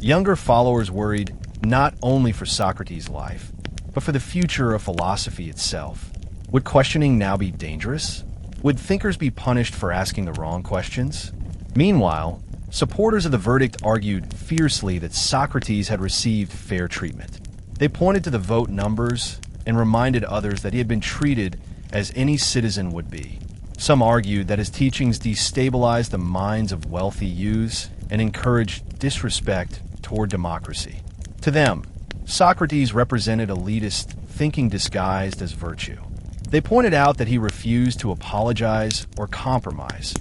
Younger followers worried not only for Socrates' life, but for the future of philosophy itself. Would questioning now be dangerous? Would thinkers be punished for asking the wrong questions? Meanwhile, supporters of the verdict argued fiercely that Socrates had received fair treatment. They pointed to the vote numbers and reminded others that he had been treated as any citizen would be. Some argued that his teachings destabilized the minds of wealthy youths and encouraged disrespect toward democracy. To them, Socrates represented elitist thinking disguised as virtue. They pointed out that he refused to apologize or compromise,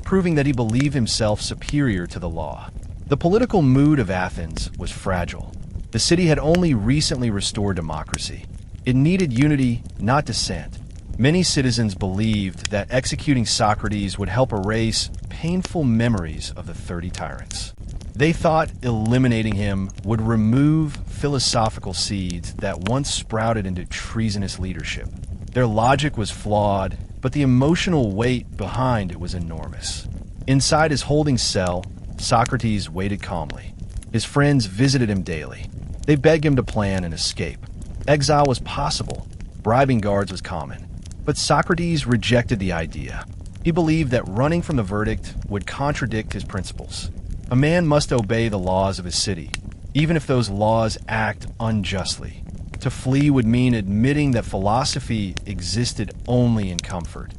proving that he believed himself superior to the law. The political mood of Athens was fragile. The city had only recently restored democracy. It needed unity, not dissent. Many citizens believed that executing Socrates would help erase painful memories of the 30 tyrants. They thought eliminating him would remove philosophical seeds that once sprouted into treasonous leadership. Their logic was flawed, but the emotional weight behind it was enormous. Inside his holding cell, Socrates waited calmly. His friends visited him daily. They begged him to plan an escape. Exile was possible. Bribing guards was common. But Socrates rejected the idea. He believed that running from the verdict would contradict his principles. A man must obey the laws of his city, even if those laws act unjustly. To flee would mean admitting that philosophy existed only in comfort.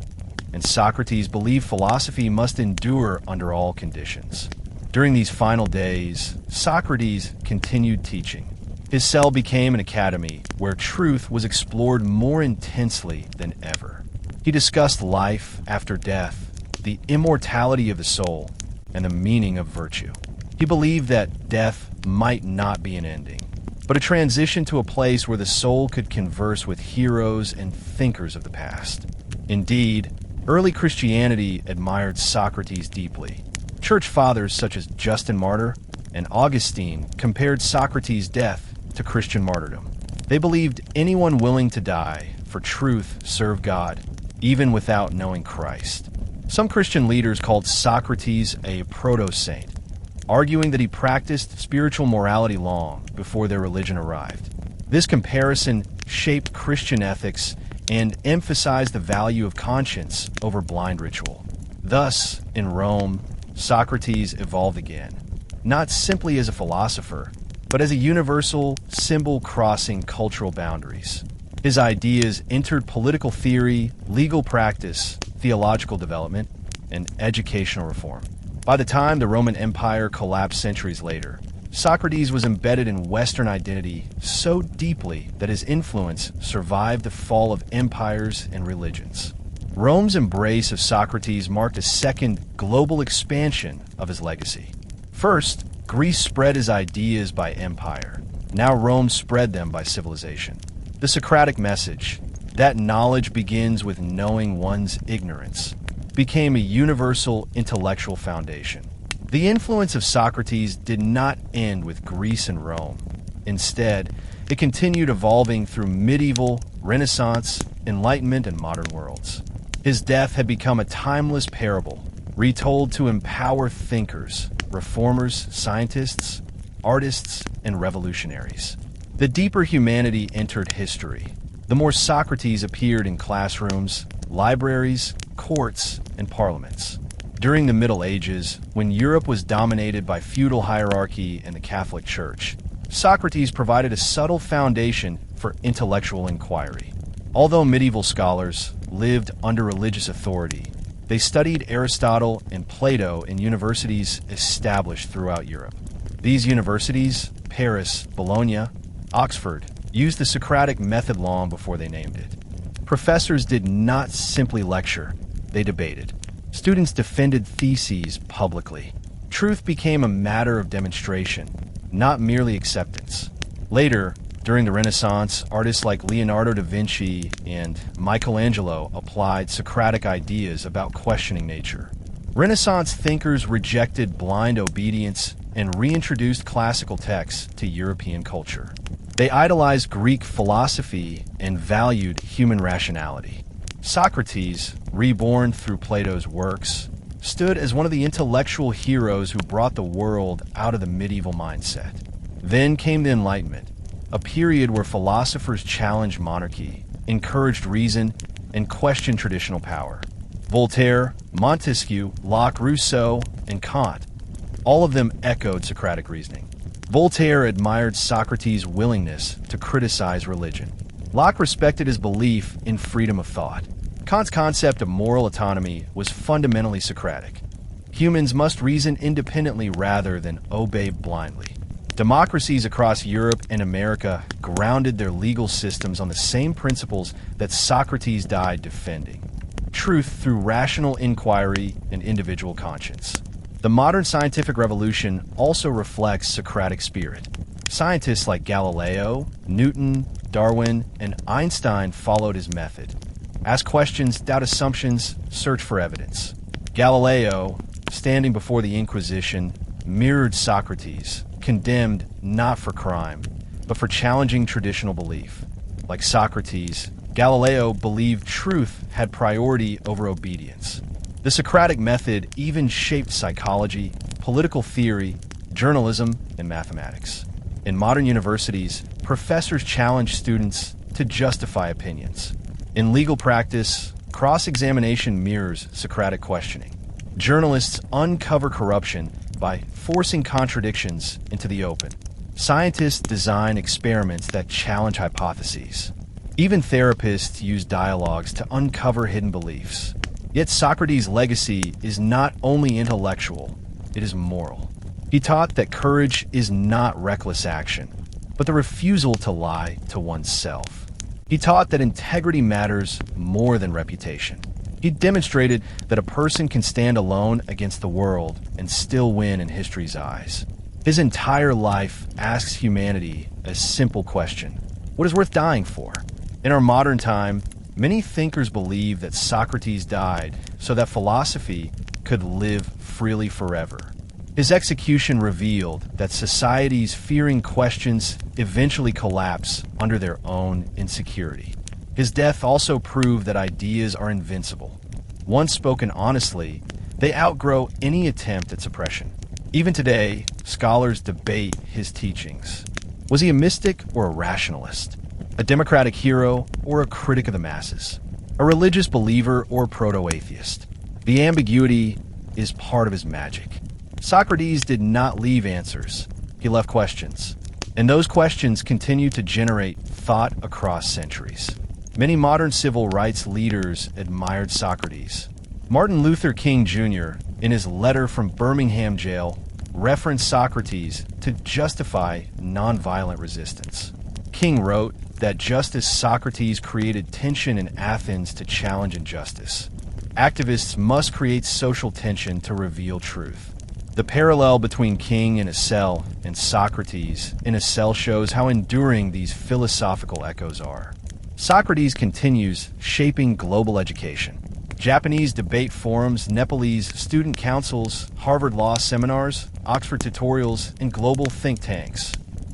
And Socrates believed philosophy must endure under all conditions. During these final days, Socrates continued teaching. His cell became an academy where truth was explored more intensely than ever. He discussed life after death, the immortality of the soul, and the meaning of virtue. He believed that death might not be an ending, but a transition to a place where the soul could converse with heroes and thinkers of the past. Indeed, early Christianity admired Socrates deeply. Church fathers such as Justin Martyr and Augustine compared Socrates' death to Christian martyrdom. They believed anyone willing to die for truth served God, even without knowing Christ. Some Christian leaders called Socrates a proto-saint, arguing that he practiced spiritual morality long before their religion arrived. This comparison shaped Christian ethics and emphasized the value of conscience over blind ritual. Thus, in Rome, Socrates evolved again, not simply as a philosopher, but as a universal symbol crossing cultural boundaries. His ideas entered political theory, legal practice, theological development, and educational reform. By the time the Roman Empire collapsed centuries later, Socrates was embedded in Western identity so deeply that his influence survived the fall of empires and religions. Rome's embrace of Socrates marked a second global expansion of his legacy. First, Greece spread his ideas by empire. Now Rome spread them by civilization. The Socratic message, that knowledge begins with knowing one's ignorance, became a universal intellectual foundation. The influence of Socrates did not end with Greece and Rome. Instead, it continued evolving through medieval, Renaissance, Enlightenment, and modern worlds. His death had become a timeless parable, retold to empower thinkers, reformers, scientists, artists, and revolutionaries. The deeper humanity entered history, the more Socrates appeared in classrooms, libraries, courts, and parliaments. During the Middle Ages, when Europe was dominated by feudal hierarchy and the Catholic Church, Socrates provided a subtle foundation for intellectual inquiry. Although medieval scholars lived under religious authority, they studied Aristotle and Plato in universities established throughout Europe. These universities, Paris, Bologna, Oxford, used the Socratic method long before they named it. Professors did not simply lecture, they debated. Students defended theses publicly. Truth became a matter of demonstration, not merely acceptance. Later, during the Renaissance, artists like Leonardo da Vinci and Michelangelo applied Socratic ideas about questioning nature. Renaissance thinkers rejected blind obedience and reintroduced classical texts to European culture. They idolized Greek philosophy and valued human rationality. Socrates, reborn through Plato's works, stood as one of the intellectual heroes who brought the world out of the medieval mindset. Then came the Enlightenment, a period where philosophers challenged monarchy, encouraged reason, and questioned traditional power. Voltaire, Montesquieu, Locke, Rousseau, and Kant, all of them echoed Socratic reasoning. Voltaire admired Socrates' willingness to criticize religion. Locke respected his belief in freedom of thought. Kant's concept of moral autonomy was fundamentally Socratic. Humans must reason independently rather than obey blindly. Democracies across Europe and America grounded their legal systems on the same principles that Socrates died defending: truth through rational inquiry and individual conscience. The modern scientific revolution also reflects Socratic spirit. Scientists like Galileo, Newton, Darwin, and Einstein followed his method. Ask questions, doubt assumptions, search for evidence. Galileo, standing before the Inquisition, mirrored Socrates, condemned not for crime, but for challenging traditional belief. Like Socrates, Galileo believed truth had priority over obedience. The Socratic method even shaped psychology, political theory, journalism, and mathematics. In modern universities, professors challenge students to justify opinions. In legal practice, cross-examination mirrors Socratic questioning. Journalists uncover corruption by forcing contradictions into the open. Scientists design experiments that challenge hypotheses. Even therapists use dialogues to uncover hidden beliefs. Yet Socrates' legacy is not only intellectual, it is moral. He taught that courage is not reckless action, but the refusal to lie to oneself. He taught that integrity matters more than reputation. He demonstrated that a person can stand alone against the world and still win in history's eyes. His entire life asks humanity a simple question: what is worth dying for? In our modern time, many thinkers believe that Socrates died so that philosophy could live freely forever. His execution revealed that societies fearing questions eventually collapse under their own insecurity. His death also proved that ideas are invincible. Once spoken honestly, they outgrow any attempt at suppression. Even today, scholars debate his teachings. Was he a mystic or a rationalist? A democratic hero or a critic of the masses? A religious believer or proto-atheist? The ambiguity is part of his magic. Socrates did not leave answers. He left questions. And those questions continue to generate thought across centuries. Many modern civil rights leaders admired Socrates. Martin Luther King Jr., in his letter from Birmingham jail, referenced Socrates to justify nonviolent resistance. King wrote that just as Socrates created tension in Athens to challenge injustice, activists must create social tension to reveal truth. The parallel between King in a cell and Socrates in a cell shows how enduring these philosophical echoes are. Socrates continues shaping global education. Japanese debate forums, Nepalese student councils, Harvard law seminars, Oxford tutorials, and global think tanks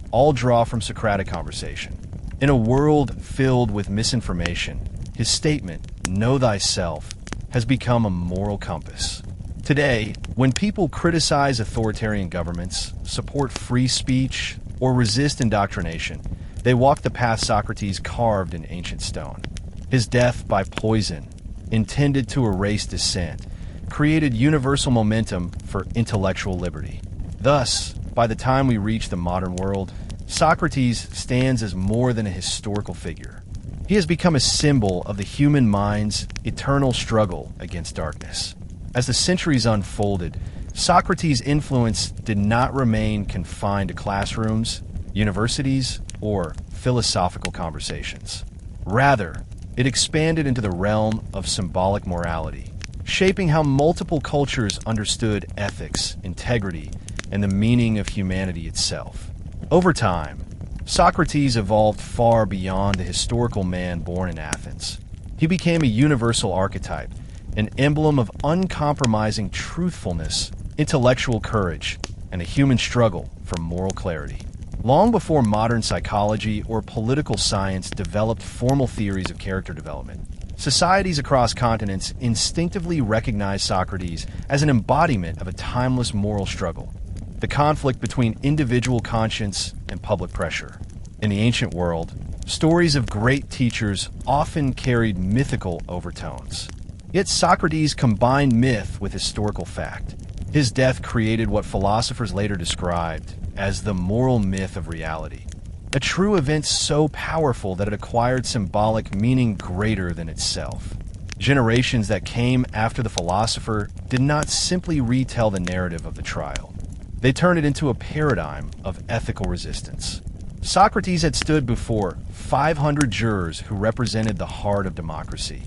all draw from Socratic conversation. In a world filled with misinformation, his statement, "Know thyself," has become a moral compass. Today, when people criticize authoritarian governments, support free speech, or resist indoctrination, they walk the path Socrates carved in ancient stone. His death by poison, intended to erase dissent, created universal momentum for intellectual liberty. Thus, by the time we reach the modern world, Socrates stands as more than a historical figure. He has become a symbol of the human mind's eternal struggle against darkness. As the centuries unfolded, Socrates' influence did not remain confined to classrooms, universities, or philosophical conversations. Rather, it expanded into the realm of symbolic morality, shaping how multiple cultures understood ethics, integrity, and the meaning of humanity itself. Over time, Socrates evolved far beyond the historical man born in Athens. He became a universal archetype, an emblem of uncompromising truthfulness, intellectual courage, and a human struggle for moral clarity. Long before modern psychology or political science developed formal theories of character development, Societies across continents instinctively recognize Socrates as an embodiment of a timeless moral struggle, the conflict between individual conscience and public pressure. In the ancient world, stories of great teachers often carried mythical overtones. Yet Socrates combined myth with historical fact. His death created what philosophers later described as the moral myth of reality, a true event so powerful that it acquired symbolic meaning greater than itself. Generations that came after the philosopher did not simply retell the narrative of the trial. They turned it into a paradigm of ethical resistance. Socrates had stood before 500 jurors who represented the heart of democracy.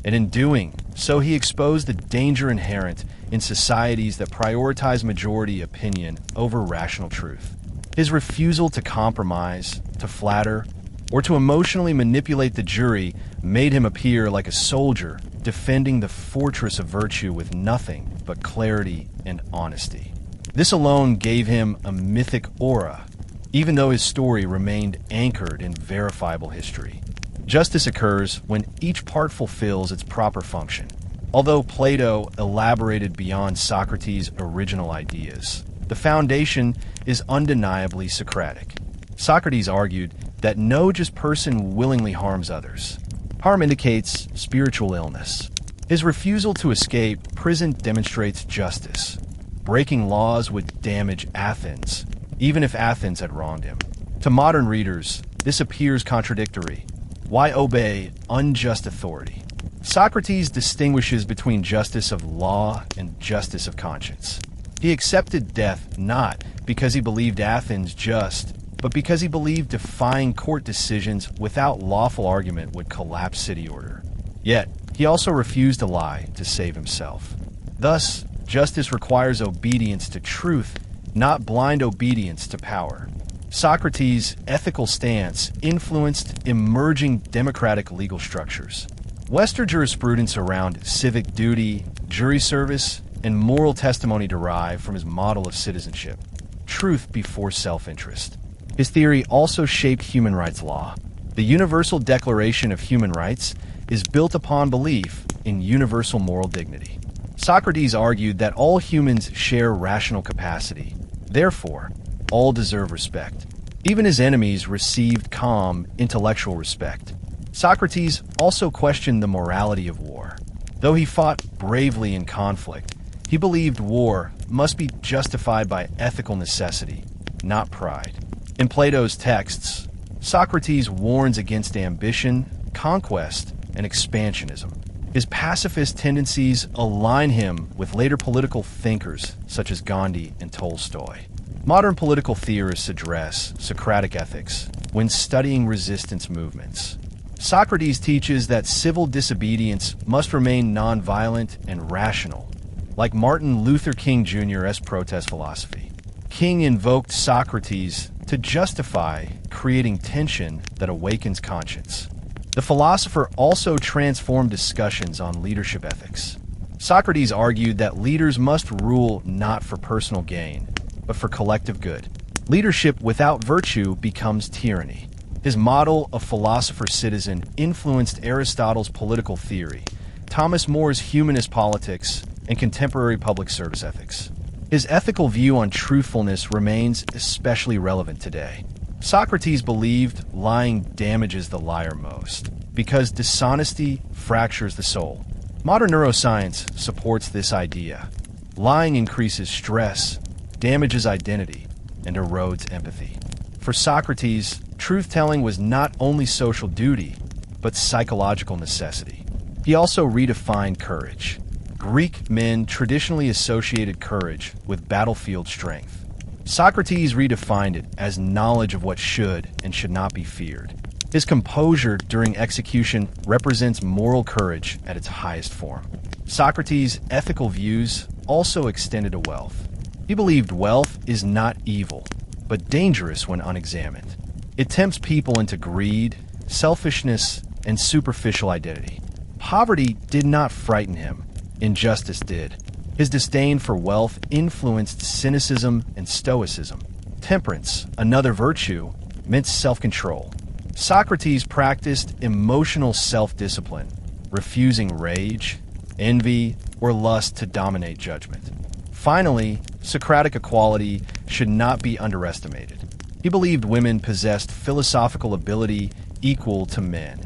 And in doing so, he exposed the danger inherent in societies that prioritize majority opinion over rational truth. His refusal to compromise, to flatter, or to emotionally manipulate the jury made him appear like a soldier defending the fortress of virtue with nothing but clarity and honesty. This alone gave him a mythic aura, even though his story remained anchored in verifiable history. Justice occurs when each part fulfills its proper function. Although Plato elaborated beyond Socrates' original ideas, the foundation is undeniably Socratic. Socrates argued that no just person willingly harms others. Harm indicates spiritual illness. His refusal to escape prison demonstrates justice. Breaking laws would damage Athens, even if Athens had wronged him. To modern readers, this appears contradictory. Why obey unjust authority? Socrates distinguishes between justice of law and justice of conscience. He accepted death not because he believed Athens just, but because he believed defying court decisions without lawful argument would collapse city order. Yet, he also refused to lie to save himself. Thus, justice requires obedience to truth, not blind obedience to power. Socrates' ethical stance influenced emerging democratic legal structures. Western jurisprudence around civic duty, jury service, and moral testimony derive from his model of citizenship, truth before self-interest. His theory also shaped human rights law. The Universal Declaration of Human Rights is built upon belief in universal moral dignity. Socrates argued that all humans share rational capacity. Therefore, all deserve respect. Even his enemies received calm, intellectual respect. Socrates also questioned the morality of war. Though he fought bravely in conflict, he believed war must be justified by ethical necessity, not pride. In Plato's texts, Socrates warns against ambition, conquest, and expansionism. His pacifist tendencies align him with later political thinkers such as Gandhi and Tolstoy. Modern political theorists address Socratic ethics when studying resistance movements. Socrates teaches that civil disobedience must remain nonviolent and rational, like Martin Luther King Jr.'s protest philosophy. King invoked Socrates to justify creating tension that awakens conscience. The philosopher also transformed discussions on leadership ethics. Socrates argued that leaders must rule not for personal gain, but for collective good. Leadership without virtue becomes tyranny. His model of philosopher-citizen influenced Aristotle's political theory, Thomas More's humanist politics, and contemporary public service ethics. His ethical view on truthfulness remains especially relevant today. Socrates believed lying damages the liar most, because dishonesty fractures the soul. Modern neuroscience supports this idea. Lying increases stress, damages identity, and erodes empathy. For Socrates, truth-telling was not only social duty, but psychological necessity. He also redefined courage. Greek men traditionally associated courage with battlefield strength. Socrates redefined it as knowledge of what should and should not be feared. His composure during execution represents moral courage at its highest form. Socrates' ethical views also extended to wealth. He believed wealth is not evil, but dangerous when unexamined. It tempts people into greed, selfishness, and superficial identity. Poverty did not frighten him. Injustice did. His disdain for wealth influenced cynicism and stoicism. Temperance, another virtue, meant self-control. Socrates practiced emotional self-discipline, refusing rage, envy, or lust to dominate judgment. Finally, Socratic equality should not be underestimated. He believed women possessed philosophical ability equal to men,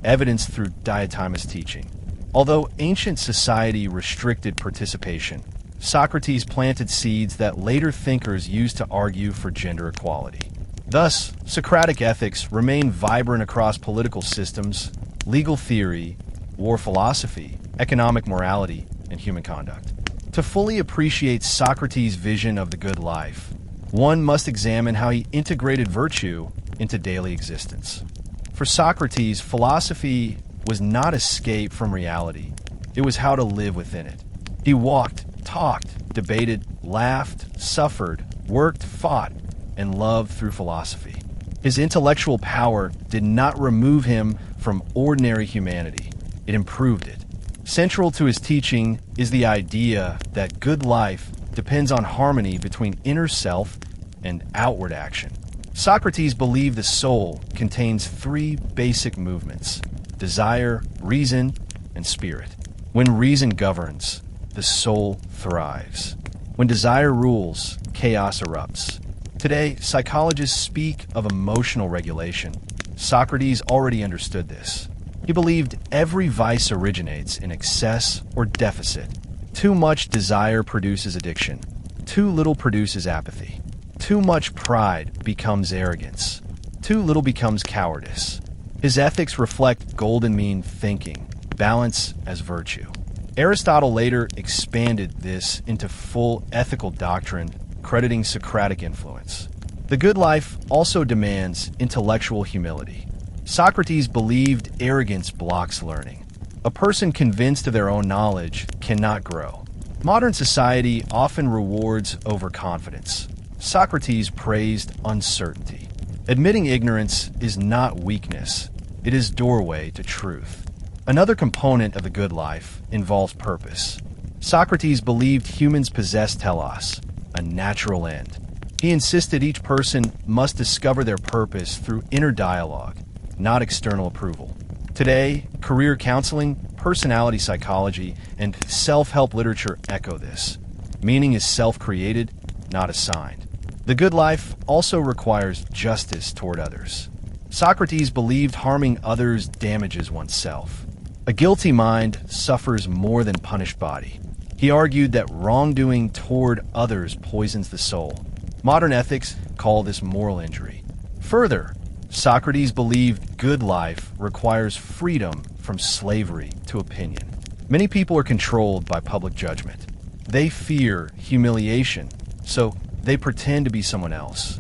evidenced through diatimous teaching. Although ancient society restricted participation, Socrates planted seeds that later thinkers used to argue for gender equality. Thus, Socratic ethics remain vibrant across political systems, legal theory, war philosophy, economic morality, and human conduct. To fully appreciate Socrates' vision of the good life, one must examine how he integrated virtue into daily existence. For Socrates, philosophy was not escape from reality. It was how to live within it. He walked, talked, debated, laughed, suffered, worked, fought, and loved through philosophy. His intellectual power did not remove him from ordinary humanity. It improved it. Central to his teaching is the idea that good life depends on harmony between inner self and outward action. Socrates believed the soul contains three basic movements: desire, reason, and spirit. When reason governs, the soul thrives. When desire rules, chaos erupts. Today, psychologists speak of emotional regulation. Socrates already understood this. He believed every vice originates in excess or deficit. Too much desire produces addiction. Too little produces apathy. Too much pride becomes arrogance. Too little becomes cowardice. His ethics reflect golden mean thinking, balance as virtue. Aristotle later expanded this into full ethical doctrine, crediting Socratic influence. The good life also demands intellectual humility. Socrates believed arrogance blocks learning. A person convinced of their own knowledge cannot grow. Modern society often rewards overconfidence. Socrates praised uncertainty. Admitting ignorance is not weakness. It is doorway to truth. Another component of the good life involves purpose. Socrates believed humans possess telos, a natural end. He insisted each person must discover their purpose through inner dialogue, not external approval. Today, career counseling, personality psychology, and self-help literature echo this. Meaning is self-created, not assigned. The good life also requires justice toward others. Socrates believed harming others damages oneself. A guilty mind suffers more than punished body. He argued that wrongdoing toward others poisons the soul. Modern ethics call this moral injury. Further, Socrates believed good life requires freedom from slavery to opinion. Many people are controlled by public judgment. They fear humiliation, so they pretend to be someone else.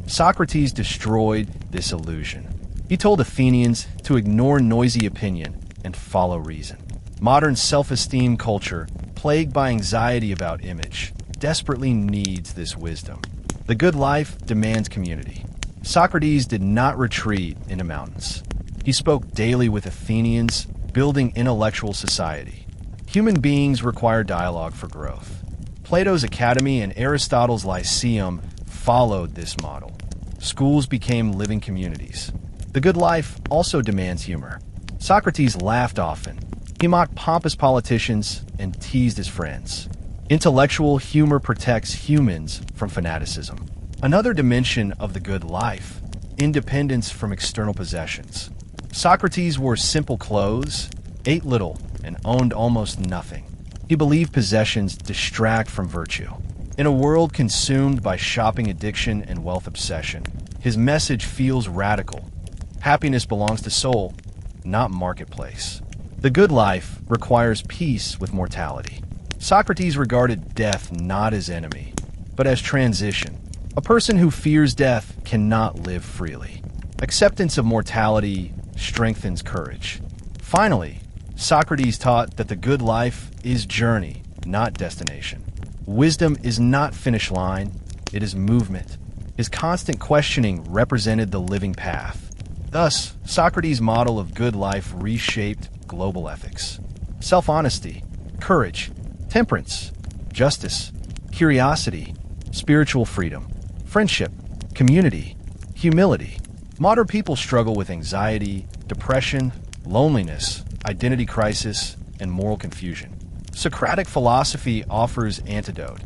Socrates destroyed this illusion. He told Athenians to ignore noisy opinion and follow reason. Modern self-esteem culture, plagued by anxiety about image, desperately needs this wisdom. The good life demands community. Socrates did not retreat into mountains. He spoke daily with Athenians, building intellectual society. Human beings require dialogue for growth. Plato's Academy and Aristotle's Lyceum followed this model. Schools became living communities. The good life also demands humor. Socrates laughed often. He mocked pompous politicians and teased his friends. Intellectual humor protects humans from fanaticism. Another dimension of the good life: independence from external possessions. Socrates wore simple clothes, ate little, and owned almost nothing. He believed possessions distract from virtue. In a world consumed by shopping addiction and wealth obsession, his message feels radical. Happiness belongs to soul, not marketplace. The good life requires peace with mortality. Socrates regarded death not as enemy, but as transition. A person who fears death cannot live freely. Acceptance of mortality strengthens courage. Finally, Socrates taught that the good life is journey, not destination. Wisdom is not finish line, it is movement. His constant questioning represented the living path. Thus, Socrates' model of good life reshaped global ethics. Self-honesty, courage, temperance, justice, curiosity, spiritual freedom, friendship, community, humility. Modern people struggle with anxiety, depression, loneliness, identity crisis, and moral confusion. Socratic philosophy offers antidote.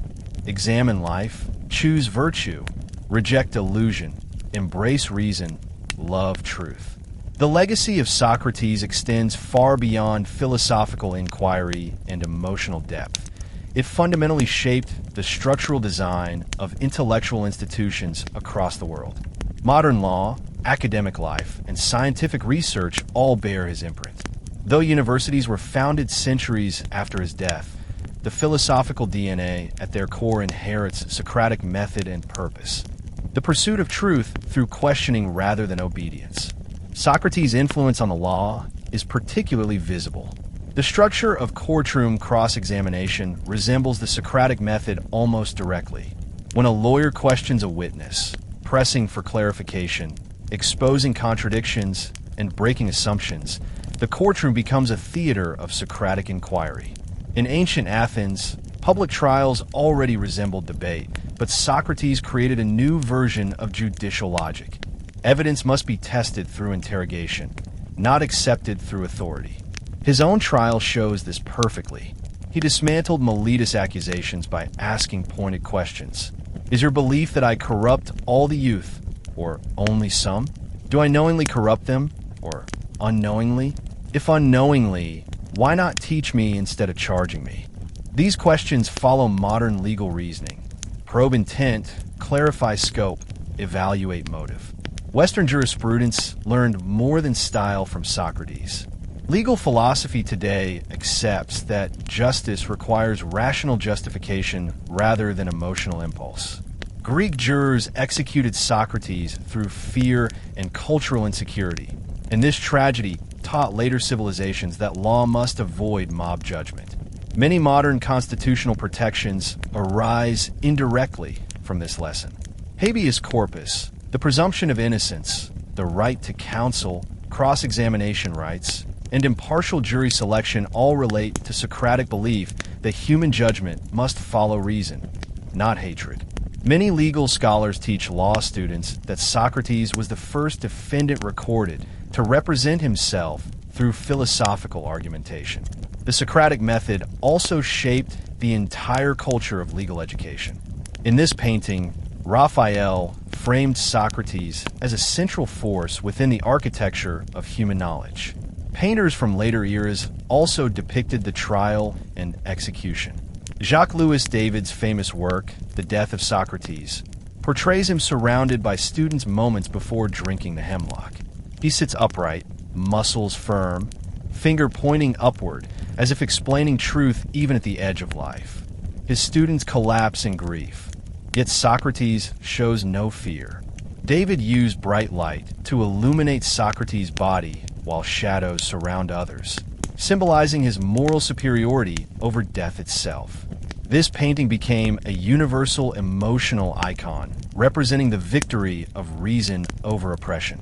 Examine life, choose virtue, reject illusion, embrace reason, love truth. The legacy of Socrates extends far beyond philosophical inquiry and emotional depth. It fundamentally shaped the structural design of intellectual institutions across the world. Modern law, academic life, and scientific research all bear his imprint. Though universities were founded centuries after his death, the philosophical DNA at their core inherits Socratic method and purpose. The pursuit of truth through questioning rather than obedience. Socrates' influence on the law is particularly visible. The structure of courtroom cross-examination resembles the Socratic method almost directly. When a lawyer questions a witness, pressing for clarification, exposing contradictions, and breaking assumptions, the courtroom becomes a theater of Socratic inquiry. In ancient Athens, public trials already resembled debate, but Socrates created a new version of judicial logic. Evidence must be tested through interrogation, not accepted through authority. His own trial shows this perfectly. He dismantled Miletus accusations by asking pointed questions. Is your belief that I corrupt all the youth, or only some? Do I knowingly corrupt them, or unknowingly? If unknowingly, why not teach me instead of charging me? These questions follow modern legal reasoning. Probe intent, clarify scope, evaluate motive. Western jurisprudence learned more than style from Socrates. Legal philosophy today accepts that justice requires rational justification rather than emotional impulse. Greek jurors executed Socrates through fear and cultural insecurity, and this tragedy taught later civilizations that law must avoid mob judgment. Many modern constitutional protections arise indirectly from this lesson. Habeas corpus, the presumption of innocence, the right to counsel, cross-examination rights, and impartial jury selection all relate to Socratic belief that human judgment must follow reason, not hatred. Many legal scholars teach law students that Socrates was the first defendant recorded to represent himself through philosophical argumentation. The Socratic method also shaped the entire culture of legal education. In this painting, Raphael framed Socrates as a central force within the architecture of human knowledge. Painters from later eras also depicted the trial and execution. Jacques-Louis David's famous work, The Death of Socrates, portrays him surrounded by students moments before drinking the hemlock. He sits upright, muscles firm, finger pointing upward, as if explaining truth even at the edge of life. His students collapse in grief, yet Socrates shows no fear. David used bright light to illuminate Socrates' body while shadows surround others, symbolizing his moral superiority over death itself. This painting became a universal emotional icon, representing the victory of reason over oppression.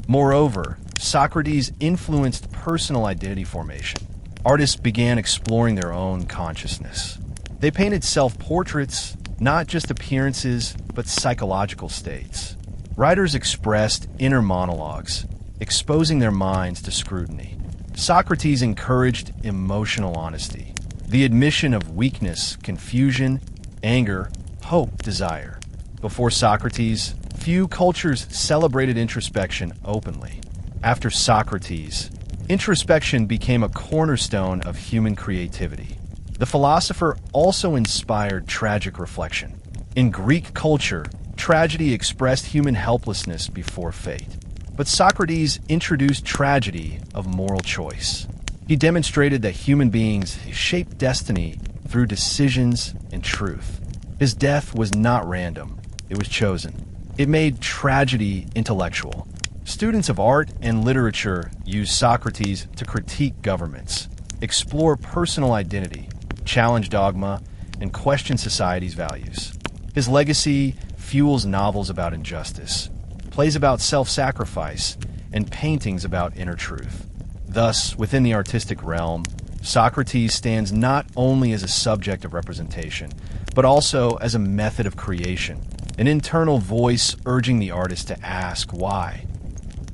Moreover, Socrates influenced personal identity formation. Artists began exploring their own consciousness. They painted self-portraits, not just appearances, but psychological states. Writers expressed inner monologues, exposing their minds to scrutiny. Socrates encouraged emotional honesty, the admission of weakness, confusion, anger, hope, desire. Before Socrates, few cultures celebrated introspection openly. After Socrates, introspection became a cornerstone of human creativity. The philosopher also inspired tragic reflection. In Greek culture, tragedy expressed human helplessness before fate. But Socrates introduced tragedy of moral choice. He demonstrated that human beings shape destiny through decisions and truth. His death was not random, it was chosen. It made tragedy intellectual. Students of art and literature use Socrates to critique governments, explore personal identity, challenge dogma, and question society's values. His legacy fuels novels about injustice, plays about self-sacrifice, and paintings about inner truth. Thus, within the artistic realm, Socrates stands not only as a subject of representation, but also as a method of creation, an internal voice urging the artist to ask why.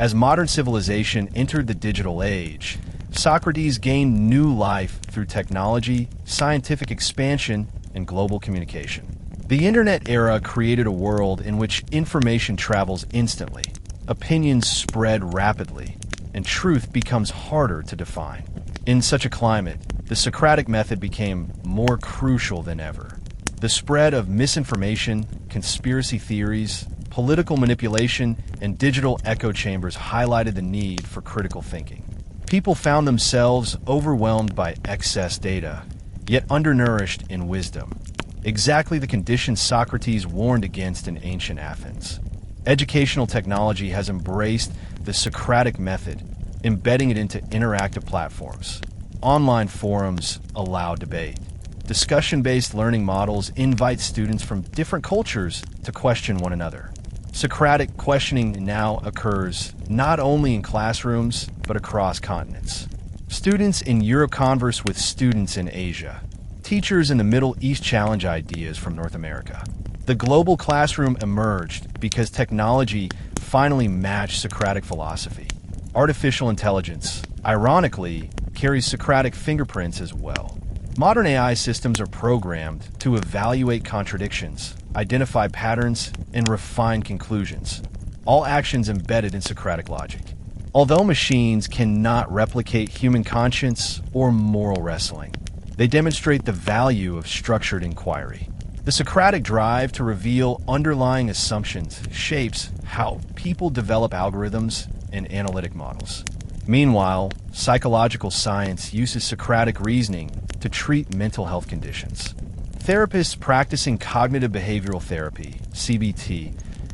As modern civilization entered the digital age, Socrates gained new life through technology, scientific expansion, and global communication. The internet era created a world in which information travels instantly, opinions spread rapidly, and truth becomes harder to define. In such a climate, the Socratic method became more crucial than ever. The spread of misinformation, conspiracy theories, political manipulation, and digital echo chambers highlighted the need for critical thinking. People found themselves overwhelmed by excess data, yet undernourished in wisdom. Exactly the conditions Socrates warned against in ancient Athens. Educational technology has embraced the Socratic method, embedding it into interactive platforms. Online forums allow debate. Discussion-based learning models invite students from different cultures to question one another. Socratic questioning now occurs not only in classrooms, but across continents. Students in Europe converse with students in Asia. Teachers in the Middle East challenge ideas from North America. The global classroom emerged because technology finally matched Socratic philosophy. Artificial intelligence, ironically, carries Socratic fingerprints as well. Modern AI systems are programmed to evaluate contradictions, identify patterns, and refine conclusions, all actions embedded in Socratic logic. Although machines cannot replicate human conscience or moral wrestling, they demonstrate the value of structured inquiry. The Socratic drive to reveal underlying assumptions shapes how people develop algorithms and analytic models. Meanwhile, psychological science uses Socratic reasoning to treat mental health conditions. Therapists practicing cognitive behavioral therapy, CBT,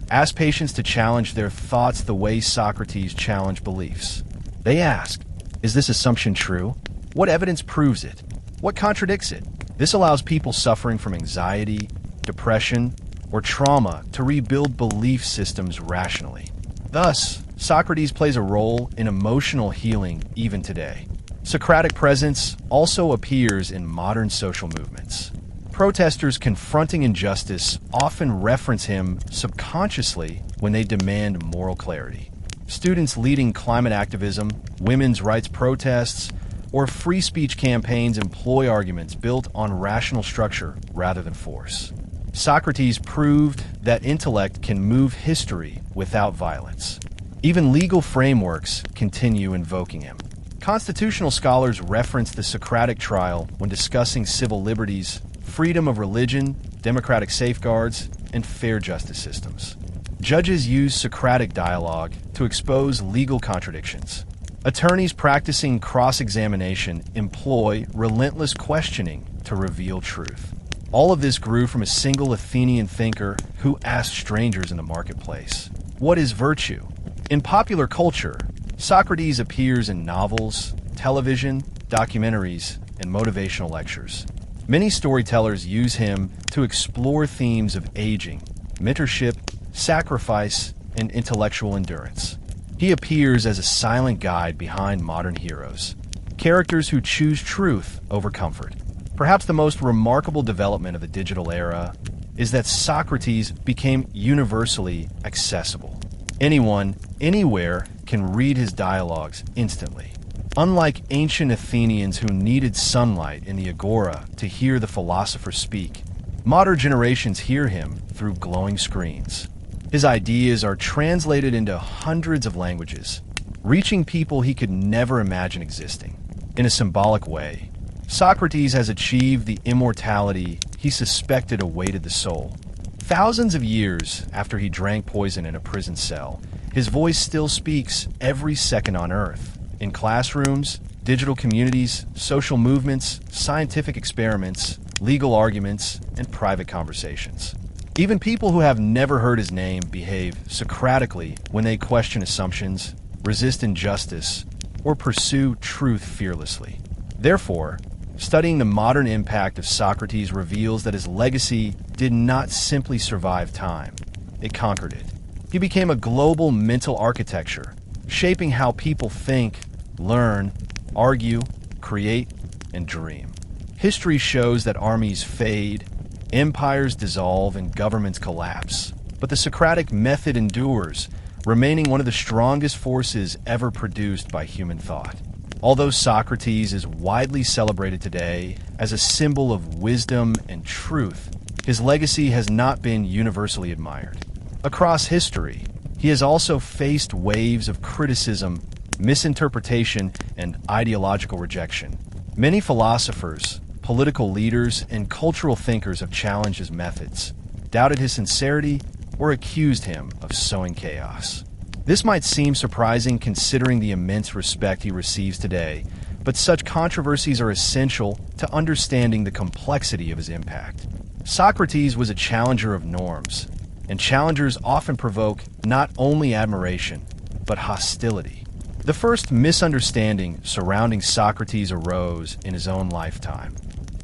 ask patients to challenge their thoughts the way Socrates challenged beliefs. They ask, is this assumption true? What evidence proves it? What contradicts it? This allows people suffering from anxiety, depression, or trauma to rebuild belief systems rationally. Thus, Socrates plays a role in emotional healing even today. Socratic presence also appears in modern social movements. Protesters confronting injustice often reference him subconsciously when they demand moral clarity. Students leading climate activism, women's rights protests, or free speech campaigns employ arguments built on rational structure rather than force. Socrates proved that intellect can move history without violence. Even legal frameworks continue invoking him. Constitutional scholars reference the Socratic trial when discussing civil liberties, freedom of religion, democratic safeguards, and fair justice systems. Judges use Socratic dialogue to expose legal contradictions. Attorneys practicing cross-examination employ relentless questioning to reveal truth. All of this grew from a single Athenian thinker who asked strangers in the marketplace, "What is virtue?" In popular culture, Socrates appears in novels, television, documentaries, and motivational lectures. Many storytellers use him to explore themes of aging, mentorship, sacrifice, and intellectual endurance. He appears as a silent guide behind modern heroes, characters who choose truth over comfort. Perhaps the most remarkable development of the digital era is that Socrates became universally accessible. Anyone, anywhere, can read his dialogues instantly. Unlike ancient Athenians who needed sunlight in the Agora to hear the philosopher speak, modern generations hear him through glowing screens. His ideas are translated into hundreds of languages, reaching people he could never imagine existing. In a symbolic way, Socrates has achieved the immortality he suspected awaited the soul. Thousands of years after he drank poison in a prison cell, his voice still speaks every second on Earth. In classrooms, digital communities, social movements, scientific experiments, legal arguments, and private conversations. Even people who have never heard his name behave Socratically when they question assumptions, resist injustice, or pursue truth fearlessly. Therefore, studying the modern impact of Socrates reveals that his legacy did not simply survive time, it conquered it. He became a global mental architecture, shaping how people think, learn, argue, create, and dream. History shows that armies fade, empires dissolve, and governments collapse. But the Socratic method endures, remaining one of the strongest forces ever produced by human thought. Although Socrates is widely celebrated today as a symbol of wisdom and truth, his legacy has not been universally admired. Across history, he has also faced waves of criticism, misinterpretation, and ideological rejection. Many philosophers, political leaders, and cultural thinkers have challenged his methods, doubted his sincerity, or accused him of sowing chaos. This might seem surprising considering the immense respect he receives today, but such controversies are essential to understanding the complexity of his impact. Socrates was a challenger of norms, and challengers often provoke not only admiration, but hostility. The first misunderstanding surrounding Socrates arose in his own lifetime.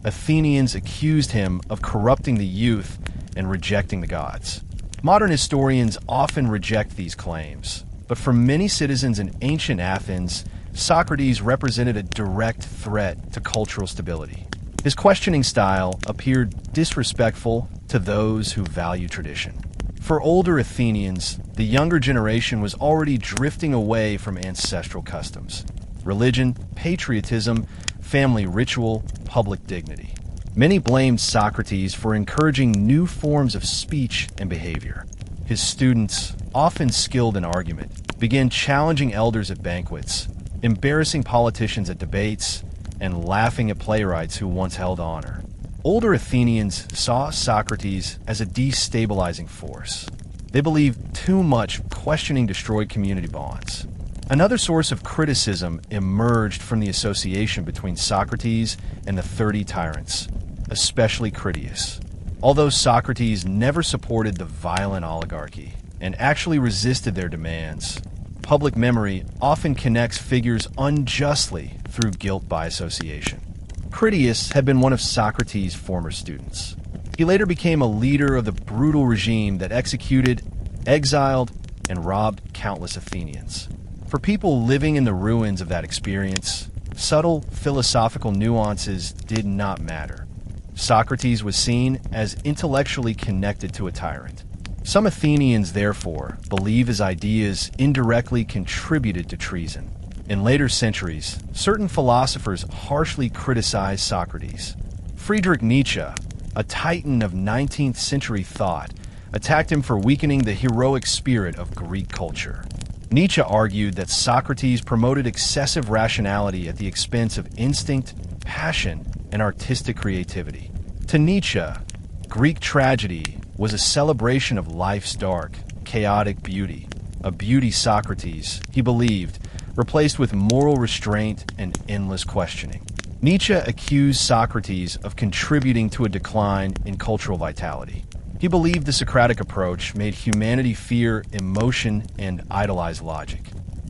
Athenians accused him of corrupting the youth and rejecting the gods. Modern historians often reject these claims, but for many citizens in ancient Athens, Socrates represented a direct threat to cultural stability. His questioning style appeared disrespectful to those who value tradition. For older Athenians, the younger generation was already drifting away from ancestral customs: religion, patriotism, family ritual, public dignity. Many blamed Socrates for encouraging new forms of speech and behavior. His students, often skilled in argument, began challenging elders at banquets, embarrassing politicians at debates, and laughing at playwrights who once held honor. Older Athenians saw Socrates as a destabilizing force. They believed too much questioning destroyed community bonds. Another source of criticism emerged from the association between Socrates and the 30 tyrants, especially Critias. Although Socrates never supported the violent oligarchy and actually resisted their demands, public memory often connects figures unjustly through guilt by association. Critias had been one of Socrates' former students. He later became a leader of the brutal regime that executed, exiled, and robbed countless Athenians. For people living in the ruins of that experience, subtle philosophical nuances did not matter. Socrates was seen as intellectually connected to a tyrant. Some Athenians, therefore, believe his ideas indirectly contributed to treason. In later centuries, certain philosophers harshly criticized Socrates. Friedrich Nietzsche, a titan of 19th century thought, attacked him for weakening the heroic spirit of Greek culture. Nietzsche argued that Socrates promoted excessive rationality at the expense of instinct, passion, and artistic creativity. To Nietzsche, Greek tragedy was a celebration of life's dark, chaotic beauty, a beauty Socrates, he believed, replaced with moral restraint and endless questioning. Nietzsche accused Socrates of contributing to a decline in cultural vitality. He believed the Socratic approach made humanity fear emotion and idolize logic.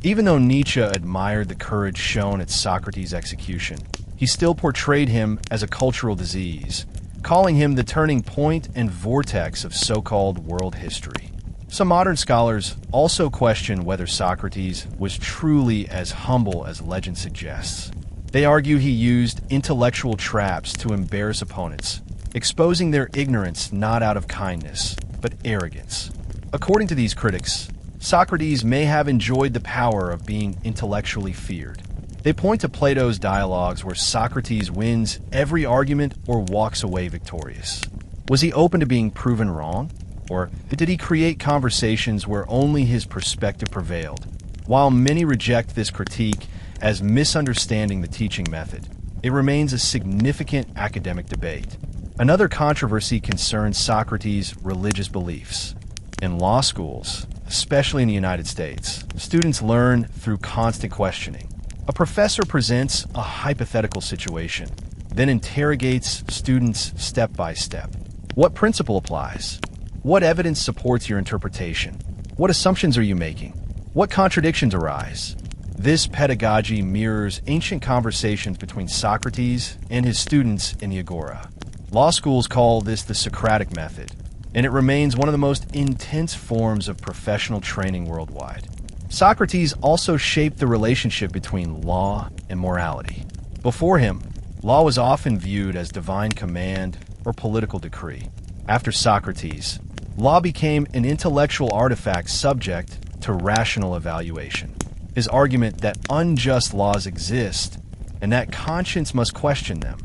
Even though Nietzsche admired the courage shown at Socrates' execution, he still portrayed him as a cultural disease, calling him the turning point and vortex of so-called world history. Some modern scholars also question whether Socrates was truly as humble as legend suggests. They argue he used intellectual traps to embarrass opponents, exposing their ignorance not out of kindness, but arrogance. According to these critics, Socrates may have enjoyed the power of being intellectually feared. They point to Plato's dialogues where Socrates wins every argument or walks away victorious. Was he open to being proven wrong? Or did he create conversations where only his perspective prevailed? While many reject this critique as misunderstanding the teaching method, it remains a significant academic debate. Another controversy concerns Socrates' religious beliefs. In law schools, especially in the United States, students learn through constant questioning. A professor presents a hypothetical situation, then interrogates students step by step. What principle applies? What evidence supports your interpretation? What assumptions are you making? What contradictions arise? This pedagogy mirrors ancient conversations between Socrates and his students in the Agora. Law schools call this the Socratic method, and it remains one of the most intense forms of professional training worldwide. Socrates also shaped the relationship between law and morality. Before him, law was often viewed as divine command or political decree. After Socrates, law became an intellectual artifact subject to rational evaluation. His argument that unjust laws exist and that conscience must question them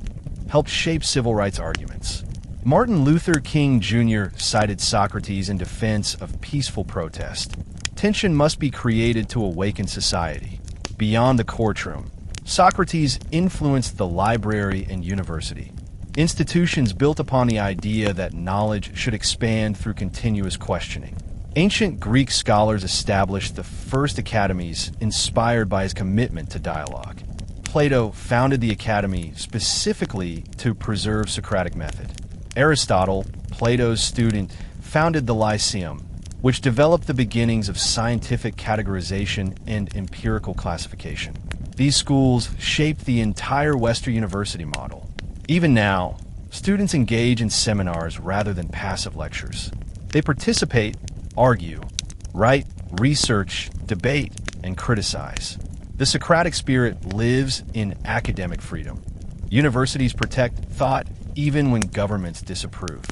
helped shape civil rights arguments. Martin Luther King Jr. cited Socrates in defense of peaceful protest. Tension must be created to awaken society. Beyond the courtroom, Socrates influenced the library and university, institutions built upon the idea that knowledge should expand through continuous questioning. Ancient Greek scholars established the first academies inspired by his commitment to dialogue. Plato founded the academy specifically to preserve Socratic method. Aristotle, Plato's student, founded the Lyceum, which developed the beginnings of scientific categorization and empirical classification. These schools shaped the entire Western university model. Even now, students engage in seminars rather than passive lectures. They participate, argue, write, research, debate, and criticize. The Socratic spirit lives in academic freedom. Universities protect thought even when governments disapprove.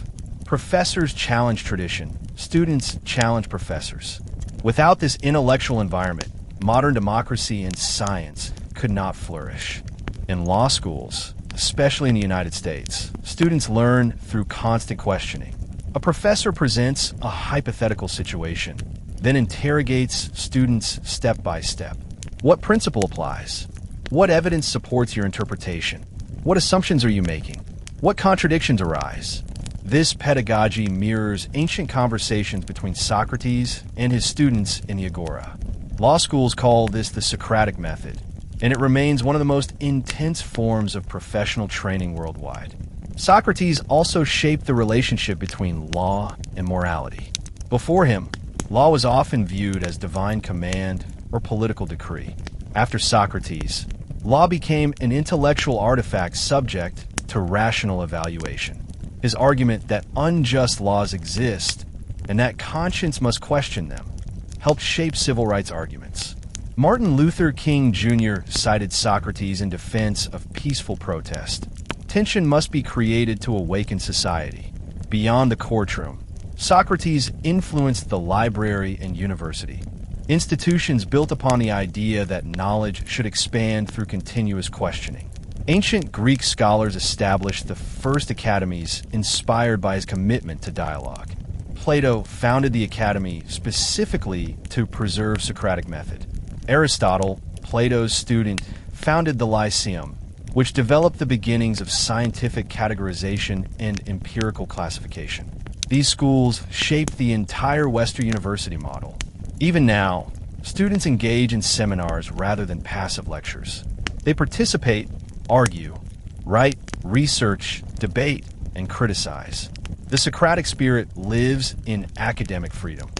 Professors challenge tradition. Students challenge professors. Without this intellectual environment, modern democracy and science could not flourish. In law schools, especially in the United States, students learn through constant questioning. A professor presents a hypothetical situation, then interrogates students step by step. What principle applies? What evidence supports your interpretation? What assumptions are you making? What contradictions arise? This pedagogy mirrors ancient conversations between Socrates and his students in the Agora. Law schools call this the Socratic method, and it remains one of the most intense forms of professional training worldwide. Socrates also shaped the relationship between law and morality. Before him, law was often viewed as divine command or political decree. After Socrates, law became an intellectual artifact subject to rational evaluation. His argument that unjust laws exist and that conscience must question them helped shape civil rights arguments. Martin Luther King Jr. cited Socrates in defense of peaceful protest. Tension must be created to awaken society. Beyond the courtroom, Socrates influenced the library and university, institutions built upon the idea that knowledge should expand through continuous questioning. Ancient Greek scholars established the first academies inspired by his commitment to dialogue. Plato founded the academy specifically to preserve Socratic method. Aristotle, Plato's student, founded the Lyceum, which developed the beginnings of scientific categorization and empirical classification. These schools shaped the entire Western university model. Even now, students engage in seminars rather than passive lectures. They participate, argue, write, research, debate, and criticize. The Socratic spirit lives in academic freedom.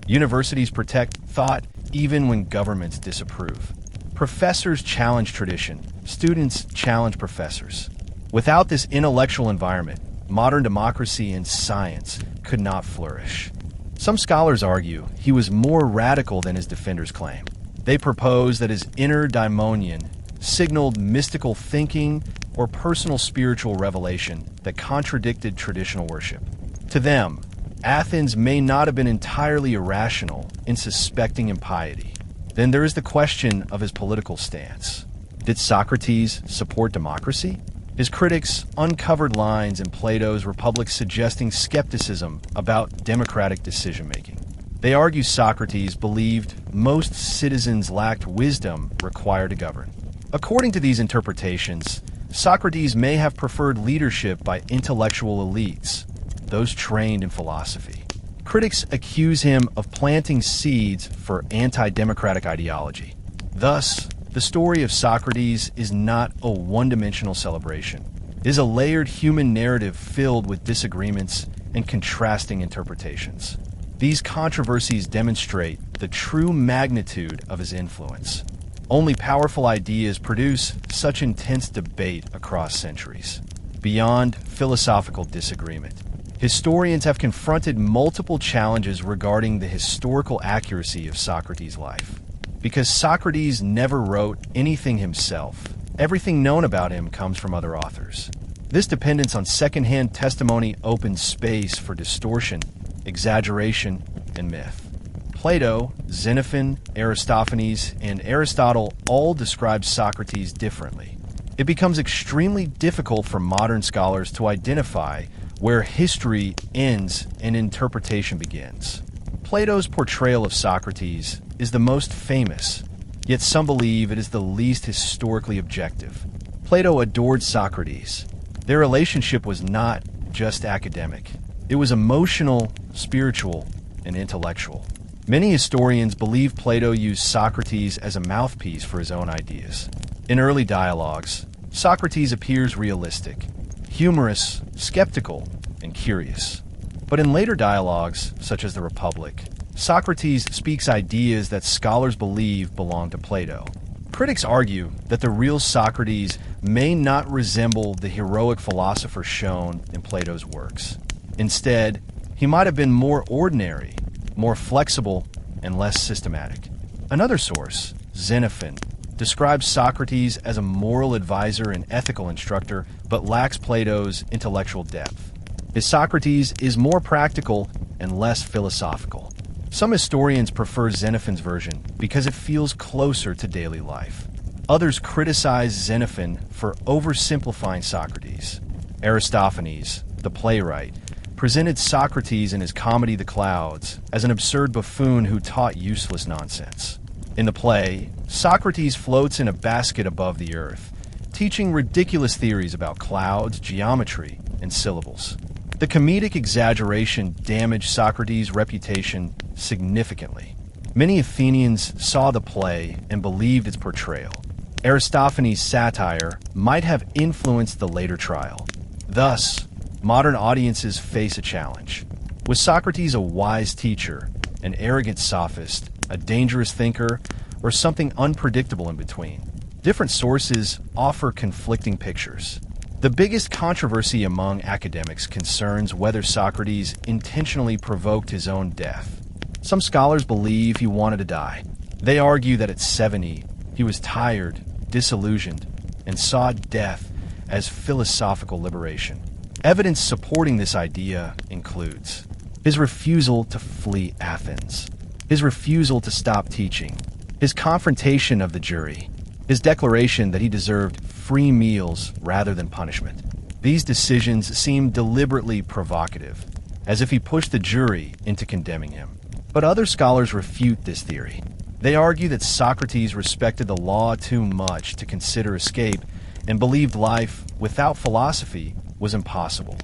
Universities protect thought even when governments disapprove. Professors challenge tradition. Students challenge professors. Without this intellectual environment, modern democracy and science could not flourish. Some scholars argue he was more radical than his defenders claim. They propose that his inner daimonion signaled mystical thinking or personal spiritual revelation that contradicted traditional worship. To them, Athens may not have been entirely irrational in suspecting impiety. Then there is the question of his political stance. Did Socrates support democracy? His critics uncovered lines in Plato's Republic suggesting skepticism about democratic decision-making. They argue Socrates believed most citizens lacked wisdom required to govern. According to these interpretations, Socrates may have preferred leadership by intellectual elites, those trained in philosophy. Critics accuse him of planting seeds for anti-democratic ideology. Thus, the story of Socrates is not a one-dimensional celebration. It is a layered human narrative filled with disagreements and contrasting interpretations. These controversies demonstrate the true magnitude of his influence. Only powerful ideas produce such intense debate across centuries. Beyond philosophical disagreement, historians have confronted multiple challenges regarding the historical accuracy of Socrates' life. Because Socrates never wrote anything himself, everything known about him comes from other authors. This dependence on secondhand testimony opens space for distortion, exaggeration, and myth. Plato, Xenophon, Aristophanes, and Aristotle all describe Socrates differently. It becomes extremely difficult for modern scholars to identify where history ends and interpretation begins. Plato's portrayal of Socrates is the most famous, yet some believe it is the least historically objective. Plato adored Socrates. Their relationship was not just academic. It was emotional, spiritual, and intellectual. Many historians believe Plato used Socrates as a mouthpiece for his own ideas. In early dialogues, Socrates appears realistic, humorous, skeptical, and curious. But in later dialogues, such as the Republic, Socrates speaks ideas that scholars believe belong to Plato. Critics argue that the real Socrates may not resemble the heroic philosopher shown in Plato's works. Instead, he might have been more ordinary, more flexible, and less systematic. Another source, Xenophon, describes Socrates as a moral advisor and ethical instructor, but lacks Plato's intellectual depth. His Socrates is more practical and less philosophical. Some historians prefer Xenophon's version because it feels closer to daily life. Others criticize Xenophon for oversimplifying Socrates. Aristophanes, the playwright, presented Socrates in his comedy The Clouds as an absurd buffoon who taught useless nonsense. In the play, Socrates floats in a basket above the earth, teaching ridiculous theories about clouds, geometry, and syllables. The comedic exaggeration damaged Socrates' reputation significantly. Many Athenians saw the play and believed its portrayal. Aristophanes' satire might have influenced the later trial. Thus, modern audiences face a challenge. Was Socrates a wise teacher, an arrogant sophist, a dangerous thinker, or something unpredictable in between? Different sources offer conflicting pictures. The biggest controversy among academics concerns whether Socrates intentionally provoked his own death. Some scholars believe he wanted to die. They argue that at 70, he was tired, disillusioned, and saw death as philosophical liberation. Evidence supporting this idea includes his refusal to flee Athens, his refusal to stop teaching, his confrontation of the jury, his declaration that he deserved free meals rather than punishment. These decisions seem deliberately provocative, as if he pushed the jury into condemning him. But other scholars refute this theory. They argue that Socrates respected the law too much to consider escape and believed life without philosophy was impossible.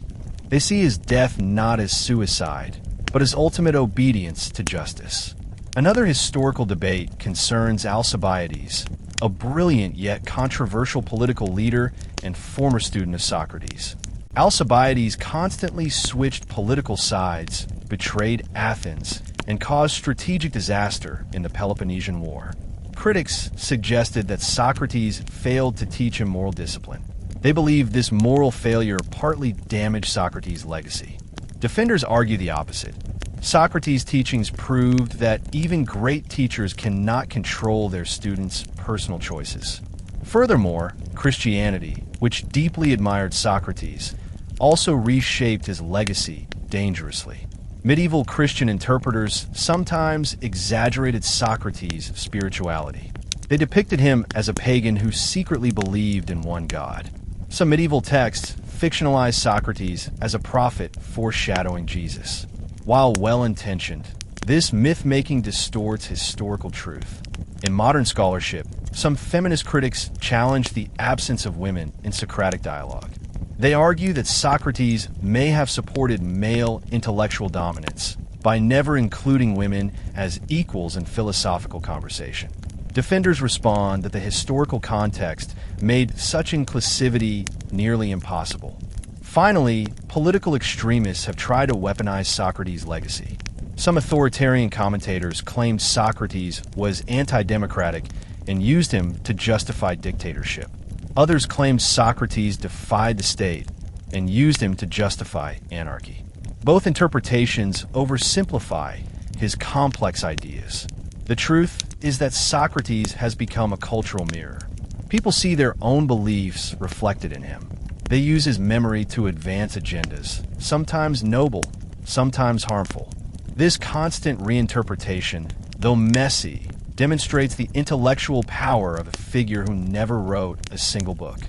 They see his death not as suicide, but as ultimate obedience to justice. Another historical debate concerns Alcibiades, a brilliant yet controversial political leader and former student of Socrates. Alcibiades constantly switched political sides, betrayed Athens, and caused strategic disaster in the Peloponnesian War. Critics suggested that Socrates failed to teach him moral discipline. They believe this moral failure partly damaged Socrates' legacy. Defenders argue the opposite. Socrates' teachings proved that even great teachers cannot control their students' personal choices. Furthermore, Christianity, which deeply admired Socrates, also reshaped his legacy dangerously. Medieval Christian interpreters sometimes exaggerated Socrates' spirituality. They depicted him as a pagan who secretly believed in one god. Some medieval texts fictionalized Socrates as a prophet foreshadowing Jesus. While well-intentioned, this myth-making distorts historical truth. In modern scholarship, some feminist critics challenge the absence of women in Socratic dialogue. They argue that Socrates may have supported male intellectual dominance by never including women as equals in philosophical conversation. Defenders respond that the historical context made such inclusivity nearly impossible. Finally, political extremists have tried to weaponize Socrates' legacy. Some authoritarian commentators claimed Socrates was anti-democratic and used him to justify dictatorship. Others claimed Socrates defied the state and used him to justify anarchy. Both interpretations oversimplify his complex ideas. The truth is that Socrates has become a cultural mirror. People see their own beliefs reflected in him. They use his memory to advance agendas, sometimes noble, sometimes harmful. This constant reinterpretation, though messy, demonstrates the intellectual power of a figure who never wrote a single book.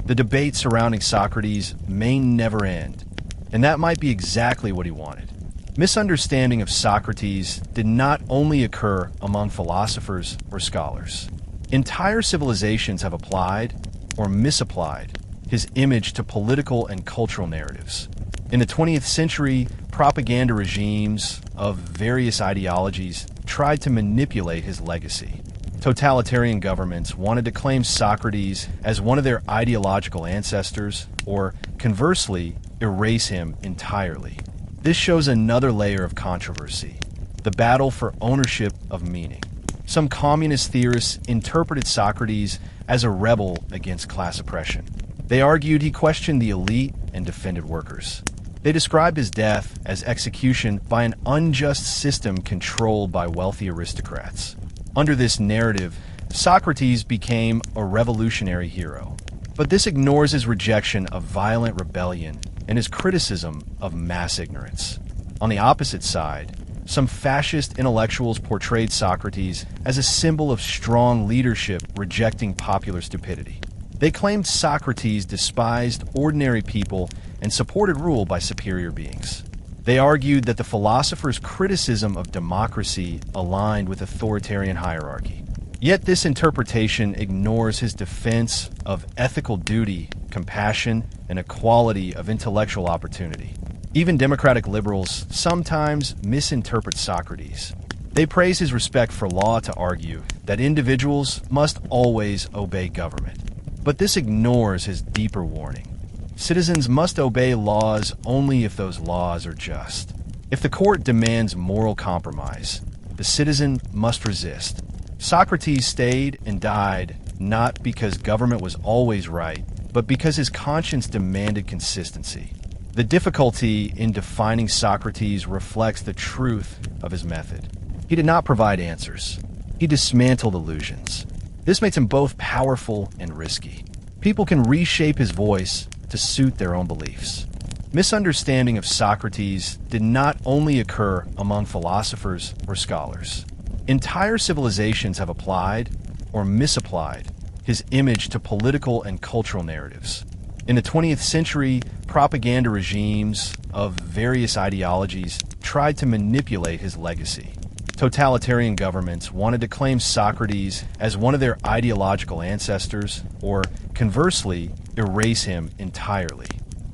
The debate surrounding Socrates may never end, and that might be exactly what he wanted. Misunderstanding of Socrates did not only occur among philosophers or scholars. Entire civilizations have applied or misapplied his image to political and cultural narratives. In the 20th century, propaganda regimes of various ideologies tried to manipulate his legacy. Totalitarian governments wanted to claim Socrates as one of their ideological ancestors, or conversely, erase him entirely. This shows another layer of controversy: the battle for ownership of meaning. Some communist theorists interpreted Socrates as a rebel against class oppression. They argued he questioned the elite and defended workers. They described his death as execution by an unjust system controlled by wealthy aristocrats. Under this narrative, Socrates became a revolutionary hero. But this ignores his rejection of violent rebellion and his criticism of mass ignorance. On the opposite side, some fascist intellectuals portrayed Socrates as a symbol of strong leadership rejecting popular stupidity. They claimed Socrates despised ordinary people and supported rule by superior beings. They argued that the philosopher's criticism of democracy aligned with authoritarian hierarchy. Yet this interpretation ignores his defense of ethical duty, compassion, and equality of intellectual opportunity. Even democratic liberals sometimes misinterpret Socrates. They praise his respect for law to argue that individuals must always obey government. But this ignores his deeper warning. Citizens must obey laws only if those laws are just. If the court demands moral compromise, the citizen must resist. Socrates stayed and died not because government was always right, but because his conscience demanded consistency. The difficulty in defining Socrates reflects the truth of his method. He did not provide answers. He dismantled illusions. This makes him both powerful and risky. People can reshape his voice to suit their own beliefs. Misunderstanding of Socrates did not only occur among philosophers or scholars. Entire civilizations have applied or misapplied his image to political and cultural narratives. In the 20th century, propaganda regimes of various ideologies tried to manipulate his legacy. Totalitarian governments wanted to claim Socrates as one of their ideological ancestors, or conversely, erase him entirely.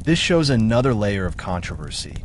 This shows another layer of controversy: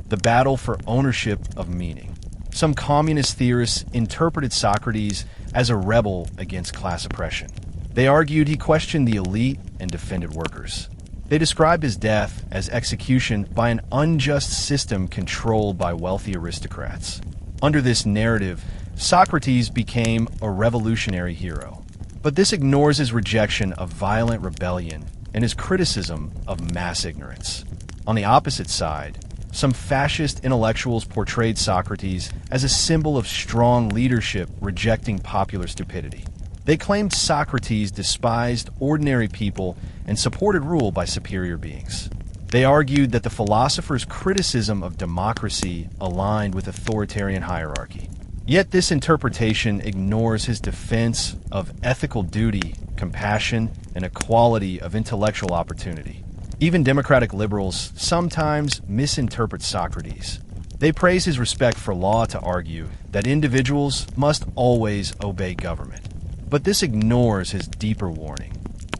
the battle for ownership of meaning. Some communist theorists interpreted Socrates as a rebel against class oppression. They argued he questioned the elite and defended workers. They described his death as execution by an unjust system controlled by wealthy aristocrats. Under this narrative, Socrates became a revolutionary hero. But this ignores his rejection of violent rebellion and his criticism of mass ignorance. On the opposite side, some fascist intellectuals portrayed Socrates as a symbol of strong leadership rejecting popular stupidity. They claimed Socrates despised ordinary people and supported rule by superior beings. They argued that the philosopher's criticism of democracy aligned with authoritarian hierarchy. Yet this interpretation ignores his defense of ethical duty, compassion, and equality of intellectual opportunity. Even democratic liberals sometimes misinterpret Socrates. They praise his respect for law to argue that individuals must always obey government. But this ignores his deeper warning.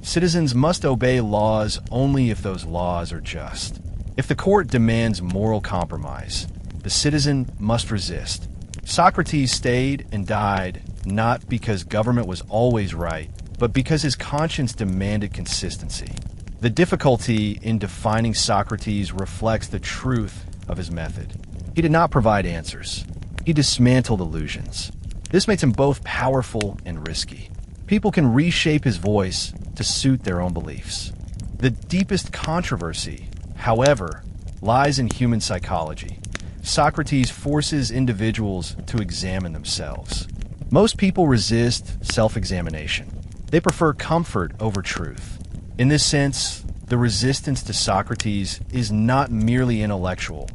Citizens must obey laws only if those laws are just. If the court demands moral compromise, the citizen must resist. Socrates stayed and died not because government was always right, but because his conscience demanded consistency. The difficulty in defining Socrates reflects the truth of his method. He did not provide answers. He dismantled illusions. This makes him both powerful and risky. People can reshape his voice to suit their own beliefs. The deepest controversy, however, lies in human psychology. Socrates forces individuals to examine themselves. Most people resist self-examination. They prefer comfort over truth. In this sense, the resistance to Socrates is not merely intellectual,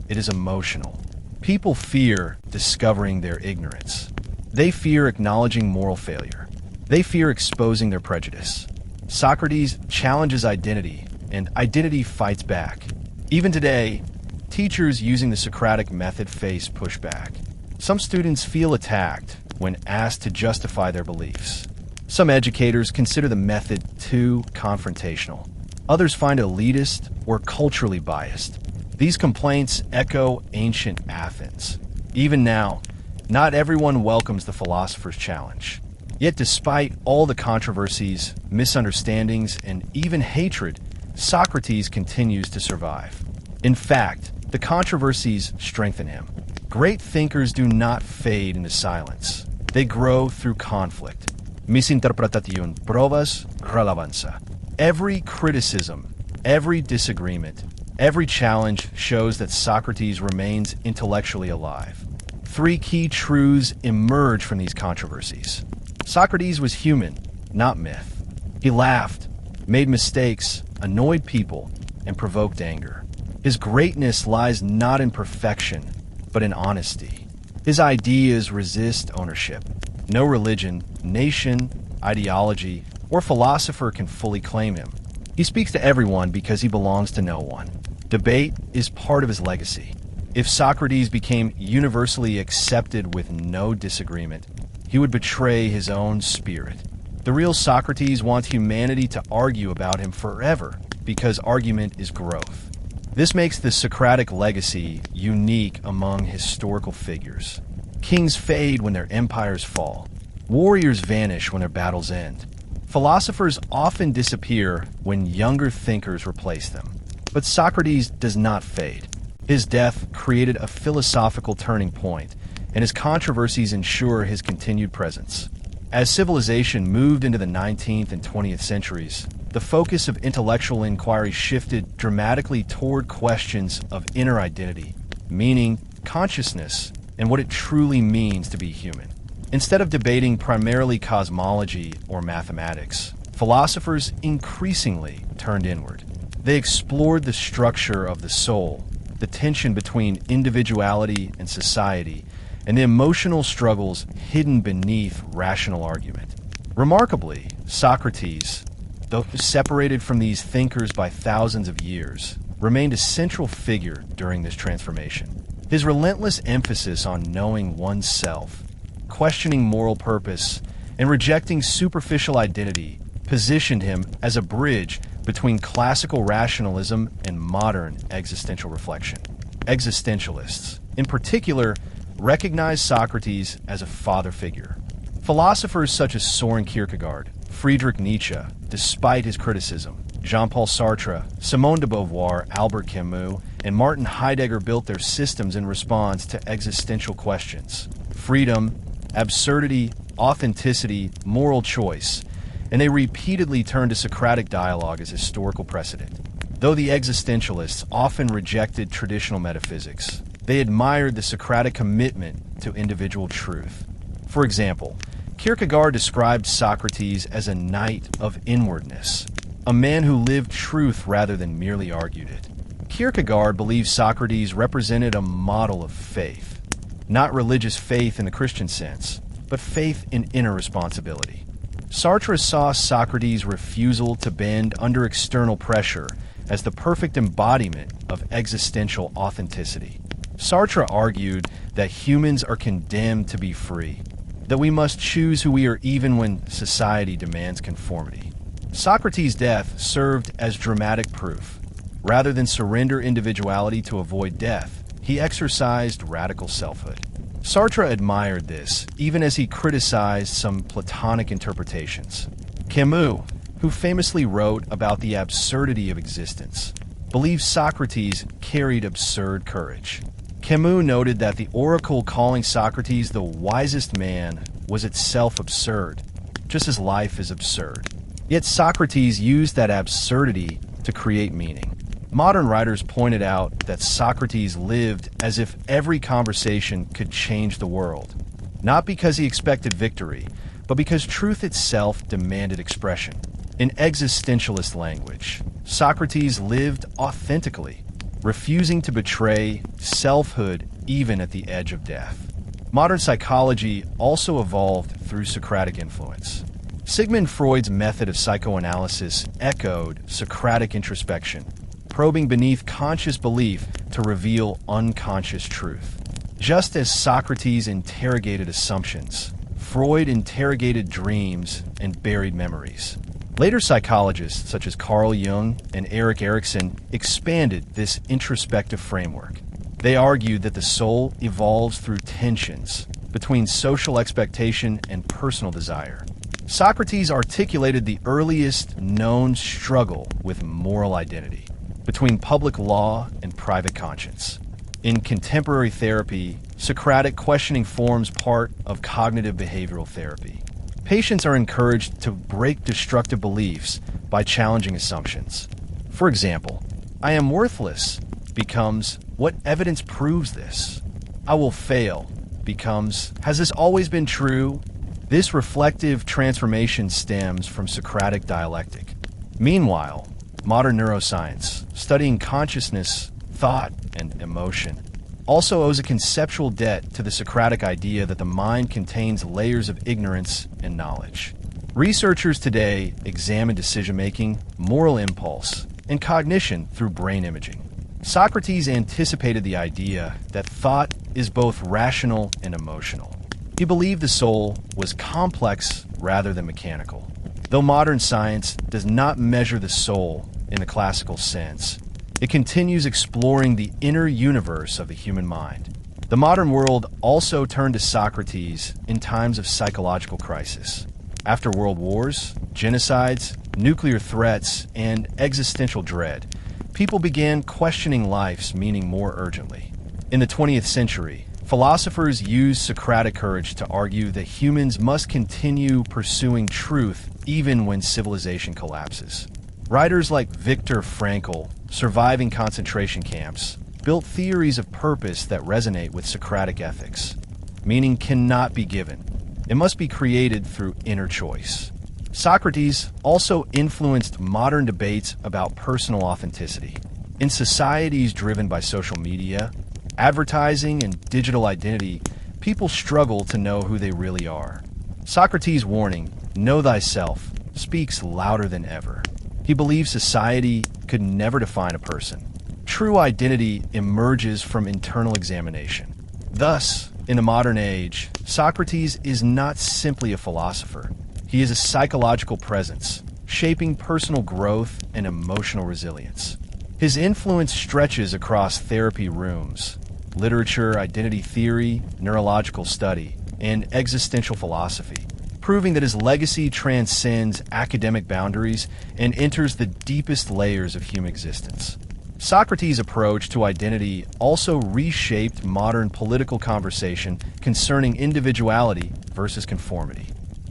it is emotional. People fear discovering their ignorance. They fear acknowledging moral failure. They fear exposing their prejudice. Socrates challenges identity, and identity fights back. Even today, teachers using the Socratic method face pushback. Some students feel attacked when asked to justify their beliefs. Some educators consider the method too confrontational. Others find it elitist or culturally biased. These complaints echo ancient Athens. Even now, not everyone welcomes the philosopher's challenge. Yet despite all the controversies, misunderstandings, and even hatred, Socrates continues to survive. In fact, the controversies strengthen him. Great thinkers do not fade into silence. They grow through conflict. Misinterpretation provas relevanza. Every criticism, every disagreement, every challenge shows that Socrates remains intellectually alive. Three key truths emerge from these controversies. Socrates was human, not myth. He laughed, made mistakes, annoyed people, and provoked anger. His greatness lies not in perfection, but in honesty. His ideas resist ownership. No religion, nation, ideology, or philosopher can fully claim him. He speaks to everyone because he belongs to no one. Debate is part of his legacy. If Socrates became universally accepted with no disagreement, he would betray his own spirit. The real Socrates wants humanity to argue about him forever because argument is growth. This makes the Socratic legacy unique among historical figures. Kings fade when their empires fall. Warriors vanish when their battles end. Philosophers often disappear when younger thinkers replace them. But Socrates does not fade. His death created a philosophical turning point, and his controversies ensure his continued presence. As civilization moved into the 19th and 20th centuries, the focus of intellectual inquiry shifted dramatically toward questions of inner identity, meaning, consciousness, and what it truly means to be human. Instead of debating primarily cosmology or mathematics, philosophers increasingly turned inward. They explored the structure of the soul, the tension between individuality and society, and the emotional struggles hidden beneath rational argument. Remarkably, Socrates, though separated from these thinkers by thousands of years, remained a central figure during this transformation. His relentless emphasis on knowing oneself, questioning moral purpose, and rejecting superficial identity positioned him as a bridge between classical rationalism and modern existential reflection. Existentialists, in particular, recognize Socrates as a father figure. Philosophers such as Soren Kierkegaard, Friedrich Nietzsche, despite his criticism, Jean-Paul Sartre, Simone de Beauvoir, Albert Camus, and Martin Heidegger built their systems in response to existential questions: freedom, absurdity, authenticity, moral choice, and they repeatedly turned to Socratic dialogue as historical precedent. Though the existentialists often rejected traditional metaphysics, they admired the Socratic commitment to individual truth. For example, Kierkegaard described Socrates as a knight of inwardness, a man who lived truth rather than merely argued it. Kierkegaard believed Socrates represented a model of faith, not religious faith in the Christian sense, but faith in inner responsibility. Sartre saw Socrates' refusal to bend under external pressure as the perfect embodiment of existential authenticity. Sartre argued that humans are condemned to be free, that we must choose who we are even when society demands conformity. Socrates' death served as dramatic proof. Rather than surrender individuality to avoid death, he exercised radical selfhood. Sartre admired this, even as he criticized some Platonic interpretations. Camus, who famously wrote about the absurdity of existence, believed Socrates carried absurd courage. Camus noted that the oracle calling Socrates the wisest man was itself absurd, just as life is absurd. Yet Socrates used that absurdity to create meaning. Modern writers pointed out that Socrates lived as if every conversation could change the world, not because he expected victory, but because truth itself demanded expression. In existentialist language, Socrates lived authentically, refusing to betray selfhood even at the edge of death. Modern psychology also evolved through Socratic influence. Sigmund Freud's method of psychoanalysis echoed Socratic introspection, probing beneath conscious belief to reveal unconscious truth. Just as Socrates interrogated assumptions, Freud interrogated dreams and buried memories. Later psychologists such as Carl Jung and Erik Erikson expanded this introspective framework. They argued that the soul evolves through tensions between social expectation and personal desire. Socrates articulated the earliest known struggle with moral identity, between public law and private conscience. In contemporary therapy, Socratic questioning forms part of cognitive behavioral therapy. Patients are encouraged to break destructive beliefs by challenging assumptions. For example, I am worthless becomes, what evidence proves this? I will fail becomes, has this always been true? This reflective transformation stems from Socratic dialectic. Meanwhile, modern neuroscience, studying consciousness, thought, and emotion, also owes a conceptual debt to the Socratic idea that the mind contains layers of ignorance and knowledge. Researchers today examine decision-making, moral impulse, and cognition through brain imaging. Socrates anticipated the idea that thought is both rational and emotional. He believed the soul was complex rather than mechanical. Though modern science does not measure the soul in the classical sense, it continues exploring the inner universe of the human mind. The modern world also turned to Socrates in times of psychological crisis. After world wars, genocides, nuclear threats, and existential dread, people began questioning life's meaning more urgently. In the 20th century, philosophers used Socratic courage to argue that humans must continue pursuing truth even when civilization collapses. Writers like Viktor Frankl, surviving concentration camps, built theories of purpose that resonate with Socratic ethics. Meaning cannot be given. It must be created through inner choice. Socrates also influenced modern debates about personal authenticity. In societies driven by social media, advertising, and digital identity, people struggle to know who they really are. Socrates' warning, "Know thyself," speaks louder than ever. He believed society could never define a person. True identity emerges from internal examination. Thus, in the modern age, Socrates is not simply a philosopher. He is a psychological presence, shaping personal growth and emotional resilience. His influence stretches across therapy rooms, literature, identity theory, neurological study, and existential philosophy, proving that his legacy transcends academic boundaries and enters the deepest layers of human existence. Socrates' approach to identity also reshaped modern political conversation concerning individuality versus conformity.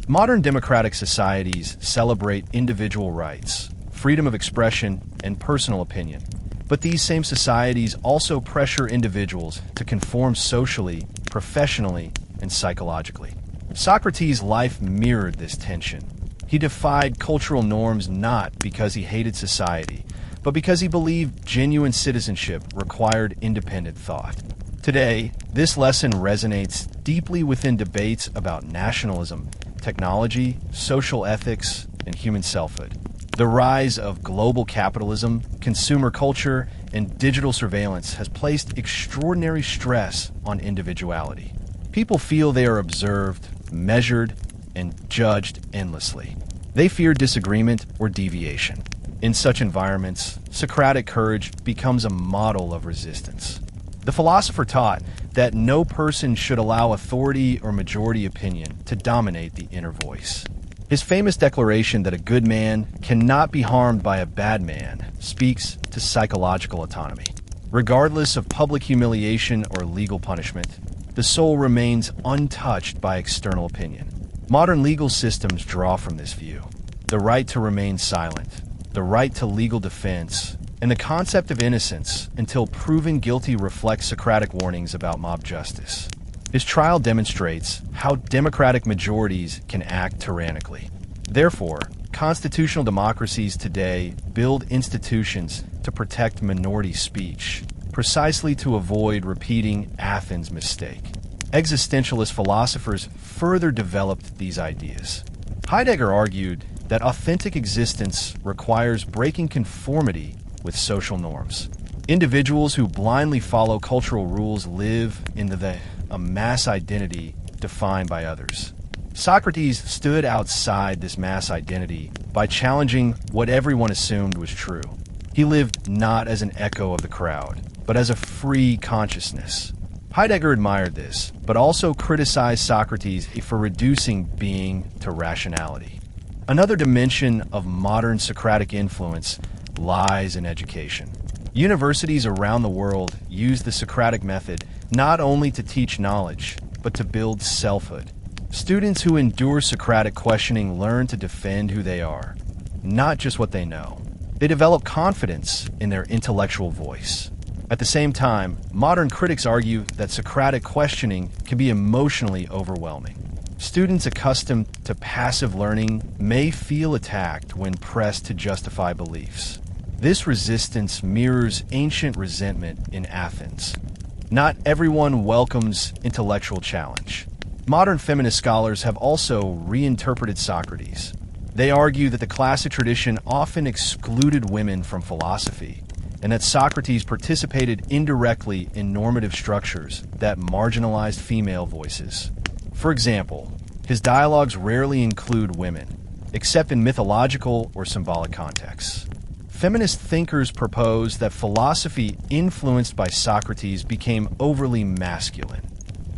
Modern democratic societies celebrate individual rights, freedom of expression, and personal opinion. But these same societies also pressure individuals to conform socially, professionally, and psychologically. Socrates' life mirrored this tension. He defied cultural norms not because he hated society, but because he believed genuine citizenship required independent thought. Today, this lesson resonates deeply within debates about nationalism, technology, social ethics, and human selfhood. The rise of global capitalism, consumer culture, and digital surveillance has placed extraordinary stress on individuality. People feel they are observed, measured, and judged endlessly. They fear disagreement or deviation. In such environments, Socratic courage becomes a model of resistance. The philosopher taught that no person should allow authority or majority opinion to dominate the inner voice. His famous declaration that a good man cannot be harmed by a bad man speaks to psychological autonomy. Regardless of public humiliation or legal punishment, the soul remains untouched by external opinion. Modern legal systems draw from this view. The right to remain silent, the right to legal defense, and the concept of innocence until proven guilty reflects Socratic warnings about mob justice. His trial demonstrates how democratic majorities can act tyrannically. Therefore, constitutional democracies today build institutions to protect minority speech, precisely to avoid repeating Athens' mistake. Existentialist philosophers further developed these ideas. Heidegger argued that authentic existence requires breaking conformity with social norms. Individuals who blindly follow cultural rules live in a mass identity defined by others. Socrates stood outside this mass identity by challenging what everyone assumed was true. He lived not as an echo of the crowd, but as a free consciousness. Heidegger admired this, but also criticized Socrates for reducing being to rationality. Another dimension of modern Socratic influence lies in education. Universities around the world use the Socratic method not only to teach knowledge, but to build selfhood. Students who endure Socratic questioning learn to defend who they are, not just what they know. They develop confidence in their intellectual voice. At the same time, modern critics argue that Socratic questioning can be emotionally overwhelming. Students accustomed to passive learning may feel attacked when pressed to justify beliefs. This resistance mirrors ancient resentment in Athens. Not everyone welcomes intellectual challenge. Modern feminist scholars have also reinterpreted Socrates. They argue that the classic tradition often excluded women from philosophy, and that Socrates participated indirectly in normative structures that marginalized female voices. For example, his dialogues rarely include women, except in mythological or symbolic contexts. Feminist thinkers propose that philosophy influenced by Socrates became overly masculine,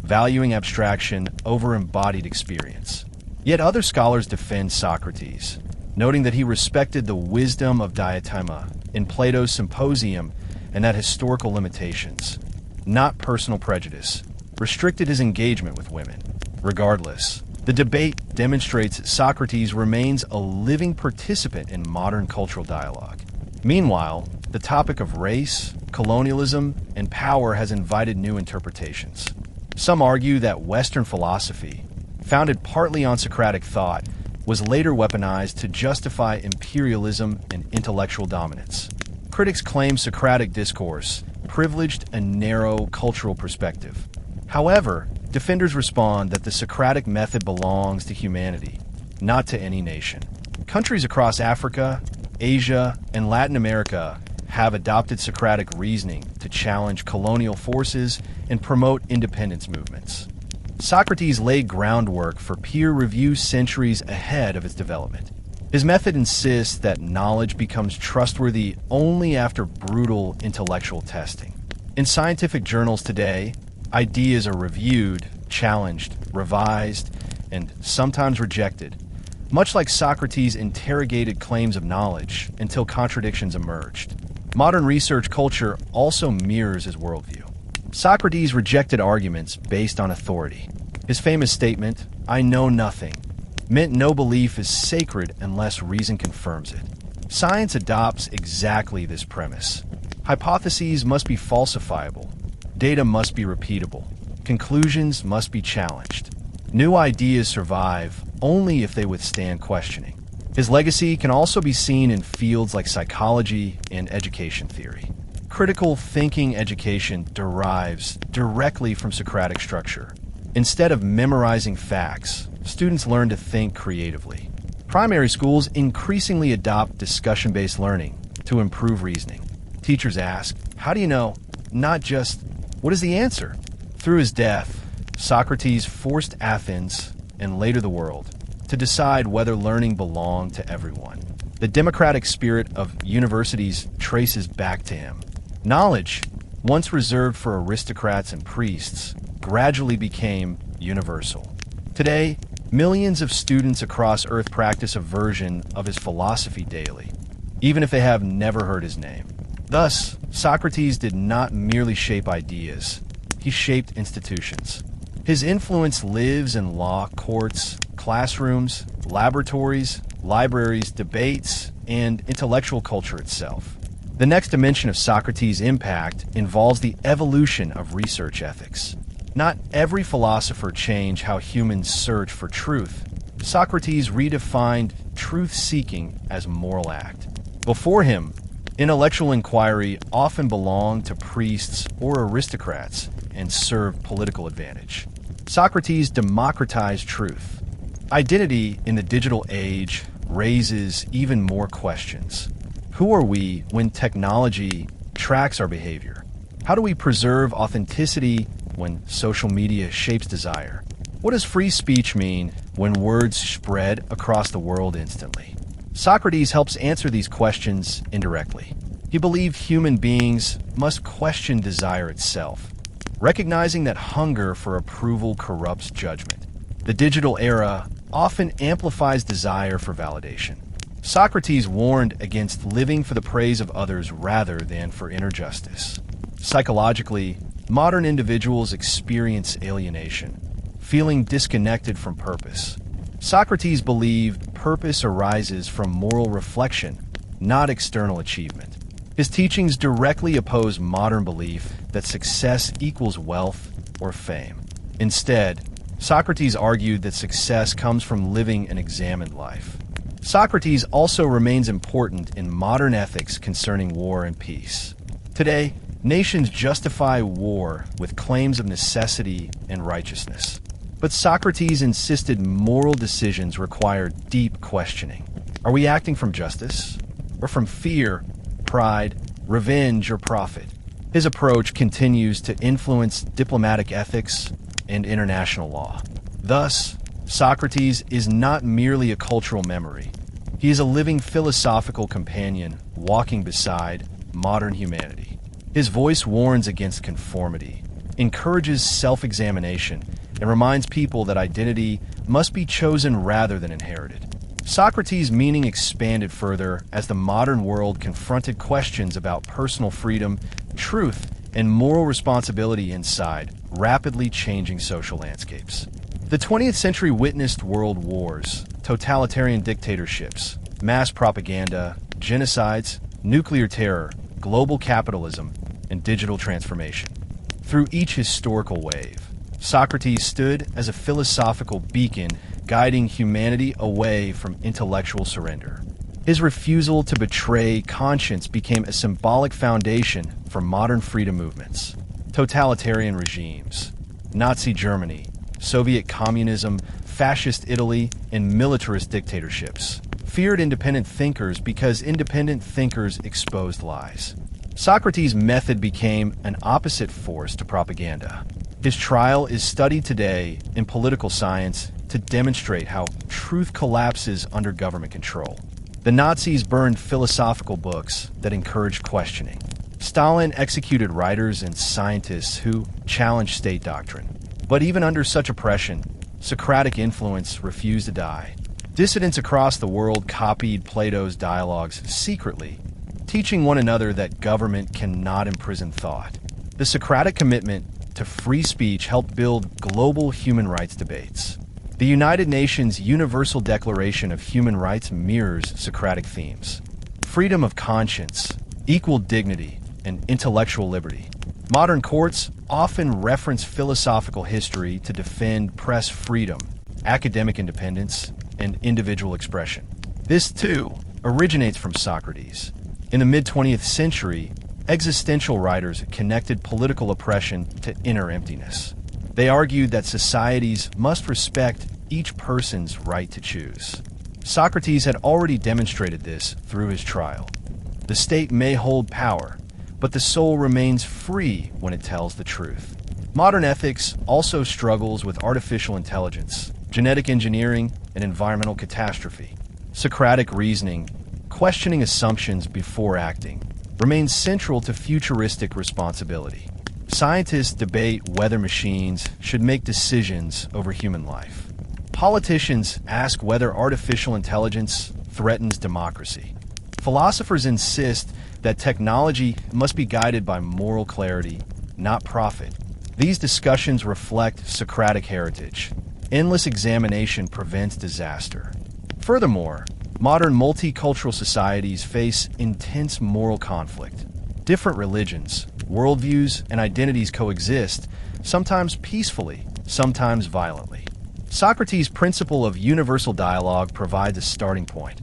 valuing abstraction over embodied experience. Yet other scholars defend Socrates, noting that he respected the wisdom of diatima in Plato's Symposium and that historical limitations, not personal prejudice, restricted his engagement with women. Regardless, the debate demonstrates that Socrates remains a living participant in modern cultural dialogue. Meanwhile, the topic of race, colonialism, and power has invited new interpretations. Some argue that Western philosophy, founded partly on Socratic thought, was later weaponized to justify imperialism and intellectual dominance. Critics claim Socratic discourse privileged a narrow cultural perspective. However, defenders respond that the Socratic method belongs to humanity, not to any nation. Countries across Africa, Asia, and Latin America have adopted Socratic reasoning to challenge colonial forces and promote independence movements. Socrates laid groundwork for peer review centuries ahead of its development. His method insists that knowledge becomes trustworthy only after brutal intellectual testing. In scientific journals today, ideas are reviewed, challenged, revised, and sometimes rejected, much like Socrates interrogated claims of knowledge until contradictions emerged. Modern research culture also mirrors his worldview. Socrates rejected arguments based on authority. His famous statement, "I know nothing," meant no belief is sacred unless reason confirms it. Science adopts exactly this premise. Hypotheses must be falsifiable. Data must be repeatable. Conclusions must be challenged. New ideas survive only if they withstand questioning. His legacy can also be seen in fields like psychology and education theory. Critical thinking education derives directly from Socratic structure. Instead of memorizing facts, students learn to think creatively. Primary schools increasingly adopt discussion-based learning to improve reasoning. Teachers ask, "How do you know?" Not just, "What is the answer?" Through his death, Socrates forced Athens, and later the world, to decide whether learning belonged to everyone. The democratic spirit of universities traces back to him. Knowledge, once reserved for aristocrats and priests, gradually became universal. Today, millions of students across Earth practice a version of his philosophy daily, even if they have never heard his name. Thus, Socrates did not merely shape ideas, he shaped institutions. His influence lives in law courts, classrooms, laboratories, libraries, debates, and intellectual culture itself. The next dimension of Socrates' impact involves the evolution of research ethics. Not every philosopher changed how humans search for truth. Socrates redefined truth-seeking as a moral act. Before him, Intellectual inquiry often belonged to priests or aristocrats and served political advantage. Socrates democratized truth. Identity in the digital age raises even more questions. Who are we when technology tracks our behavior? How do we preserve authenticity when social media shapes desire? What does free speech mean when words spread across the world instantly? Socrates helps answer these questions indirectly. He believed human beings must question desire itself, recognizing that hunger for approval corrupts judgment. The digital era often amplifies desire for validation. Socrates warned against living for the praise of others rather than for inner justice. Psychologically, modern individuals experience alienation, feeling disconnected from purpose. Socrates believed purpose arises from moral reflection, not external achievement. His teachings directly oppose modern belief that success equals wealth or fame. Instead, Socrates argued that success comes from living an examined life. Socrates also remains important in modern ethics concerning war and peace. Today, nations justify war with claims of necessity and righteousness. But Socrates insisted moral decisions require deep questioning. Are we acting from justice or from fear, pride, revenge, or profit? His approach continues to influence diplomatic ethics and international law. Thus, Socrates is not merely a cultural memory. He is a living philosophical companion walking beside modern humanity. His voice warns against conformity, encourages self-examination, and reminds people that identity must be chosen rather than inherited. Socrates' meaning expanded further as the modern world confronted questions about personal freedom, truth, and moral responsibility inside rapidly changing social landscapes. The 20th century witnessed world wars, totalitarian dictatorships, mass propaganda, genocides, nuclear terror, global capitalism, and digital transformation. Through each historical wave, Socrates stood as a philosophical beacon guiding humanity away from intellectual surrender. His refusal to betray conscience became a symbolic foundation for modern freedom movements. Totalitarian regimes, Nazi Germany, Soviet communism, fascist Italy, and militarist dictatorships feared independent thinkers because independent thinkers exposed lies. Socrates' method became an opposite force to propaganda. His trial is studied today in political science to demonstrate how truth collapses under government control. The Nazis burned philosophical books that encouraged questioning. Stalin executed writers and scientists who challenged state doctrine. But even under such oppression, Socratic influence refused to die. Dissidents across the world copied Plato's dialogues secretly, teaching one another that government cannot imprison thought. The Socratic commitment to free speech helped build global human rights debates. The United Nations Universal Declaration of Human Rights mirrors Socratic themes: freedom of conscience, equal dignity, and intellectual liberty. Modern courts often reference philosophical history to defend press freedom, academic independence, and individual expression. This, too, originates from Socrates. In the mid-20th century, existential writers connected political oppression to inner emptiness. They argued that societies must respect each person's right to choose. Socrates had already demonstrated this through his trial. The state may hold power, but the soul remains free when it tells the truth. Modern ethics also struggles with artificial intelligence, genetic engineering, and environmental catastrophe. Socratic reasoning, questioning assumptions before acting, remains central to futuristic responsibility. Scientists debate whether machines should make decisions over human life. Politicians ask whether artificial intelligence threatens democracy. Philosophers insist that technology must be guided by moral clarity, not profit. These discussions reflect Socratic heritage. Endless examination prevents disaster. Furthermore, modern multicultural societies face intense moral conflict. Different religions, worldviews, and identities coexist, sometimes peacefully, sometimes violently. Socrates' principle of universal dialogue provides a starting point.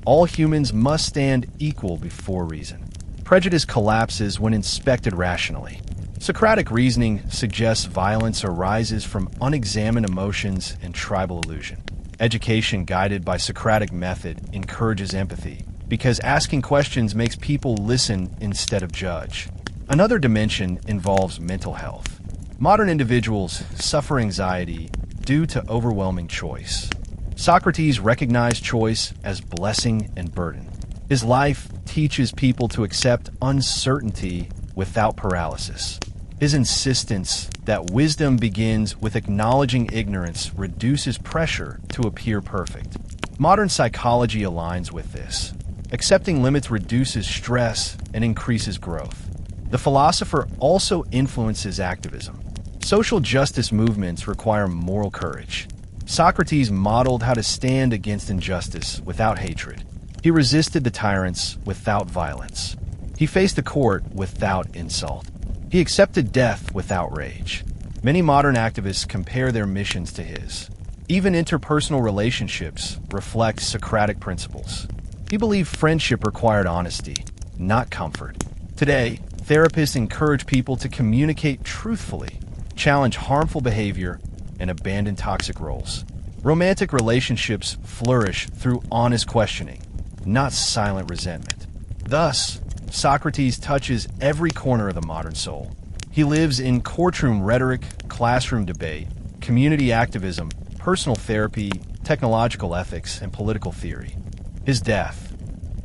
All humans must stand equal before reason. Prejudice collapses when inspected rationally. Socratic reasoning suggests violence arises from unexamined emotions and tribal illusion. Education guided by Socratic method encourages empathy, because asking questions makes people listen instead of judge. Another dimension involves mental health. Modern individuals suffer anxiety due to overwhelming choice. Socrates recognized choice as blessing and burden. His life teaches people to accept uncertainty without paralysis. His insistence that wisdom begins with acknowledging ignorance reduces pressure to appear perfect. Modern psychology aligns with this. Accepting limits reduces stress and increases growth. The philosopher also influences activism. Social justice movements require moral courage. Socrates modeled how to stand against injustice without hatred. He resisted the tyrants without violence. He faced the court without insult. He accepted death without rage. Many modern activists compare their missions to his. Even interpersonal relationships reflect Socratic principles. He believed friendship required honesty, not comfort. Today, therapists encourage people to communicate truthfully, challenge harmful behavior, and abandon toxic roles. Romantic relationships flourish through honest questioning, not silent resentment. Thus, Socrates touches every corner of the modern soul. He lives in courtroom rhetoric, classroom debate, community activism, personal therapy, technological ethics, and political theory. His death,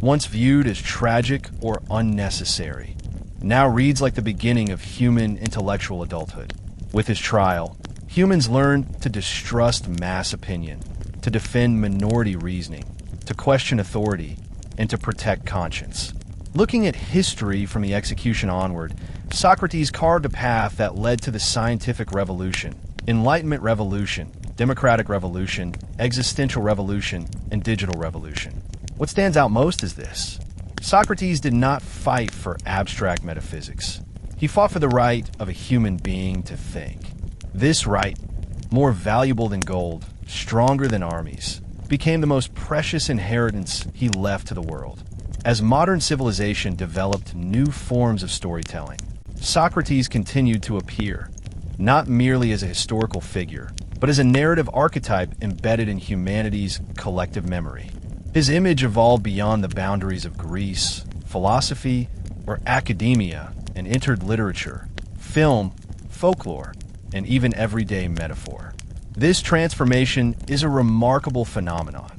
once viewed as tragic or unnecessary, now reads like the beginning of human intellectual adulthood. With his trial, humans learn to distrust mass opinion, to defend minority reasoning, to question authority, and to protect conscience. Looking at history from the execution onward, Socrates carved a path that led to the scientific revolution, Enlightenment revolution, democratic revolution, existential revolution, and digital revolution. What stands out most is this. Socrates did not fight for abstract metaphysics. He fought for the right of a human being to think. This right, more valuable than gold, stronger than armies, became the most precious inheritance he left to the world. As modern civilization developed new forms of storytelling, Socrates continued to appear, not merely as a historical figure, but as a narrative archetype embedded in humanity's collective memory. His image evolved beyond the boundaries of Greece, philosophy, or academia and entered literature, film, folklore, and even everyday metaphor. This transformation is a remarkable phenomenon.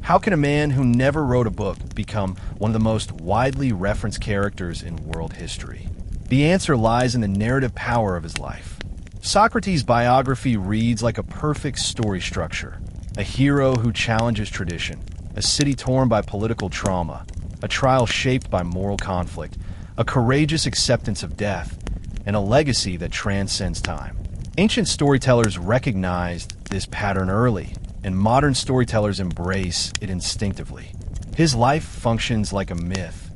How can a man who never wrote a book become one of the most widely referenced characters in world history? The answer lies in the narrative power of his life. Socrates' biography reads like a perfect story structure. A hero who challenges tradition, a city torn by political trauma, a trial shaped by moral conflict, a courageous acceptance of death, and a legacy that transcends time. Ancient storytellers recognized this pattern early, and modern storytellers embrace it instinctively. His life functions like a myth,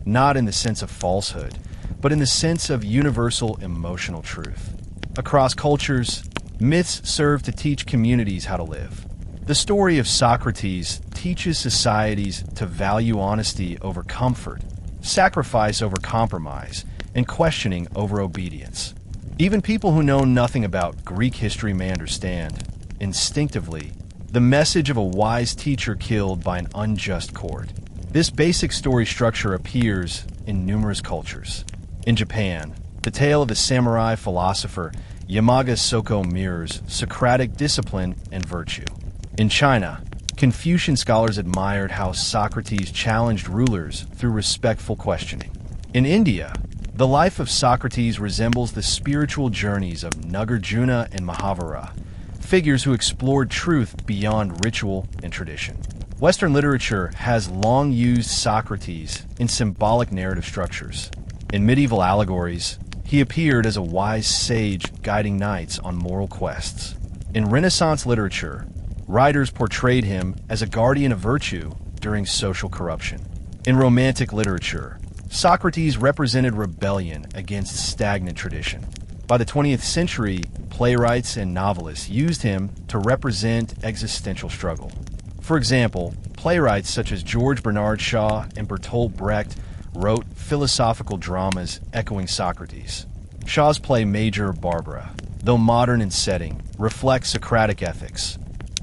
not in the sense of falsehood, but in the sense of universal emotional truth. Across cultures, myths serve to teach communities how to live. The story of Socrates teaches societies to value honesty over comfort, sacrifice over compromise, and questioning over obedience. Even people who know nothing about Greek history may understand, instinctively, the message of a wise teacher killed by an unjust court. This basic story structure appears in numerous cultures. In Japan, the tale of the samurai philosopher Yamaga Soko mirrors Socratic discipline and virtue. In China, Confucian scholars admired how Socrates challenged rulers through respectful questioning. In India, the life of Socrates resembles the spiritual journeys of Nagarjuna and Mahavira, figures who explored truth beyond ritual and tradition. Western literature has long used Socrates in symbolic narrative structures. In medieval allegories, he appeared as a wise sage guiding knights on moral quests. In Renaissance literature, writers portrayed him as a guardian of virtue during social corruption. In Romantic literature, Socrates represented rebellion against stagnant tradition. By the 20th century, playwrights and novelists used him to represent existential struggle. For example, playwrights such as George Bernard Shaw and Bertolt Brecht wrote philosophical dramas echoing Socrates. Shaw's play Major Barbara, though modern in setting, reflects Socratic ethics,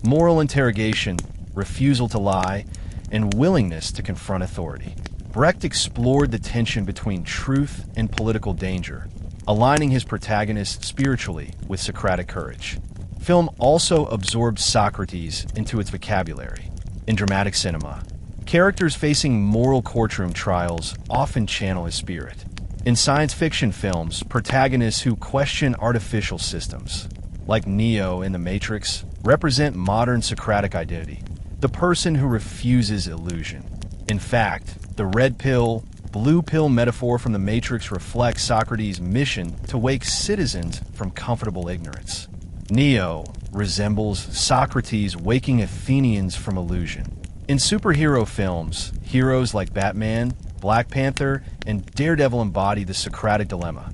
moral interrogation, refusal to lie, and willingness to confront authority. Brecht explored the tension between truth and political danger, aligning his protagonist spiritually with Socratic courage. Film also absorbed Socrates into its vocabulary. In dramatic cinema, characters facing moral courtroom trials often channel his spirit. In science fiction films, protagonists who question artificial systems, like Neo in The Matrix, represent modern Socratic identity, the person who refuses illusion. In fact, the red pill, blue pill metaphor from The Matrix reflects Socrates' mission to wake citizens from comfortable ignorance. Neo resembles Socrates waking Athenians from illusion. In superhero films, heroes like Batman, Black Panther, and Daredevil embody the Socratic dilemma.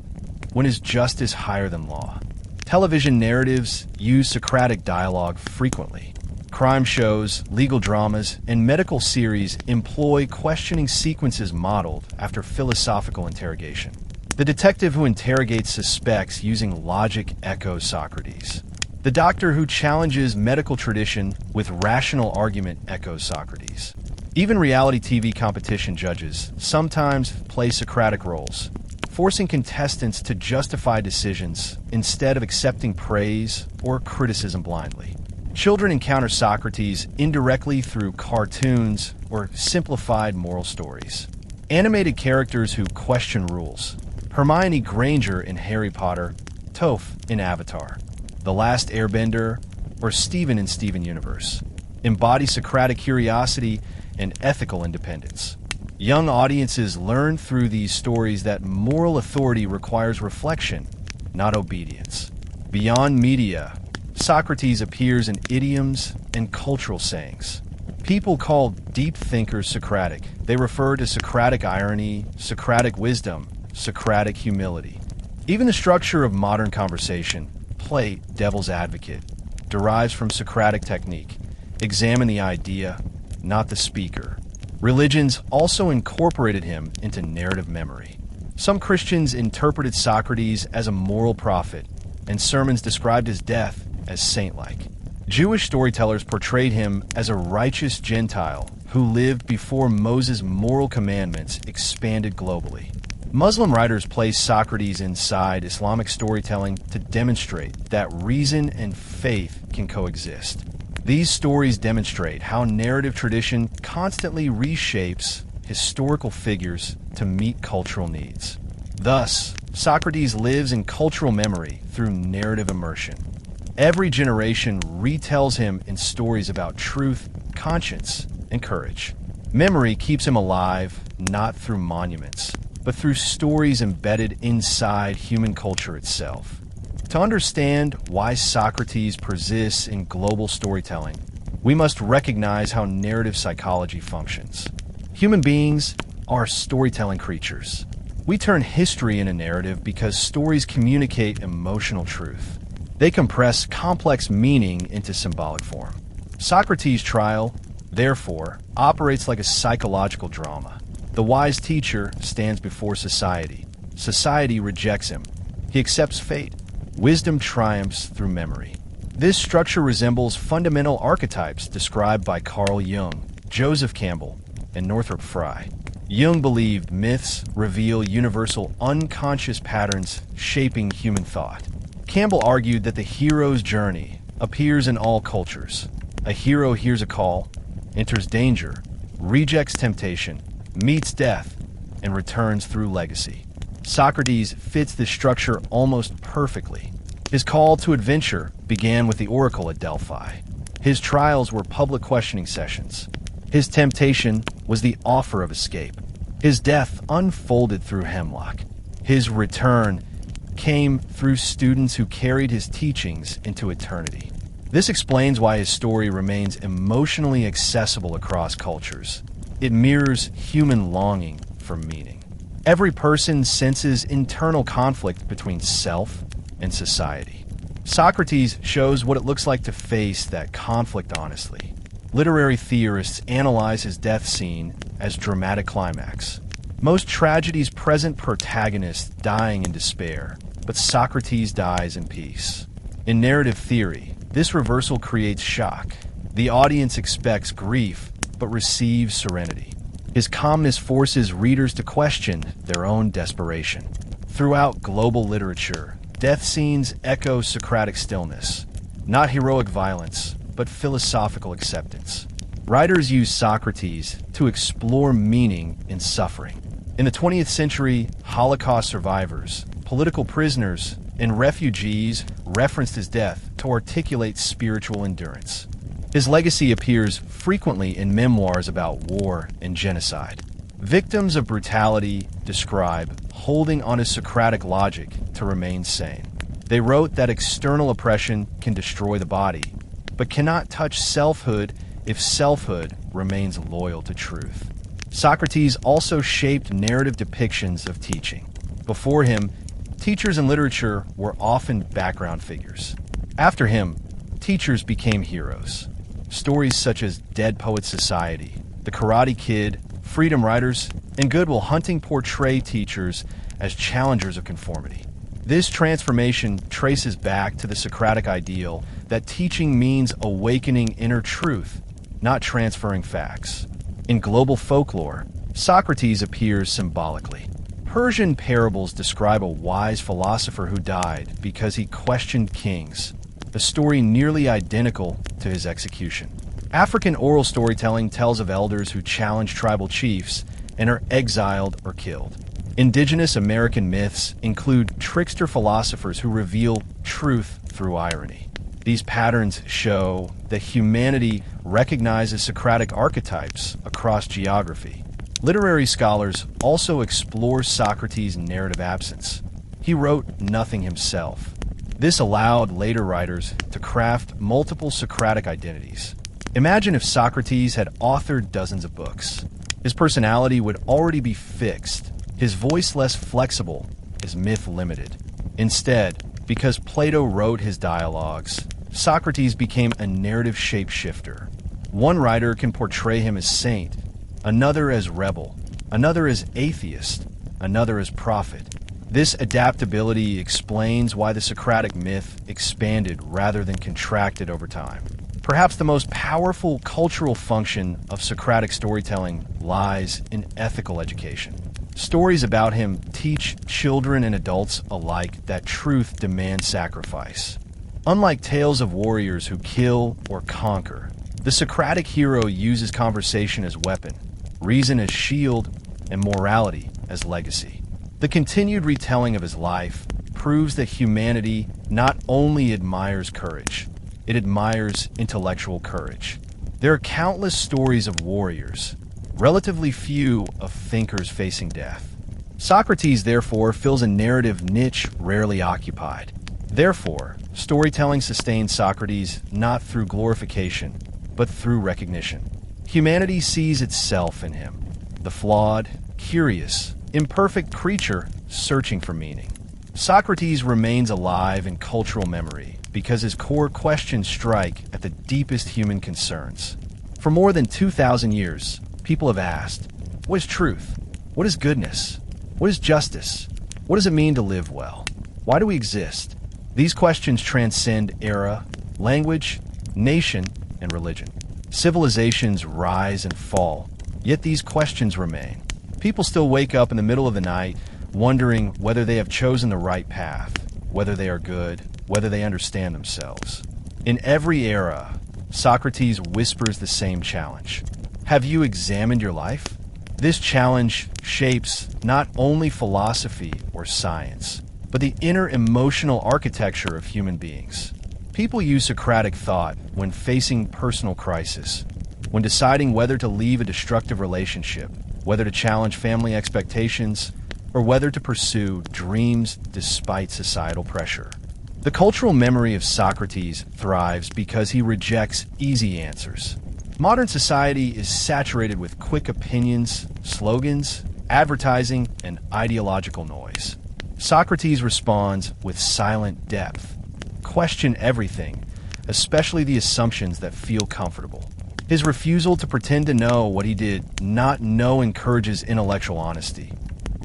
When is justice higher than law? Television narratives use Socratic dialogue frequently. Crime shows, legal dramas, and medical series employ questioning sequences modeled after philosophical interrogation. The detective who interrogates suspects using logic echoes Socrates. The doctor who challenges medical tradition with rational argument echoes Socrates. Even reality TV competition judges sometimes play Socratic roles, forcing contestants to justify decisions instead of accepting praise or criticism blindly. Children encounter Socrates indirectly through cartoons or simplified moral stories. Animated characters who question rules. Hermione Granger in Harry Potter, Toph in Avatar, The Last Airbender, or Steven in Steven Universe embody Socratic curiosity and ethical independence. Young audiences learn through these stories that moral authority requires reflection, not obedience. Beyond media, Socrates appears in idioms and cultural sayings. People call deep thinkers Socratic. They refer to Socratic irony, Socratic wisdom, Socratic humility. Even the structure of modern conversation, play devil's advocate, derives from Socratic technique. Examine the idea, not the speaker. Religions also incorporated him into narrative memory. Some Christians interpreted Socrates as a moral prophet, and sermons described his death as saint-like. Jewish storytellers portrayed him as a righteous Gentile who lived before Moses' moral commandments expanded globally. Muslim writers place Socrates inside Islamic storytelling to demonstrate that reason and faith can coexist. These stories demonstrate how narrative tradition constantly reshapes historical figures to meet cultural needs. Thus, Socrates lives in cultural memory through narrative immersion. Every generation retells him in stories about truth, conscience, and courage. Memory keeps him alive not through monuments, but through stories embedded inside human culture itself. To understand why Socrates persists in global storytelling, we must recognize how narrative psychology functions. Human beings are storytelling creatures. We turn history into narrative because stories communicate emotional truth. They compress complex meaning into symbolic form. Socrates' trial, therefore, operates like a psychological drama. The wise teacher stands before society. Society rejects him. He accepts fate. Wisdom triumphs through memory. This structure resembles fundamental archetypes described by Carl Jung, Joseph Campbell, and Northrop Frye. Jung believed myths reveal universal unconscious patterns shaping human thought. Campbell argued that the hero's journey appears in all cultures. A hero hears a call, enters danger, rejects temptation, meets death, and returns through legacy. Socrates fits this structure almost perfectly. His call to adventure began with the oracle at Delphi. His trials were public questioning sessions. His temptation was the offer of escape. His death unfolded through hemlock. His return came through students who carried his teachings into eternity. This explains why his story remains emotionally accessible across cultures. It mirrors human longing for meaning. Every person senses internal conflict between self and society. Socrates shows what it looks like to face that conflict honestly. Literary theorists analyze his death scene as dramatic climax. Most tragedies present protagonists dying in despair, but Socrates dies in peace. In narrative theory, this reversal creates shock. The audience expects grief, but receives serenity. His calmness forces readers to question their own desperation. Throughout global literature, death scenes echo Socratic stillness, not heroic violence, but philosophical acceptance. Writers use Socrates to explore meaning in suffering. In the 20th century, Holocaust survivors, political prisoners, and refugees referenced his death to articulate spiritual endurance. His legacy appears frequently in memoirs about war and genocide. Victims of brutality describe holding on to Socratic logic to remain sane. They wrote that external oppression can destroy the body, but cannot touch selfhood if selfhood remains loyal to truth. Socrates also shaped narrative depictions of teaching. Before him, teachers in literature were often background figures. After him, teachers became heroes. Stories such as Dead Poets Society, The Karate Kid, Freedom Riders, and Good Will Hunting portray teachers as challengers of conformity. This transformation traces back to the Socratic ideal that teaching means awakening inner truth, not transferring facts. In global folklore, Socrates appears symbolically. Persian parables describe a wise philosopher who died because he questioned kings, a story nearly identical to his execution. African oral storytelling tells of elders who challenge tribal chiefs and are exiled or killed. Indigenous American myths include trickster philosophers who reveal truth through irony. These patterns show that humanity recognizes Socratic archetypes across geography. Literary scholars also explore Socrates' narrative absence. He wrote nothing himself. This allowed later writers to craft multiple Socratic identities. Imagine if Socrates had authored dozens of books. His personality would already be fixed, his voice less flexible, his myth limited. Instead, because Plato wrote his dialogues, Socrates became a narrative shapeshifter. One writer can portray him as saint, another as rebel, another as atheist, another as prophet. This adaptability explains why the Socratic myth expanded rather than contracted over time. Perhaps the most powerful cultural function of Socratic storytelling lies in ethical education. Stories about him teach children and adults alike that truth demands sacrifice. Unlike tales of warriors who kill or conquer, the Socratic hero uses conversation as weapon, reason as shield, and morality as legacy. The continued retelling of his life proves that humanity not only admires courage, it admires intellectual courage. There are countless stories of warriors, relatively few of thinkers facing death. Socrates, therefore, fills a narrative niche rarely occupied. Therefore, storytelling sustains Socrates not through glorification, but through recognition. Humanity sees itself in him, the flawed, curious, imperfect creature searching for meaning. Socrates remains alive in cultural memory because his core questions strike at the deepest human concerns. For more than 2,000 years, people have asked, what is truth? What is goodness? What is justice? What does it mean to live well? Why do we exist? These questions transcend era, language, nation, and religion. Civilizations rise and fall, yet these questions remain. People still wake up in the middle of the night wondering whether they have chosen the right path, whether they are good, whether they understand themselves. In every era, Socrates whispers the same challenge. Have you examined your life? This challenge shapes not only philosophy or science, but the inner emotional architecture of human beings. People use Socratic thought when facing personal crisis, when deciding whether to leave a destructive relationship, whether to challenge family expectations, or whether to pursue dreams despite societal pressure. The cultural memory of Socrates thrives because he rejects easy answers. Modern society is saturated with quick opinions, slogans, advertising, and ideological noise. Socrates responds with silent depth. Question everything, especially the assumptions that feel comfortable. His refusal to pretend to know what he did not know encourages intellectual honesty,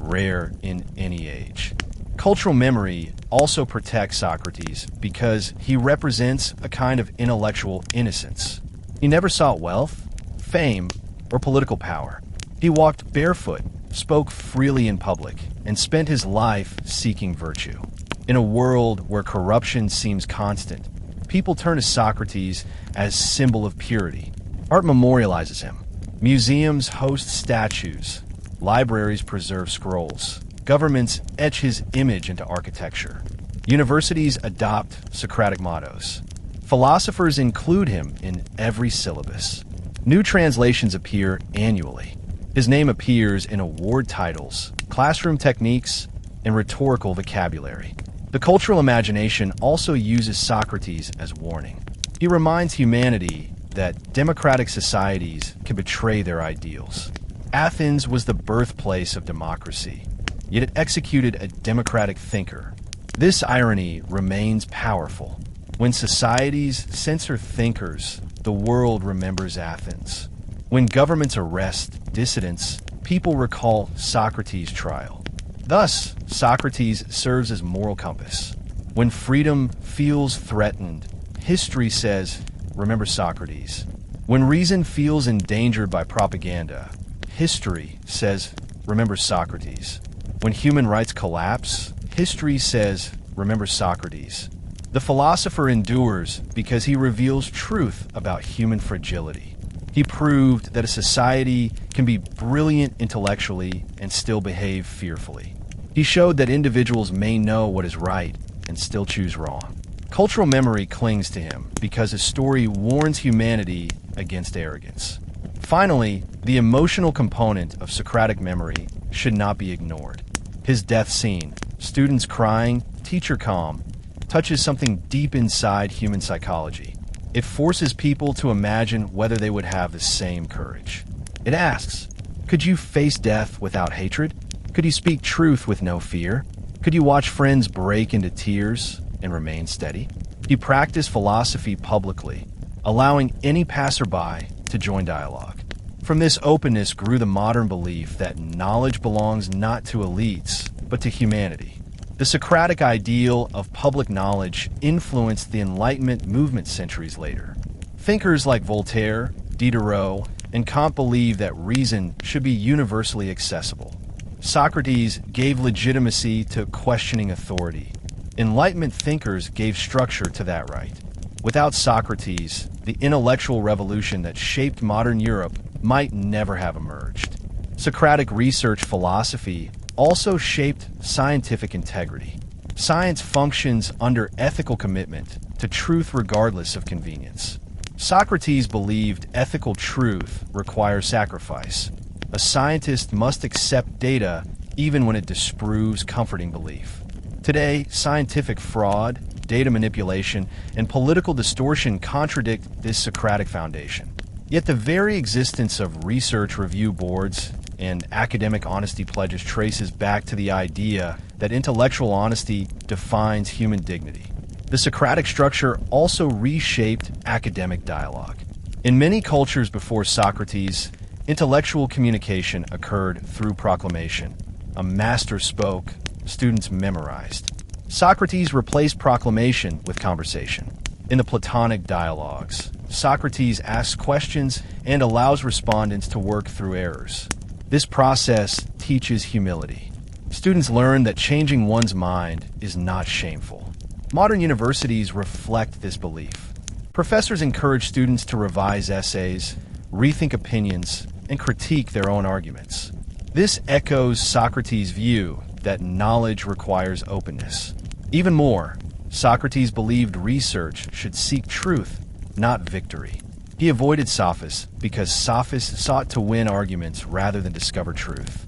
rare in any age. Cultural memory also protects Socrates because he represents a kind of intellectual innocence. He never sought wealth, fame, or political power. He walked barefoot, spoke freely in public, and spent his life seeking virtue. In a world where corruption seems constant, people turn to Socrates as symbol of purity. Art memorializes him. Museums host statues. Libraries preserve scrolls. Governments etch his image into architecture. Universities adopt Socratic mottos. Philosophers include him in every syllabus. New translations appear annually. His name appears in award titles, classroom techniques, and rhetorical vocabulary. The cultural imagination also uses Socrates as warning. He reminds humanity that democratic societies can betray their ideals. Athens was the birthplace of democracy, yet it executed a democratic thinker. This irony remains powerful. When societies censor thinkers, the world remembers Athens. When governments arrest dissidents, people recall Socrates' trial. Thus, Socrates serves as moral compass. When freedom feels threatened, history says, remember Socrates. When reason feels endangered by propaganda, history says, remember Socrates. When human rights collapse, history says, remember Socrates. The philosopher endures because he reveals truth about human fragility. He proved that a society can be brilliant intellectually and still behave fearfully. He showed that individuals may know what is right and still choose wrong. Cultural memory clings to him because his story warns humanity against arrogance. Finally, the emotional component of Socratic memory should not be ignored. His death scene, students crying, teacher calm, touches something deep inside human psychology. It forces people to imagine whether they would have the same courage. It asks, could you face death without hatred? Could you speak truth with no fear? Could you watch friends break into tears and remain steady? He practiced philosophy publicly, allowing any passerby to join dialogue. From this openness grew the modern belief that knowledge belongs not to elites, but to humanity. The Socratic ideal of public knowledge influenced the Enlightenment movement centuries later. Thinkers like Voltaire, Diderot, and Kant believed that reason should be universally accessible. Socrates gave legitimacy to questioning authority. Enlightenment thinkers gave structure to that right. Without Socrates, the intellectual revolution that shaped modern Europe might never have emerged. Socratic research philosophy also shaped scientific integrity. Science functions under ethical commitment to truth regardless of convenience. Socrates believed ethical truth requires sacrifice. A scientist must accept data even when it disproves comforting belief. Today, scientific fraud, data manipulation, and political distortion contradict this Socratic foundation. Yet the very existence of research review boards and academic honesty pledges traces back to the idea that intellectual honesty defines human dignity. The Socratic structure also reshaped academic dialogue. In many cultures before Socrates, intellectual communication occurred through proclamation. A master spoke, students memorized. Socrates replaced proclamation with conversation. In the Platonic dialogues, Socrates asks questions and allows respondents to work through errors. This process teaches humility. Students learn that changing one's mind is not shameful. Modern universities reflect this belief. Professors encourage students to revise essays, rethink opinions, and critique their own arguments. This echoes Socrates' view that knowledge requires openness. Even more, Socrates believed research should seek truth, not victory. He avoided sophists because sophists sought to win arguments rather than discover truth.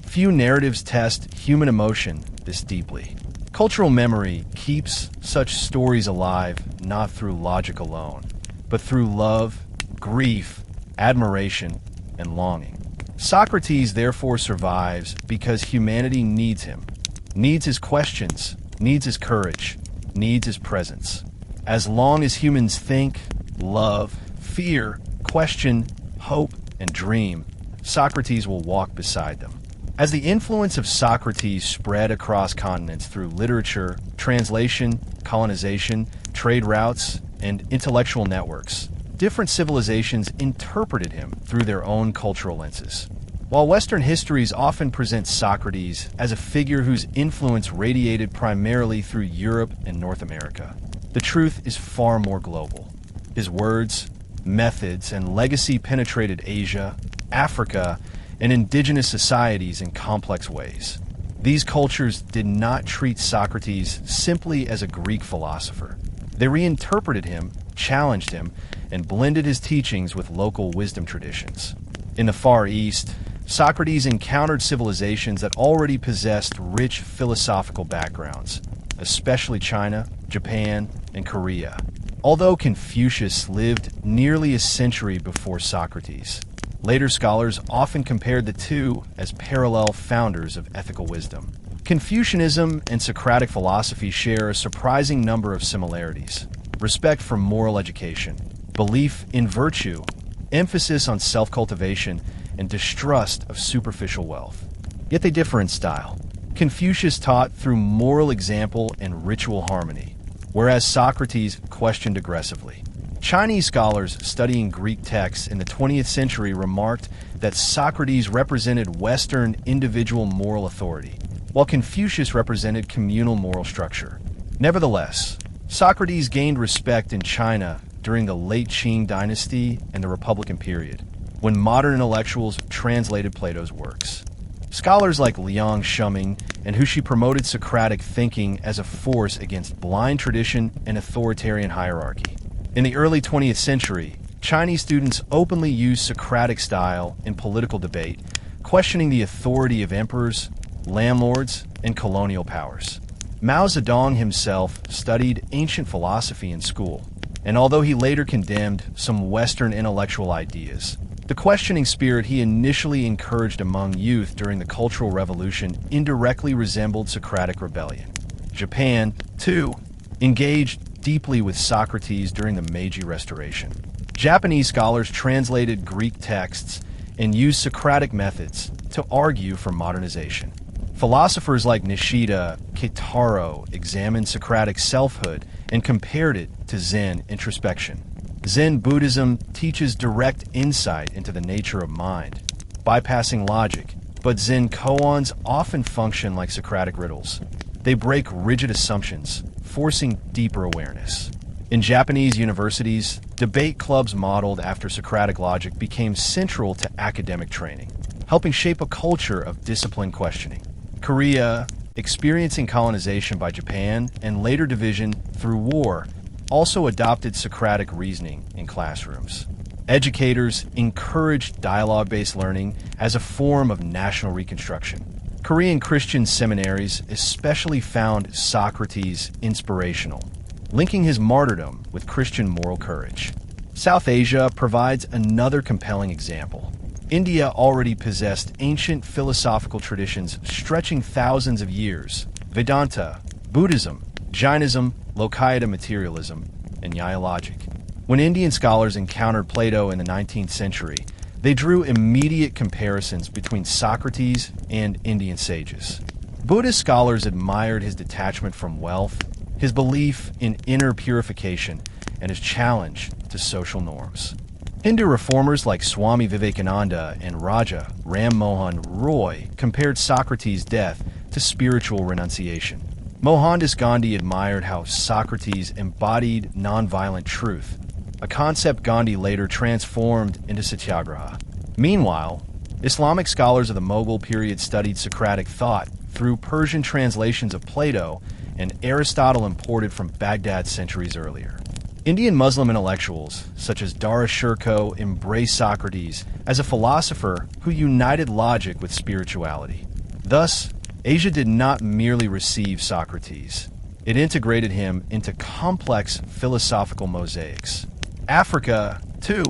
Few narratives test human emotion this deeply. Cultural memory keeps such stories alive not through logic alone, but through love, grief, admiration, and longing. Socrates therefore survives because humanity needs him, needs his questions, needs his courage, needs his presence. As long as humans think, love, fear, question, hope, and dream, Socrates will walk beside them. As the influence of Socrates spread across continents through literature, translation, colonization, trade routes, and intellectual networks, different civilizations interpreted him through their own cultural lenses. While Western histories often present Socrates as a figure whose influence radiated primarily through Europe and North America, the truth is far more global. His words, methods, and legacy penetrated Asia, Africa, and indigenous societies in complex ways. These cultures did not treat Socrates simply as a Greek philosopher. They reinterpreted him, challenged him, and blended his teachings with local wisdom traditions. In the Far East, Socrates encountered civilizations that already possessed rich philosophical backgrounds, especially China, Japan, and Korea. Although Confucius lived nearly a century before Socrates, later scholars often compared the two as parallel founders of ethical wisdom. Confucianism and Socratic philosophy share a surprising number of similarities: respect for moral education, belief in virtue, emphasis on self-cultivation, and distrust of superficial wealth. Yet they differ in style. Confucius taught through moral example and ritual harmony, whereas Socrates questioned aggressively. Chinese scholars studying Greek texts in the 20th century remarked that Socrates represented Western individual moral authority, while Confucius represented communal moral structure. Nevertheless, Socrates gained respect in China during the late Qing dynasty and the Republican period, when modern intellectuals translated Plato's works. Scholars like Liang Shuming and Hushi promoted Socratic thinking as a force against blind tradition and authoritarian hierarchy. In the early 20th century, Chinese students openly used Socratic style in political debate, questioning the authority of emperors, landlords, and colonial powers. Mao Zedong himself studied ancient philosophy in school, and although he later condemned some Western intellectual ideas, the questioning spirit he initially encouraged among youth during the Cultural Revolution indirectly resembled Socratic rebellion. Japan, too, engaged deeply with Socrates during the Meiji Restoration. Japanese scholars translated Greek texts and used Socratic methods to argue for modernization. Philosophers like Nishida Kitaro examined Socratic selfhood and compared it to Zen introspection. Zen Buddhism teaches direct insight into the nature of mind, bypassing logic, but Zen koans often function like Socratic riddles. They break rigid assumptions, forcing deeper awareness. In Japanese universities, debate clubs modeled after Socratic logic became central to academic training, helping shape a culture of disciplined questioning. Korea, experiencing colonization by Japan and later division through war, also adopted Socratic reasoning in classrooms. Educators encouraged dialogue-based learning as a form of national reconstruction. Korean Christian seminaries especially found Socrates inspirational, linking his martyrdom with Christian moral courage. South Asia provides another compelling example. India already possessed ancient philosophical traditions stretching thousands of years: Vedanta, Buddhism, Jainism, Lokayata materialism, and Nyaya logic. When Indian scholars encountered Plato in the 19th century, they drew immediate comparisons between Socrates and Indian sages. Buddhist scholars admired his detachment from wealth, his belief in inner purification, and his challenge to social norms. Hindu reformers like Swami Vivekananda and Raja Ram Mohan Roy compared Socrates' death to spiritual renunciation. Mohandas Gandhi admired how Socrates embodied nonviolent truth, a concept Gandhi later transformed into satyagraha. Meanwhile, Islamic scholars of the Mughal period studied Socratic thought through Persian translations of Plato and Aristotle imported from Baghdad centuries earlier. Indian Muslim intellectuals, such as Dara Shurko, embraced Socrates as a philosopher who united logic with spirituality. Thus, Asia did not merely receive Socrates. It integrated him into complex philosophical mosaics. Africa, too,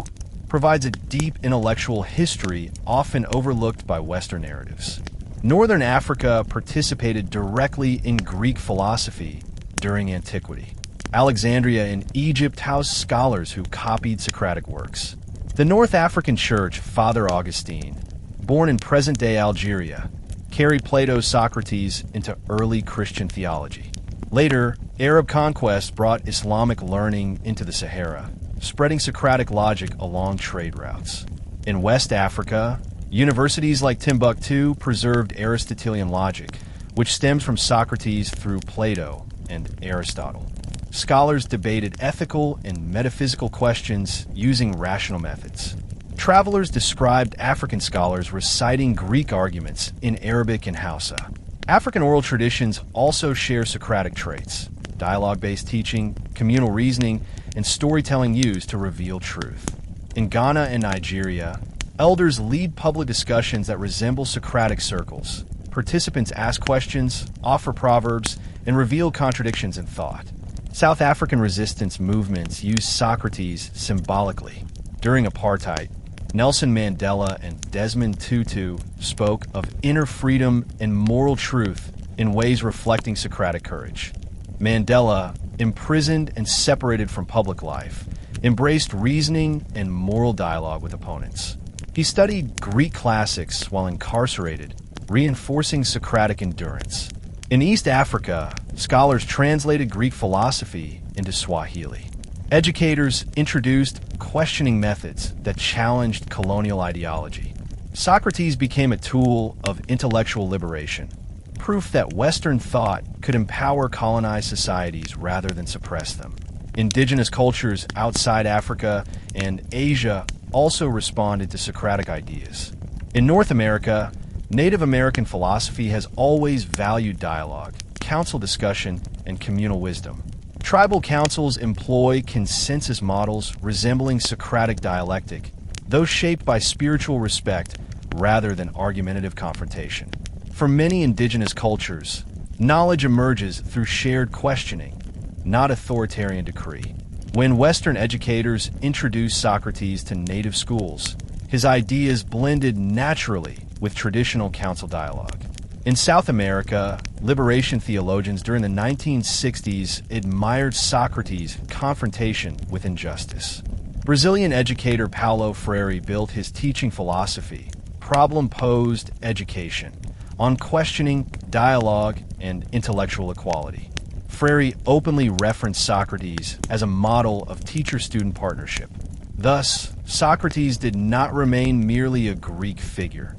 provides a deep intellectual history often overlooked by Western narratives. Northern Africa participated directly in Greek philosophy during antiquity. Alexandria in Egypt housed scholars who copied Socratic works. The North African Church, Father Augustine, born in present-day Algeria, carried Plato's Socrates into early Christian theology. Later, Arab conquest brought Islamic learning into the Sahara, spreading Socratic logic along trade routes. In West Africa, universities like Timbuktu preserved Aristotelian logic, which stems from Socrates through Plato and Aristotle. Scholars debated ethical and metaphysical questions using rational methods. Travelers described African scholars reciting Greek arguments in Arabic and Hausa. African oral traditions also share Socratic traits: dialogue-based teaching, communal reasoning, and storytelling used to reveal truth. In Ghana and Nigeria, elders lead public discussions that resemble Socratic circles. Participants ask questions, offer proverbs, and reveal contradictions in thought. South African resistance movements use Socrates symbolically. During apartheid, Nelson Mandela and Desmond Tutu spoke of inner freedom and moral truth in ways reflecting Socratic courage. Mandela, imprisoned and separated from public life, embraced reasoning and moral dialogue with opponents. He studied Greek classics while incarcerated, reinforcing Socratic endurance. In East Africa, scholars translated Greek philosophy into Swahili. Educators introduced questioning methods that challenged colonial ideology. Socrates became a tool of intellectual liberation, proof that Western thought could empower colonized societies rather than suppress them. Indigenous cultures outside Africa and Asia also responded to Socratic ideas. In North America, Native American philosophy has always valued dialogue, council discussion, and communal wisdom. Tribal councils employ consensus models resembling Socratic dialectic, though shaped by spiritual respect rather than argumentative confrontation. For many indigenous cultures, knowledge emerges through shared questioning, not authoritarian decree. When Western educators introduced Socrates to native schools, his ideas blended naturally with traditional council dialogue. In South America, liberation theologians during the 1960s admired Socrates' confrontation with injustice. Brazilian educator Paulo Freire built his teaching philosophy, problem-posed education, on questioning, dialogue, and intellectual equality. Freire openly referenced Socrates as a model of teacher-student partnership. Thus, Socrates did not remain merely a Greek figure.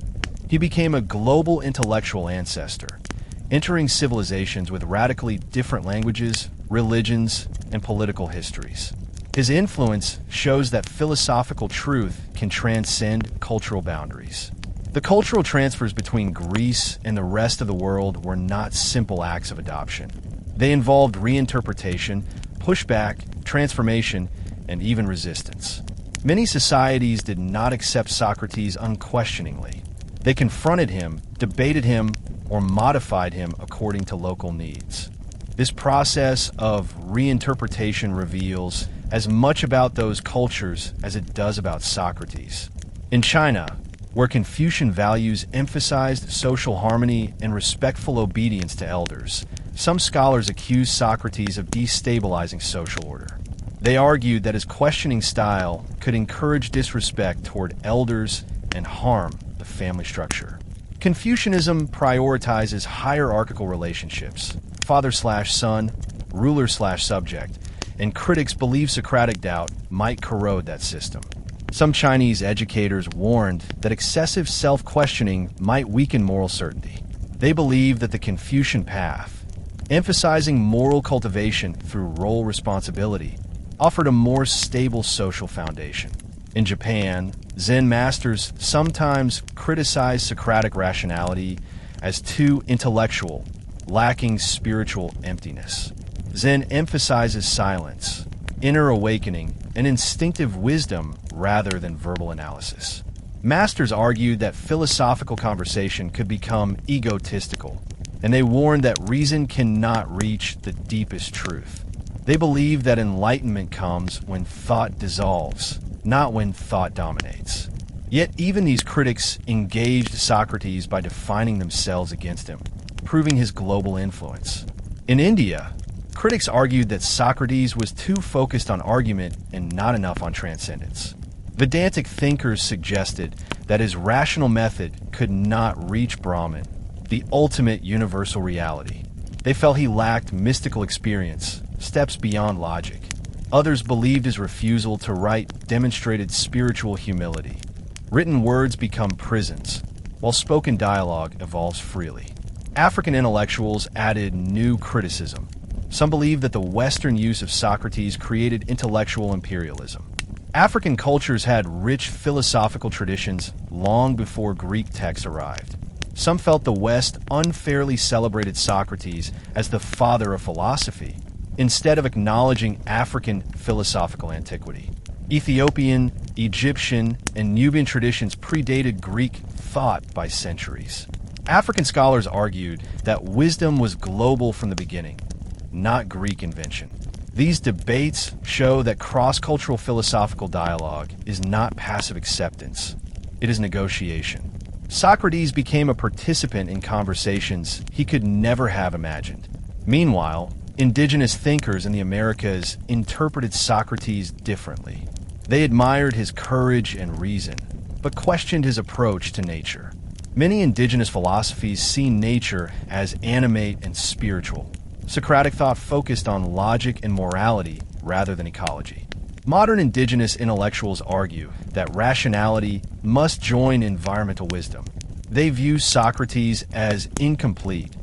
He became a global intellectual ancestor, entering civilizations with radically different languages, religions, and political histories. His influence shows that philosophical truth can transcend cultural boundaries. The cultural transfers between Greece and the rest of the world were not simple acts of adoption. They involved reinterpretation, pushback, transformation, and even resistance. Many societies did not accept Socrates unquestioningly. They confronted him, debated him, or modified him according to local needs. This process of reinterpretation reveals as much about those cultures as it does about Socrates. In China, where Confucian values emphasized social harmony and respectful obedience to elders, some scholars accused Socrates of destabilizing social order. They argued that his questioning style could encourage disrespect toward elders and harm the family structure. Confucianism prioritizes hierarchical relationships, father/son, ruler/subject, and critics believe Socratic doubt might corrode that system. Some Chinese educators warned that excessive self-questioning might weaken moral certainty. They believed that the Confucian path, emphasizing moral cultivation through role responsibility, offered a more stable social foundation. In Japan, Zen masters sometimes criticized Socratic rationality as too intellectual, lacking spiritual emptiness. Zen emphasizes silence, inner awakening, and instinctive wisdom rather than verbal analysis. Masters argued that philosophical conversation could become egotistical, and they warned that reason cannot reach the deepest truth. They believed that enlightenment comes when thought dissolves, not when thought dominates. Yet even these critics engaged Socrates by defining themselves against him, proving his global influence. In India, critics argued that Socrates was too focused on argument and not enough on transcendence. Vedantic thinkers suggested that his rational method could not reach Brahman, the ultimate universal reality. They felt he lacked mystical experience, steps beyond logic. Others believed his refusal to write demonstrated spiritual humility. Written words become prisons, while spoken dialogue evolves freely. African intellectuals added new criticism. Some believed that the Western use of Socrates created intellectual imperialism. African cultures had rich philosophical traditions long before Greek texts arrived. Some felt the West unfairly celebrated Socrates as the father of philosophy, instead of acknowledging African philosophical antiquity. Ethiopian, Egyptian, and Nubian traditions predated Greek thought by centuries. African scholars argued that wisdom was global from the beginning, not Greek invention. These debates show that cross-cultural philosophical dialogue is not passive acceptance. It is negotiation. Socrates became a participant in conversations he could never have imagined. Meanwhile, indigenous thinkers in the Americas interpreted Socrates differently. They admired his courage and reason, but questioned his approach to nature. Many indigenous philosophies see nature as animate and spiritual. Socratic thought focused on logic and morality rather than ecology. Modern indigenous intellectuals argue that rationality must join environmental wisdom. They view Socrates as incomplete,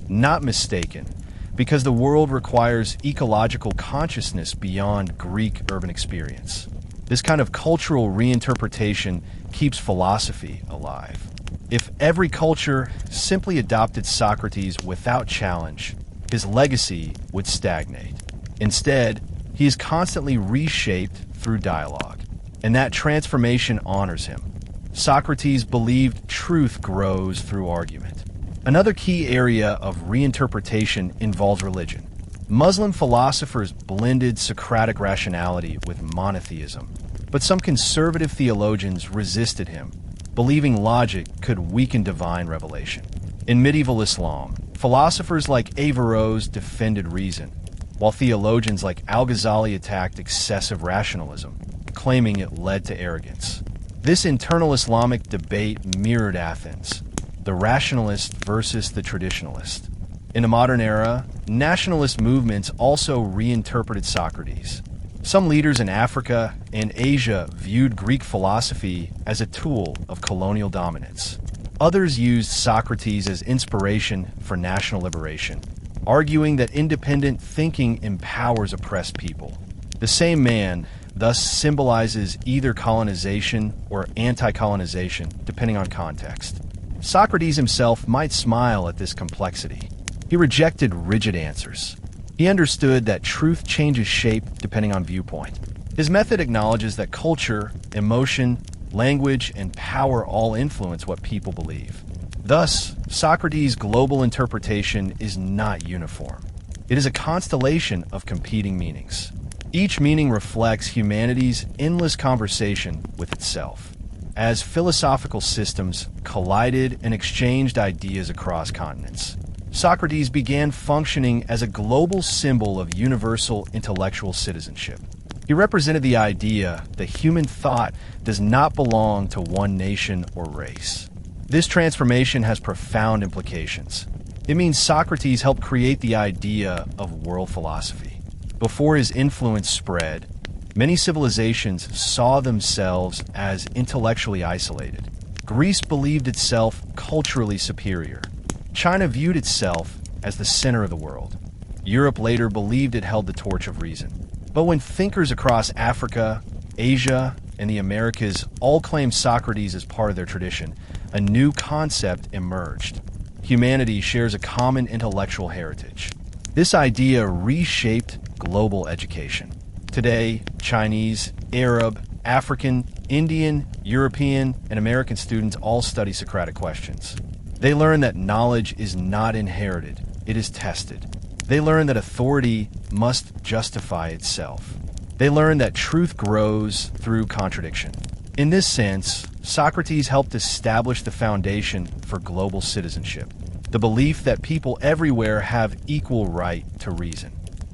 not mistaken, because the world requires ecological consciousness beyond Greek urban experience. This kind of cultural reinterpretation keeps philosophy alive. If every culture simply adopted Socrates without challenge, his legacy would stagnate. Instead, he is constantly reshaped through dialogue, and that transformation honors him. Socrates believed truth grows through argument. Another key area of reinterpretation involves religion. Muslim philosophers blended Socratic rationality with monotheism, but some conservative theologians resisted him, believing logic could weaken divine revelation. In medieval Islam, philosophers like Averroes defended reason, while theologians like Al-Ghazali attacked excessive rationalism, claiming it led to arrogance. This internal Islamic debate mirrored Athens, the rationalist versus the traditionalist. In the modern era, nationalist movements also reinterpreted Socrates. Some leaders in Africa and Asia viewed Greek philosophy as a tool of colonial dominance. Others used Socrates as inspiration for national liberation, arguing that independent thinking empowers oppressed people. The same man thus symbolizes either colonization or anti-colonization, depending on context. Socrates himself might smile at this complexity. He rejected rigid answers. He understood that truth changes shape depending on viewpoint. His method acknowledges that culture, emotion, language, and power all influence what people believe. Thus, Socrates' global interpretation is not uniform. It is a constellation of competing meanings. Each meaning reflects humanity's endless conversation with itself. As philosophical systems collided and exchanged ideas across continents, Socrates began functioning as a global symbol of universal intellectual citizenship. He represented the idea that human thought does not belong to one nation or race. This transformation has profound implications. It means Socrates helped create the idea of world philosophy. Before his influence spread, many civilizations saw themselves as intellectually isolated. Greece believed itself culturally superior. China viewed itself as the center of the world. Europe later believed it held the torch of reason. But when thinkers across Africa, Asia, and the Americas all claimed Socrates as part of their tradition, a new concept emerged. Humanity shares a common intellectual heritage. This idea reshaped global education. Today, Chinese, Arab, African, Indian, European, and American students all study Socratic questions. They learn that knowledge is not inherited, it is tested. They learn that authority must justify itself. They learn that truth grows through contradiction. In this sense, Socrates helped establish the foundation for global citizenship, the belief that people everywhere have equal right to reason.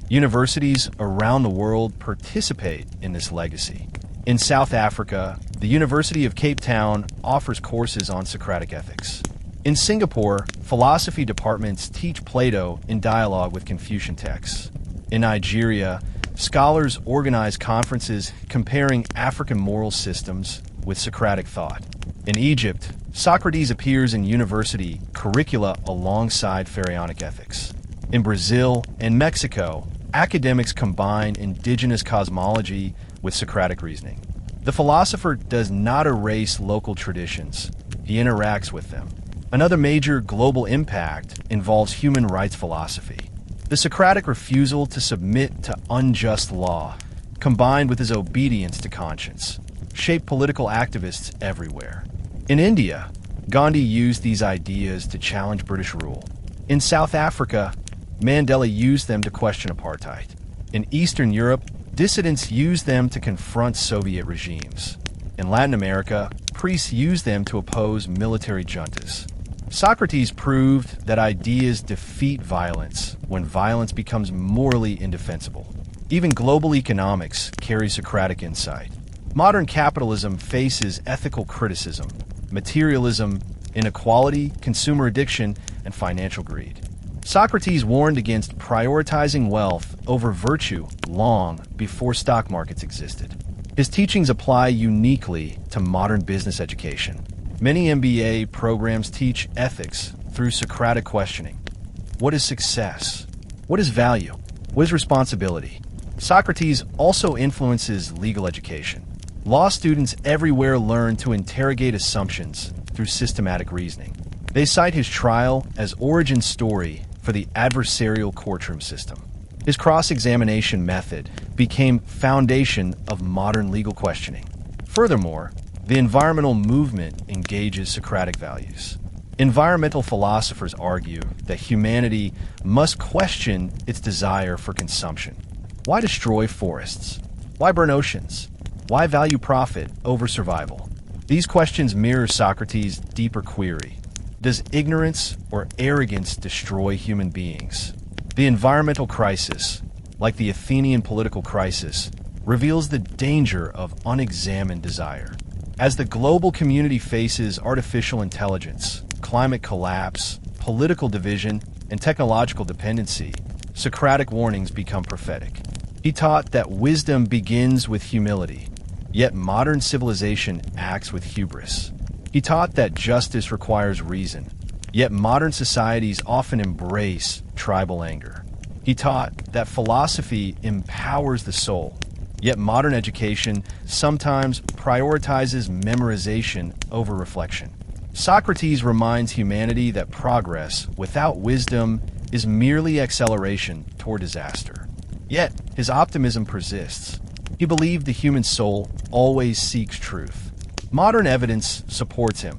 Universities around the world participate in this legacy. In South Africa, the University of Cape Town offers courses on Socratic ethics. In Singapore, philosophy departments teach Plato in dialogue with Confucian texts. In Nigeria, scholars organize conferences comparing African moral systems with Socratic thought. In Egypt, Socrates appears in university curricula alongside Pharaonic ethics. In Brazil and Mexico, academics combine indigenous cosmology with Socratic reasoning. The philosopher does not erase local traditions, he interacts with them. Another major global impact involves human rights philosophy. The Socratic refusal to submit to unjust law, combined with his obedience to conscience, shaped political activists everywhere. In India, Gandhi used these ideas to challenge British rule. In South Africa, Mandela used them to question apartheid. In Eastern Europe, dissidents used them to confront Soviet regimes. In Latin America, priests used them to oppose military juntas. Socrates proved that ideas defeat violence when violence becomes morally indefensible. Even global economics carries Socratic insight. Modern capitalism faces ethical criticism, materialism, inequality, consumer addiction, and financial greed. Socrates warned against prioritizing wealth over virtue long before stock markets existed. His teachings apply uniquely to modern business education. Many MBA programs teach ethics through Socratic questioning. What is success? What is value? What is responsibility? Socrates also influences legal education. Law students everywhere learn to interrogate assumptions through systematic reasoning. They cite his trial as origin story for the adversarial courtroom system. His cross-examination method became foundation of modern legal questioning. Furthermore, the environmental movement engages Socratic values. Environmental philosophers argue that humanity must question its desire for consumption. Why destroy forests? Why burn oceans? Why value profit over survival? These questions mirror Socrates' deeper query. Does ignorance or arrogance destroy human beings? The environmental crisis, like the Athenian political crisis, reveals the danger of unexamined desire. As the global community faces artificial intelligence, climate collapse, political division, and technological dependency, Socratic warnings become prophetic. He taught that wisdom begins with humility, yet modern civilization acts with hubris. He taught that justice requires reason, yet modern societies often embrace tribal anger. He taught that philosophy empowers the soul, yet modern education sometimes prioritizes memorization over reflection. Socrates reminds humanity that progress without wisdom is merely acceleration toward disaster. Yet, his optimism persists. He believed the human soul always seeks truth. Modern evidence supports him.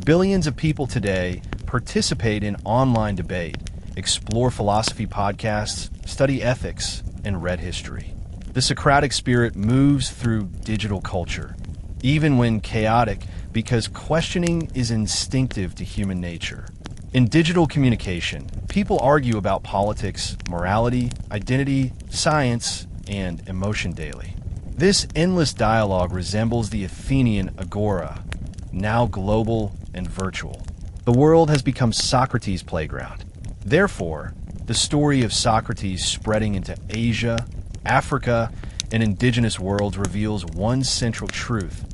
Billions of people today participate in online debate, explore philosophy podcasts, study ethics, and read history. The Socratic spirit moves through digital culture, even when chaotic, because questioning is instinctive to human nature. In digital communication, people argue about politics, morality, identity, science, and emotion daily. This endless dialogue resembles the Athenian Agora, now global and virtual. The world has become Socrates' playground. Therefore, the story of Socrates spreading into Asia, Africa, and indigenous worlds reveals one central truth.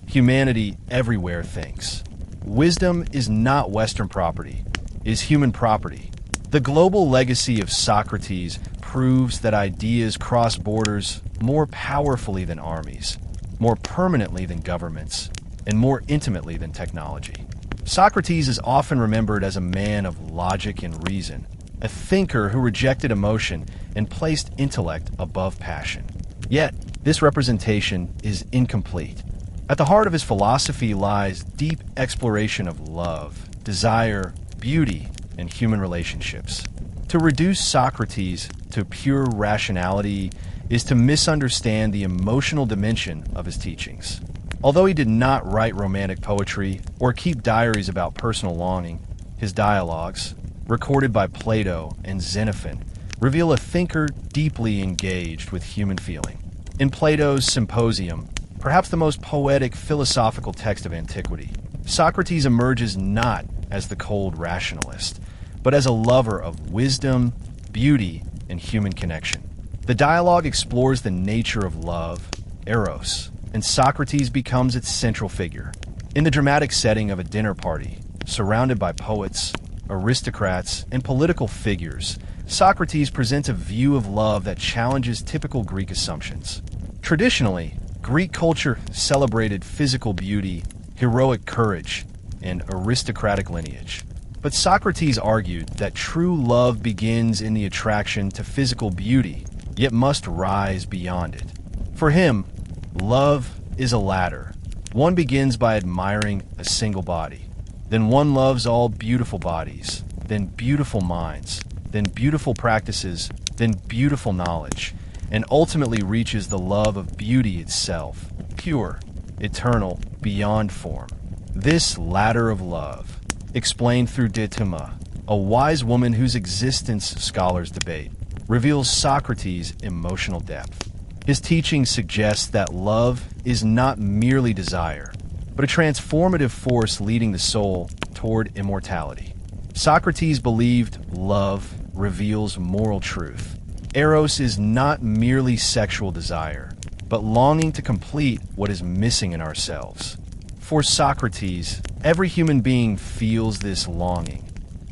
Humanity everywhere thinks. Wisdom is not Western property, it is human property. The global legacy of Socrates proves that ideas cross borders more powerfully than armies, more permanently than governments, and more intimately than technology. Socrates is often remembered as a man of logic and reason, a thinker who rejected emotion and placed intellect above passion. Yet, this representation is incomplete. At the heart of his philosophy lies deep exploration of love, desire, beauty, and human relationships. To reduce Socrates to pure rationality is to misunderstand the emotional dimension of his teachings. Although he did not write romantic poetry or keep diaries about personal longing, his dialogues, recorded by Plato and Xenophon, reveal a thinker deeply engaged with human feeling. In Plato's Symposium, perhaps the most poetic philosophical text of antiquity, Socrates emerges not as the cold rationalist, but as a lover of wisdom, beauty, and human connection. The dialogue explores the nature of love, eros, and Socrates becomes its central figure. In the dramatic setting of a dinner party, surrounded by poets, aristocrats, and political figures, Socrates presents a view of love that challenges typical Greek assumptions. Traditionally, Greek culture celebrated physical beauty, heroic courage, and aristocratic lineage. But Socrates argued that true love begins in the attraction to physical beauty, yet must rise beyond it. For him, love is a ladder. One begins by admiring a single body. Then one loves all beautiful bodies, then beautiful minds, then beautiful practices, then beautiful knowledge, and ultimately reaches the love of beauty itself, pure, eternal, beyond form. This ladder of love, explained through Dituma, a wise woman whose existence scholars debate, reveals Socrates' emotional depth. His teaching suggests that love is not merely desire, but a transformative force leading the soul toward immortality. Socrates believed love reveals moral truth. Eros is not merely sexual desire, but longing to complete what is missing in ourselves. For Socrates, every human being feels this longing,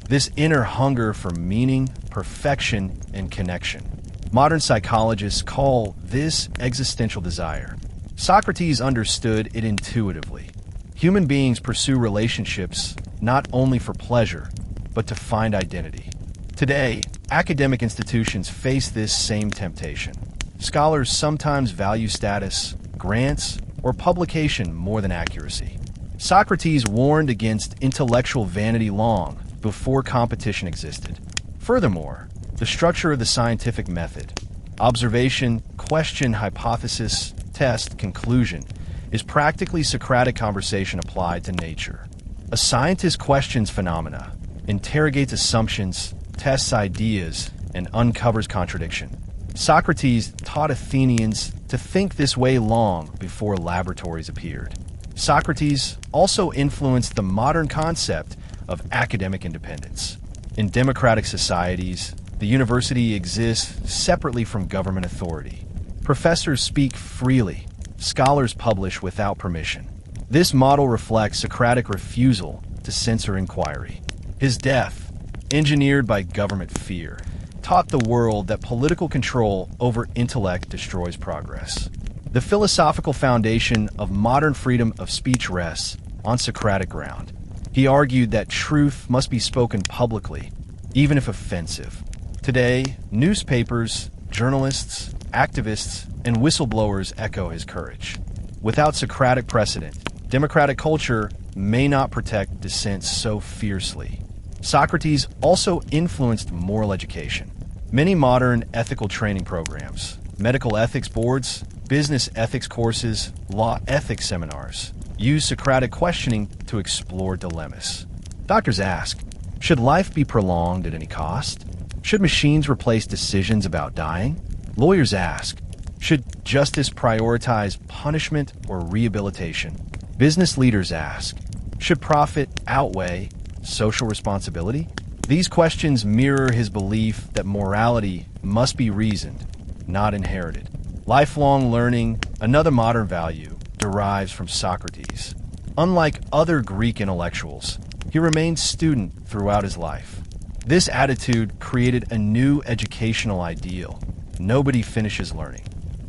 this inner hunger for meaning, perfection, and connection. Modern psychologists call this existential desire. Socrates understood it intuitively. Human beings pursue relationships not only for pleasure, but to find identity. Today, academic institutions face this same temptation. Scholars sometimes value status, grants, or publication more than accuracy. Socrates warned against intellectual vanity long before competition existed. Furthermore, the structure of the scientific method, observation, question, hypothesis, test, conclusion, is practically Socratic conversation applied to nature. A scientist questions phenomena, interrogates assumptions, tests ideas, and uncovers contradiction. Socrates taught Athenians to think this way long before laboratories appeared. Socrates also influenced the modern concept of academic independence. In democratic societies, the university exists separately from government authority. Professors speak freely. Scholars publish without permission. This model reflects Socratic refusal to censor inquiry. His death, engineered by government fear, taught the world that political control over intellect destroys progress. The philosophical foundation of modern freedom of speech rests on Socratic ground. He argued that truth must be spoken publicly, even if offensive. Today, newspapers, journalists, activists, and whistleblowers echo his courage. Without Socratic precedent, democratic culture may not protect dissent so fiercely. Socrates also influenced moral education. Many modern ethical training programs, medical ethics boards, business ethics courses, law ethics seminars use Socratic questioning to explore dilemmas. Doctors ask, should life be prolonged at any cost? Should machines replace decisions about dying? Lawyers ask, should justice prioritize punishment or rehabilitation? Business leaders ask, should profit outweigh social responsibility? These questions mirror his belief that morality must be reasoned, not inherited. Lifelong learning, another modern value, derives from Socrates. Unlike other Greek intellectuals, he remained student throughout his life. This attitude created a new educational ideal. Nobody finishes learning.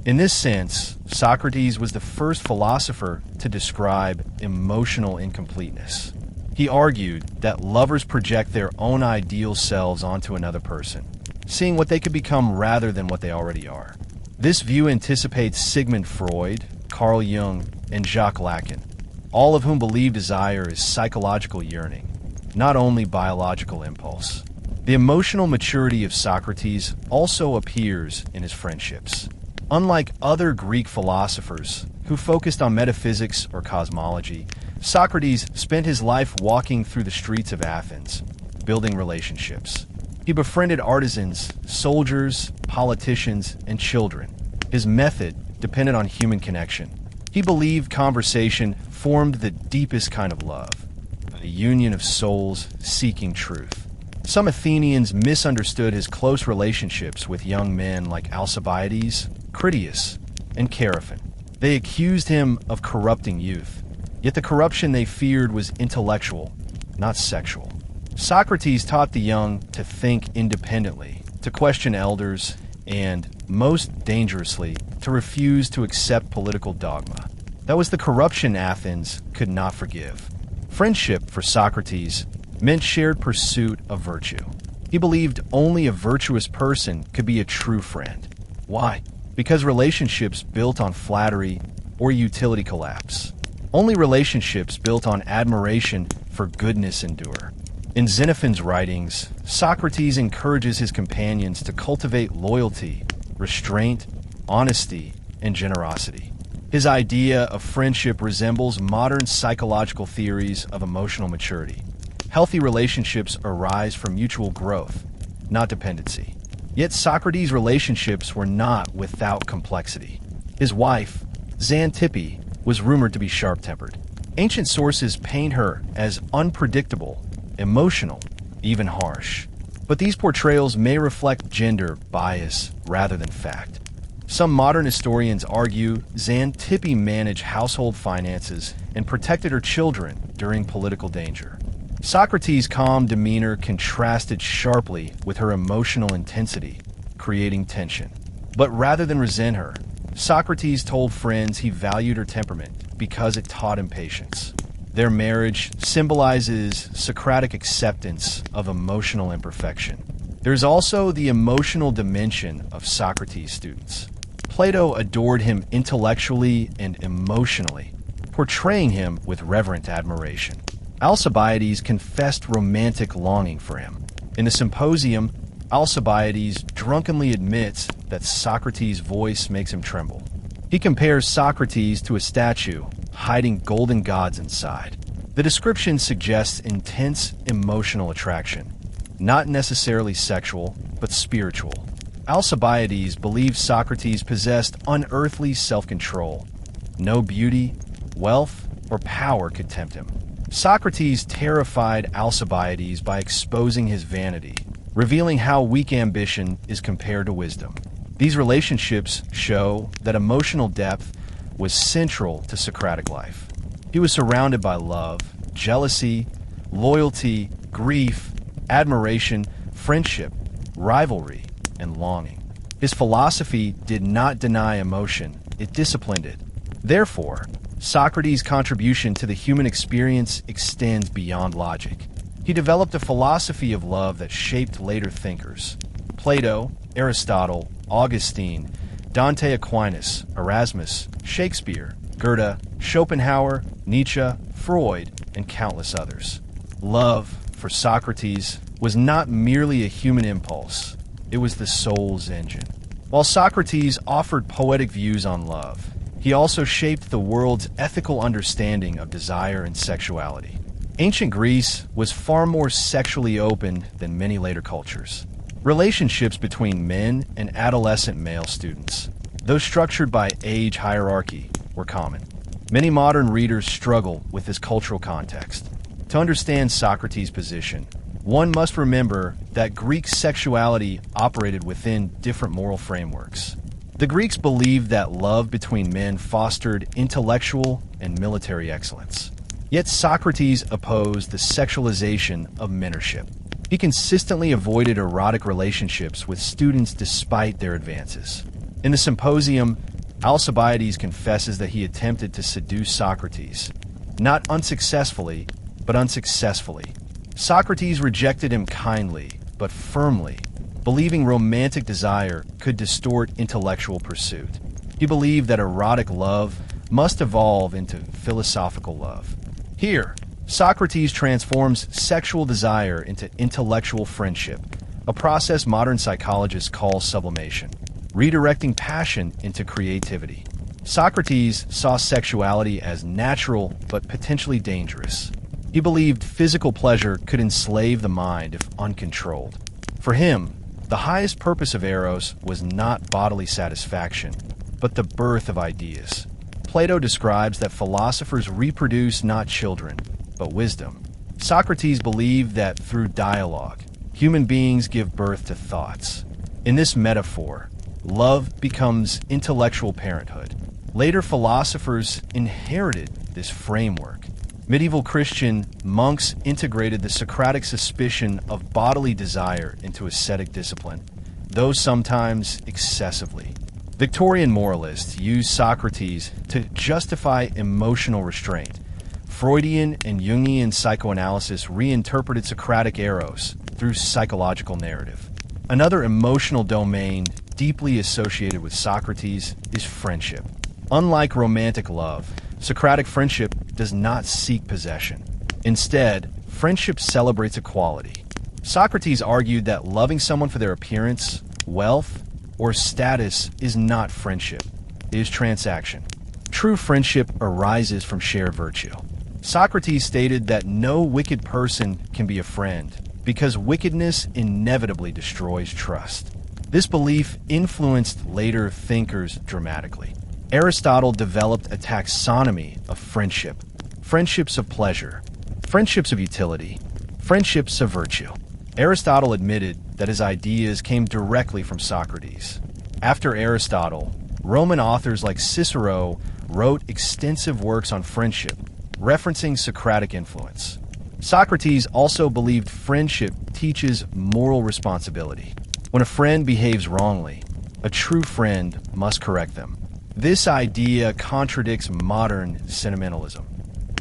In this sense, Socrates was the first philosopher to describe emotional incompleteness. He argued that lovers project their own ideal selves onto another person, seeing what they could become rather than what they already are. This view anticipates Sigmund Freud, Carl Jung, and Jacques Lacan, all of whom believe desire is psychological yearning, not only biological impulse. The emotional maturity of Socrates also appears in his friendships. Unlike other Greek philosophers who focused on metaphysics or cosmology, Socrates spent his life walking through the streets of Athens, building relationships. He befriended artisans, soldiers, politicians, and children. His method depended on human connection. He believed conversation formed the deepest kind of love, a union of souls seeking truth. Some Athenians misunderstood his close relationships with young men like Alcibiades, Critias, and Chaerephon. They accused him of corrupting youth, yet the corruption they feared was intellectual, not sexual. Socrates taught the young to think independently, to question elders, and, most dangerously, to refuse to accept political dogma. That was the corruption Athens could not forgive. Friendship, for Socrates, meant shared pursuit of virtue. He believed only a virtuous person could be a true friend. Why? Because relationships built on flattery or utility collapse. Only relationships built on admiration for goodness endure. In Xenophon's writings, Socrates encourages his companions to cultivate loyalty, restraint, honesty, and generosity. His idea of friendship resembles modern psychological theories of emotional maturity. Healthy relationships arise from mutual growth, not dependency. Yet Socrates' relationships were not without complexity. His wife, Xanthippe, was rumored to be sharp-tempered. Ancient sources paint her as unpredictable, emotional, even harsh. But these portrayals may reflect gender bias rather than fact. Some modern historians argue Xanthippe managed household finances and protected her children during political danger. Socrates' calm demeanor contrasted sharply with her emotional intensity, creating tension. But rather than resent her, Socrates told friends he valued her temperament because it taught him patience. Their marriage symbolizes Socratic acceptance of emotional imperfection. There's also the emotional dimension of Socrates' students. Plato adored him intellectually and emotionally, portraying him with reverent admiration. Alcibiades confessed romantic longing for him. In the Symposium, Alcibiades drunkenly admits that Socrates' voice makes him tremble. He compares Socrates to a statue, hiding golden gods inside. The description suggests intense emotional attraction, not necessarily sexual, but spiritual. Alcibiades believed Socrates possessed unearthly self-control. No beauty, wealth, or power could tempt him. Socrates terrified Alcibiades by exposing his vanity, revealing how weak ambition is compared to wisdom. These relationships show that emotional depth was central to Socratic life. He was surrounded by love, jealousy, loyalty, grief, admiration, friendship, rivalry, and longing. His philosophy did not deny emotion, it disciplined it. Therefore, Socrates' contribution to the human experience extends beyond logic. He developed a philosophy of love that shaped later thinkers. Plato, Aristotle, Augustine, Dante Aquinas, Erasmus, Shakespeare, Goethe, Schopenhauer, Nietzsche, Freud, and countless others. Love, for Socrates, was not merely a human impulse, it was the soul's engine. While Socrates offered poetic views on love, he also shaped the world's ethical understanding of desire and sexuality. Ancient Greece was far more sexually open than many later cultures. Relationships between men and adolescent male students, though structured by age hierarchy, were common. Many modern readers struggle with this cultural context. To understand Socrates' position, one must remember that Greek sexuality operated within different moral frameworks. The Greeks believed that love between men fostered intellectual and military excellence. Yet Socrates opposed the sexualization of mentorship. He consistently avoided erotic relationships with students despite their advances. In the Symposium, Alcibiades confesses that he attempted to seduce Socrates, not unsuccessfully, but unsuccessfully. Socrates rejected him kindly, but firmly, believing romantic desire could distort intellectual pursuit. He believed that erotic love must evolve into philosophical love. Here, Socrates transforms sexual desire into intellectual friendship, a process modern psychologists call sublimation, redirecting passion into creativity. Socrates saw sexuality as natural but potentially dangerous. He believed physical pleasure could enslave the mind if uncontrolled. For him, the highest purpose of Eros was not bodily satisfaction, but the birth of ideas. Plato describes that philosophers reproduce not children, but wisdom. Socrates believed that through dialogue, human beings give birth to thoughts. In this metaphor, love becomes intellectual parenthood. Later philosophers inherited this framework. Medieval Christian monks integrated the Socratic suspicion of bodily desire into ascetic discipline, though sometimes excessively. Victorian moralists used Socrates to justify emotional restraint. Freudian and Jungian psychoanalysis reinterpreted Socratic eros through psychological narrative. Another emotional domain deeply associated with Socrates is friendship. Unlike romantic love, Socratic friendship does not seek possession. Instead, friendship celebrates equality. Socrates argued that loving someone for their appearance, wealth, or status is not friendship. It is transaction. True friendship arises from shared virtue. Socrates stated that no wicked person can be a friend because wickedness inevitably destroys trust. This belief influenced later thinkers dramatically. Aristotle developed a taxonomy of friendship: friendships of pleasure, friendships of utility, friendships of virtue. Aristotle admitted that his ideas came directly from Socrates. After Aristotle, Roman authors like Cicero wrote extensive works on friendship, referencing Socratic influence. Socrates also believed friendship teaches moral responsibility. When a friend behaves wrongly, a true friend must correct them. This idea contradicts modern sentimentalism.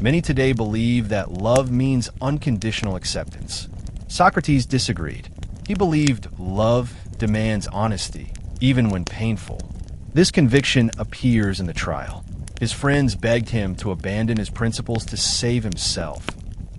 Many today believe that love means unconditional acceptance. Socrates disagreed. He believed love demands honesty, even when painful. This conviction appears in the trial. His friends begged him to abandon his principles to save himself.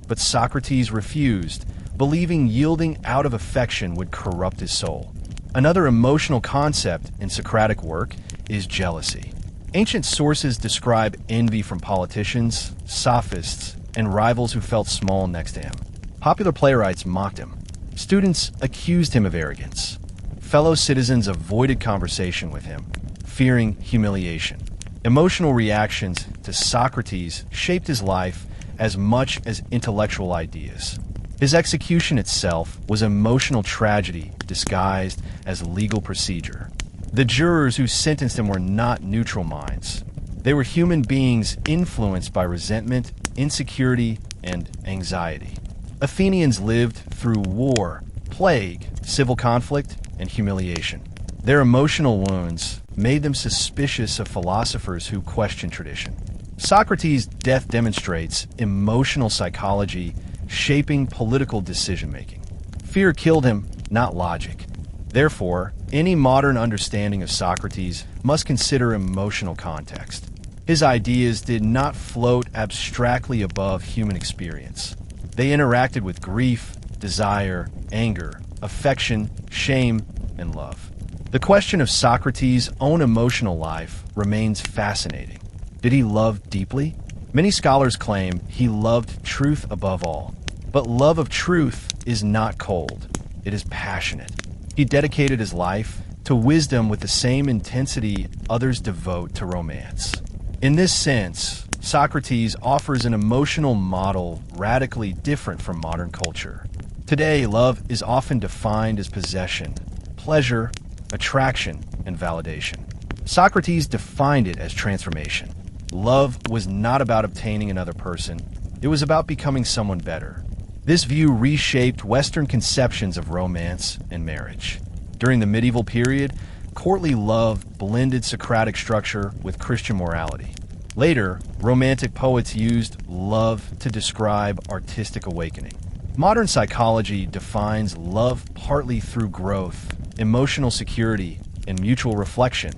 But Socrates refused, believing yielding out of affection would corrupt his soul. Another emotional concept in Socratic work is jealousy. Ancient sources describe envy from politicians, sophists, and rivals who felt small next to him. Popular playwrights mocked him. Students accused him of arrogance. Fellow citizens avoided conversation with him, fearing humiliation. Emotional reactions to Socrates shaped his life as much as intellectual ideas. His execution itself was emotional tragedy disguised as legal procedure. The jurors who sentenced him were not neutral minds. They were human beings influenced by resentment, insecurity, and anxiety. Athenians lived through war, plague, civil conflict, and humiliation. Their emotional wounds made them suspicious of philosophers who questioned tradition. Socrates' death demonstrates emotional psychology shaping political decision-making. Fear killed him, not logic. Therefore, any modern understanding of Socrates must consider emotional context. His ideas did not float abstractly above human experience. They interacted with grief, desire, anger, affection, shame, and love. The question of Socrates' own emotional life remains fascinating. Did he love deeply? Many scholars claim he loved truth above all. But love of truth is not cold. It is passionate. He dedicated his life to wisdom with the same intensity others devote to romance. In this sense, Socrates offers an emotional model radically different from modern culture. Today, love is often defined as possession, pleasure, attraction, and validation. Socrates defined it as transformation. Love was not about obtaining another person. It was about becoming someone better. This view reshaped Western conceptions of romance and marriage. During the medieval period, courtly love blended Socratic structure with Christian morality. Later, Romantic poets used love to describe artistic awakening. Modern psychology defines love partly through growth, emotional security, and mutual reflection,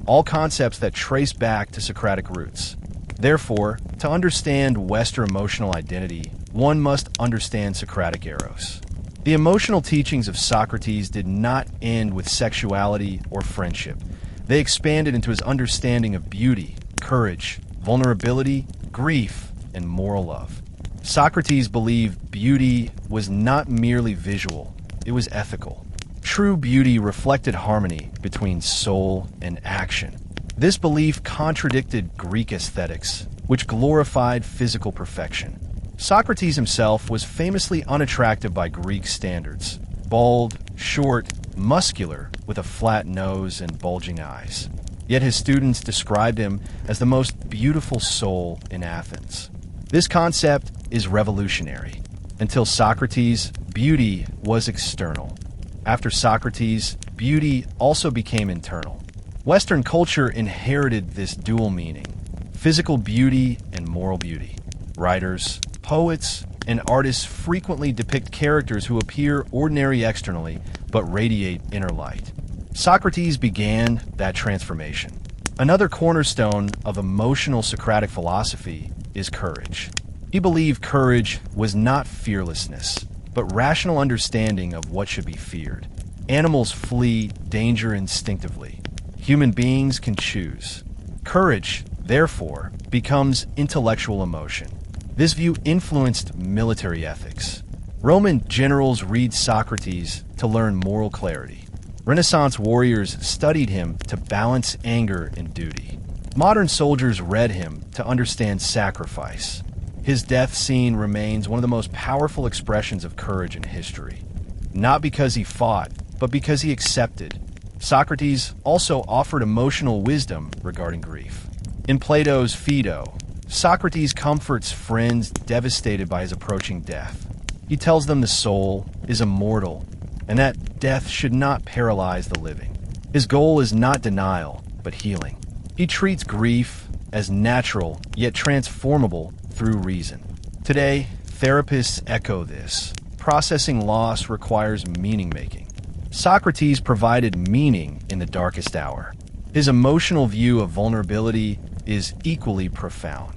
all concepts that trace back to Socratic roots. Therefore, to understand Western emotional identity, one must understand Socratic eros. The emotional teachings of Socrates did not end with sexuality or friendship. They expanded into his understanding of beauty, courage, vulnerability, grief, and moral love. Socrates believed beauty was not merely visual, it was ethical. True beauty reflected harmony between soul and action. This belief contradicted Greek aesthetics, which glorified physical perfection. Socrates himself was famously unattractive by Greek standards: bald, short, muscular, with a flat nose and bulging eyes. Yet his students described him as the most beautiful soul in Athens. This concept is revolutionary. Until Socrates, beauty was external. After Socrates, beauty also became internal. Western culture inherited this dual meaning: physical beauty and moral beauty. Writers, poets, and artists frequently depict characters who appear ordinary externally but radiate inner light. Socrates began that transformation. Another cornerstone of emotional Socratic philosophy is courage. He believed courage was not fearlessness, but rational understanding of what should be feared. Animals flee danger instinctively. Human beings can choose. Courage, therefore, becomes intellectual emotion. This view influenced military ethics. Roman generals read Socrates to learn moral clarity. Renaissance warriors studied him to balance anger and duty. Modern soldiers read him to understand sacrifice. His death scene remains one of the most powerful expressions of courage in history. Not because he fought, but because he accepted. Socrates also offered emotional wisdom regarding grief. In Plato's Phaedo, Socrates comforts friends devastated by his approaching death. He tells them the soul is immortal and that death should not paralyze the living. His goal is not denial, but healing. He treats grief as natural yet transformable through reason. Today, therapists echo this. Processing loss requires meaning-making. Socrates provided meaning in the darkest hour. His emotional view of vulnerability is equally profound.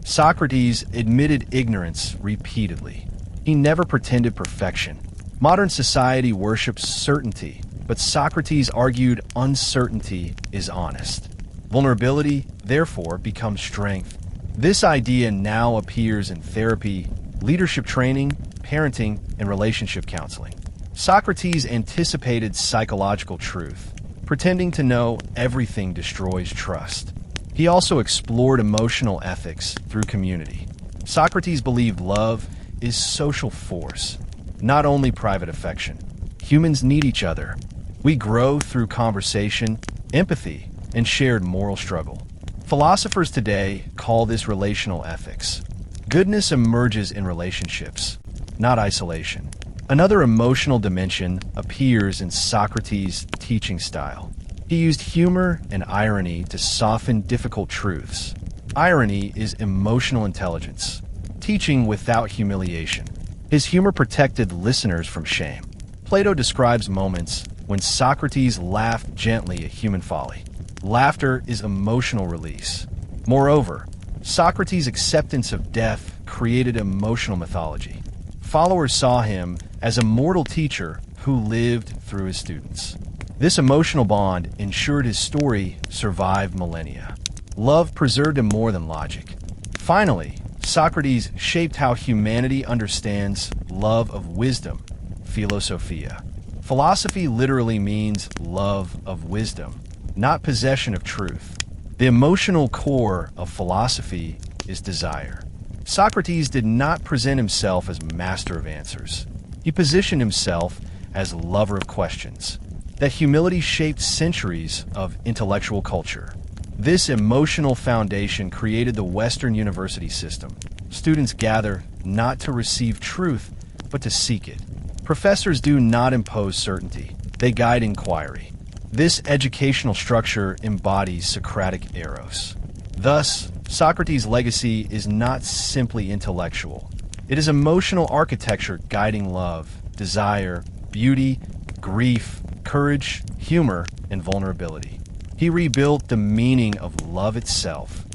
Socrates admitted ignorance repeatedly. He never pretended perfection. Modern society worships certainty, but Socrates argued uncertainty is honest. Vulnerability, therefore, becomes strength. This idea now appears in therapy, leadership training, parenting, and relationship counseling. Socrates anticipated psychological truth. Pretending to know everything destroys trust. He also explored emotional ethics through community. Socrates believed love is social force, not only private affection. Humans need each other. We grow through conversation, empathy, and shared moral struggle. Philosophers today call this relational ethics. Goodness emerges in relationships, not isolation. Another emotional dimension appears in Socrates' teaching style. He used humor and irony to soften difficult truths. Irony is emotional intelligence, teaching without humiliation. His humor protected listeners from shame. Plato describes moments when Socrates laughed gently at human folly. Laughter is emotional release. Moreover, Socrates' acceptance of death created emotional mythology. Followers saw him as a mortal teacher who lived through his students. This emotional bond ensured his story survived millennia. Love preserved him more than logic. Finally, Socrates shaped how humanity understands love of wisdom, philosophia. Philosophy literally means love of wisdom, not possession of truth. The emotional core of philosophy is desire. Socrates did not present himself as master of answers. He positioned himself as lover of questions. That humility shaped centuries of intellectual culture. This emotional foundation created the Western university system. Students gather not to receive truth, but to seek it. Professors do not impose certainty. They guide inquiry. This educational structure embodies Socratic eros. Thus, Socrates' legacy is not simply intellectual. It is emotional architecture guiding love, desire, beauty, grief, courage, humor, and vulnerability. He rebuilt the meaning of love itself,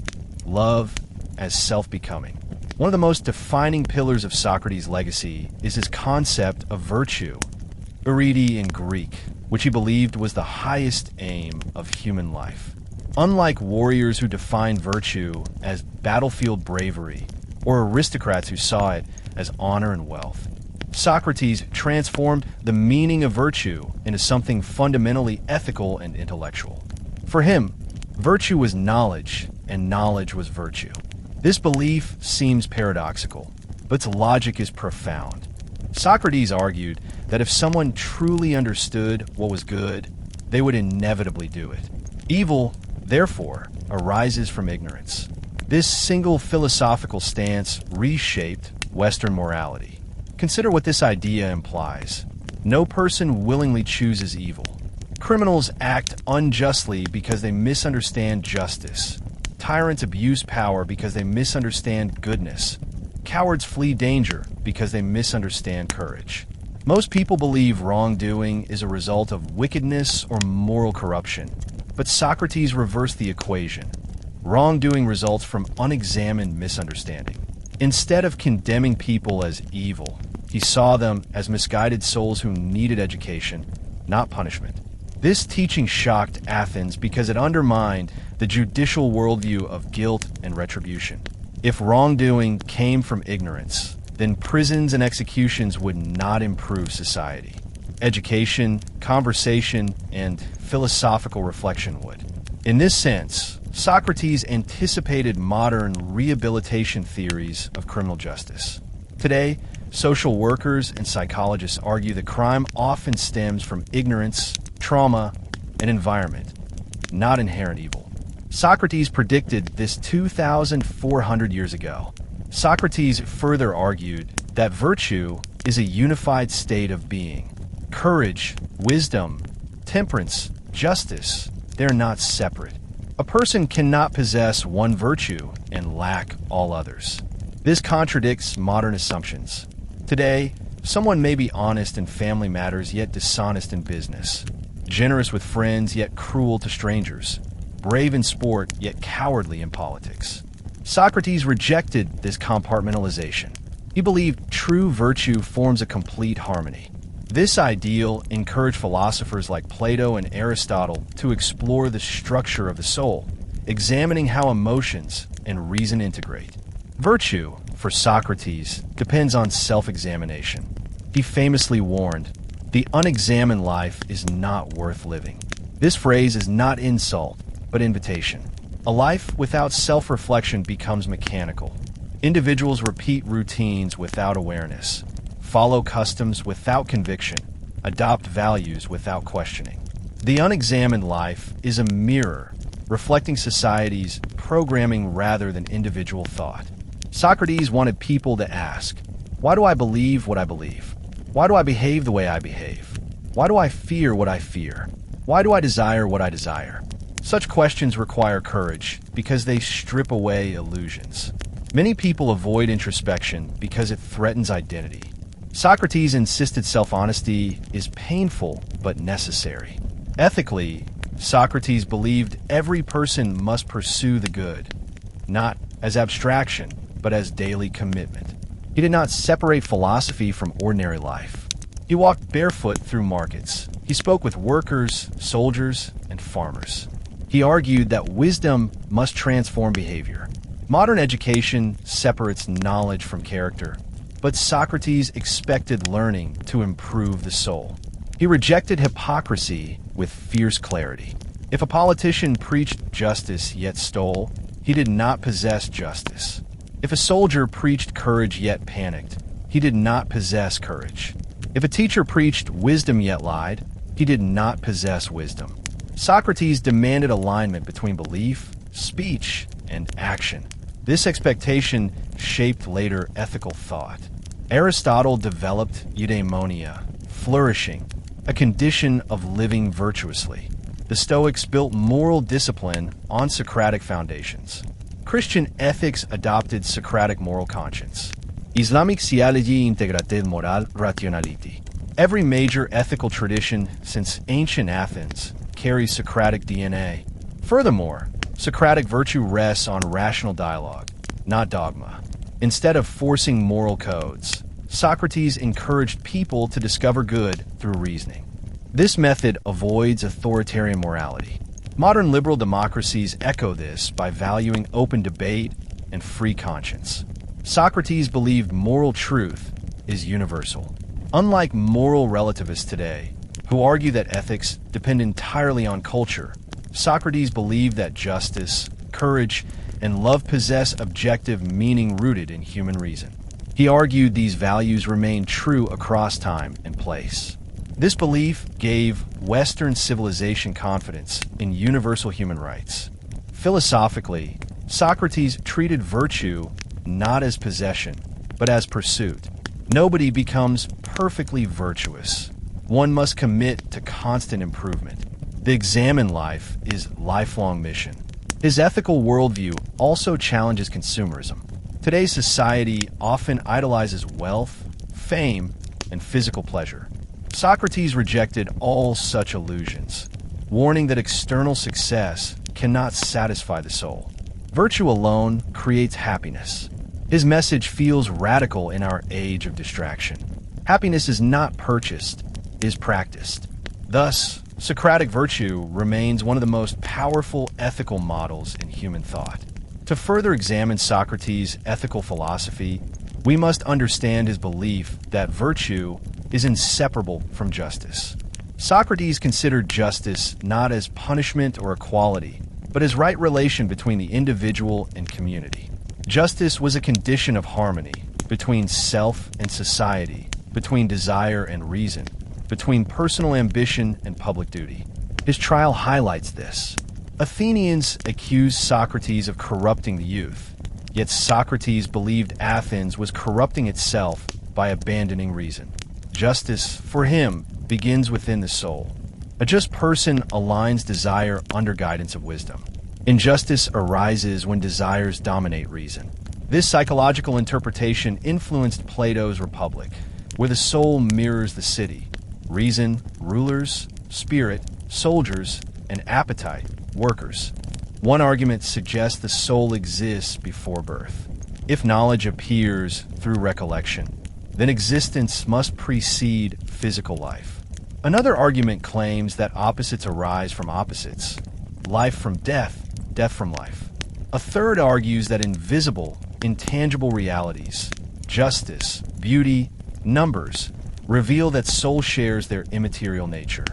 love as self-becoming. One of the most defining pillars of Socrates' legacy is his concept of virtue, eirete in Greek, which he believed was the highest aim of human life. Unlike warriors who defined virtue as battlefield bravery, or aristocrats who saw it as honor and wealth, Socrates transformed the meaning of virtue into something fundamentally ethical and intellectual. For him, Virtue was knowledge, and knowledge was virtue. This belief seems paradoxical, but its logic is profound. Socrates argued that if someone truly understood what was good, they would inevitably do it. Evil, therefore, arises from ignorance. This single philosophical stance reshaped Western morality. Consider what this idea implies. No person willingly chooses evil. Criminals act unjustly because they misunderstand justice. Tyrants abuse power because they misunderstand goodness. Cowards flee danger because they misunderstand courage. Most people believe wrongdoing is a result of wickedness or moral corruption, but Socrates reversed the equation. Wrongdoing results from unexamined misunderstanding. Instead of condemning people as evil, he saw them as misguided souls who needed education, not punishment. This teaching shocked Athens because it undermined the judicial worldview of guilt and retribution. If wrongdoing came from ignorance, then prisons and executions would not improve society. Education, conversation, and philosophical reflection would. In this sense, Socrates anticipated modern rehabilitation theories of criminal justice. Today, social workers and psychologists argue that crime often stems from ignorance, trauma, and environment, not inherent evil. Socrates predicted this 2,400 years ago. Socrates further argued that virtue is a unified state of being. Courage, wisdom, temperance, justice, they're not separate. A person cannot possess one virtue and lack all others. This contradicts modern assumptions. Today, someone may be honest in family matters yet dishonest in business, generous with friends yet cruel to strangers, brave in sport yet cowardly in politics. Socrates rejected this compartmentalization. He believed true virtue forms a complete harmony. This ideal encouraged philosophers like Plato and Aristotle to explore the structure of the soul, examining how emotions and reason integrate. Virtue, for Socrates, depends on self-examination. He famously warned, "The unexamined life is not worth living." This phrase is not insult, but invitation. A life without self-reflection becomes mechanical. Individuals repeat routines without awareness, follow customs without conviction, adopt values without questioning. The unexamined life is a mirror, reflecting society's programming rather than individual thought. Socrates wanted people to ask, why do I believe what I believe? Why do I behave the way I behave? Why do I fear what I fear? Why do I desire what I desire? Such questions require courage because they strip away illusions. Many people avoid introspection because it threatens identity. Socrates insisted self-honesty is painful but necessary. Ethically, Socrates believed every person must pursue the good, not as abstraction, but as daily commitment. He did not separate philosophy from ordinary life. He walked barefoot through markets. He spoke with workers, soldiers, and farmers. He argued that wisdom must transform behavior. Modern education separates knowledge from character, but Socrates expected learning to improve the soul. He rejected hypocrisy with fierce clarity. If a politician preached justice yet stole, he did not possess justice. If a soldier preached courage yet panicked, he did not possess courage. If a teacher preached wisdom yet lied, he did not possess wisdom. Socrates demanded alignment between belief, speech, and action. This expectation shaped later ethical thought. Aristotle developed eudaimonia, flourishing, a condition of living virtuously. The Stoics built moral discipline on Socratic foundations. Christian ethics adopted Socratic moral conscience. Islamic theology integrated moral rationality. Every major ethical tradition since ancient Athens carries Socratic DNA. Furthermore, Socratic virtue rests on rational dialogue, not dogma. Instead of forcing moral codes, Socrates encouraged people to discover good through reasoning. This method avoids authoritarian morality. Modern liberal democracies echo this by valuing open debate and free conscience. Socrates believed moral truth is universal. Unlike moral relativists today, who argue that ethics depend entirely on culture, Socrates believed that justice, courage, and love possess objective meaning rooted in human reason. He argued these values remain true across time and place. This belief gave Western civilization confidence in universal human rights. Philosophically, Socrates treated virtue not as possession, but as pursuit. Nobody becomes perfectly virtuous. One must commit to constant improvement. The examine life is lifelong mission. His ethical worldview also challenges consumerism. Today's society often idolizes wealth, fame, and physical pleasure. Socrates rejected all such illusions, warning that external success cannot satisfy the soul. Virtue alone creates happiness. His message feels radical in our age of distraction. Happiness is not purchased, it is practiced. Thus, Socratic virtue remains one of the most powerful ethical models in human thought. To further examine Socrates' ethical philosophy, we must understand his belief that virtue is inseparable from justice. Socrates considered justice not as punishment or equality, but as right relation between the individual and community. Justice was a condition of harmony between self and society, between desire and reason, between personal ambition and public duty. His trial highlights this. Athenians accused Socrates of corrupting the youth, yet Socrates believed Athens was corrupting itself by abandoning reason. Justice, for him, begins within the soul. A just person aligns desire under guidance of wisdom. Injustice arises when desires dominate reason. This psychological interpretation influenced Plato's Republic, where the soul mirrors the city. Reason, rulers; spirit, soldiers; and appetite, workers. One argument suggests the soul exists before birth. If knowledge appears through recollection, then existence must precede physical life. Another argument claims that opposites arise from opposites. Life from death, death from life. A third argues that invisible, intangible realities, justice, beauty, numbers, reveal that soul shares their immaterial nature.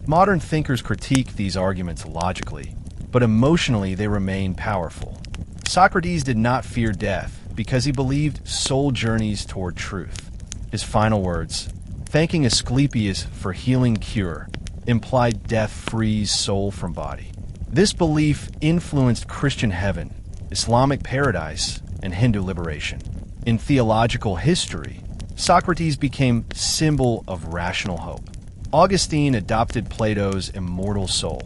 Modern thinkers critique these arguments logically, but emotionally they remain powerful. Socrates did not fear death because he believed soul journeys toward truth. His final words, thanking Asclepius for healing cure, implied death frees soul from body. This belief influenced Christian heaven, Islamic paradise, and Hindu liberation. In theological history, Socrates became symbol of rational hope. Augustine adopted Plato's immortal soul.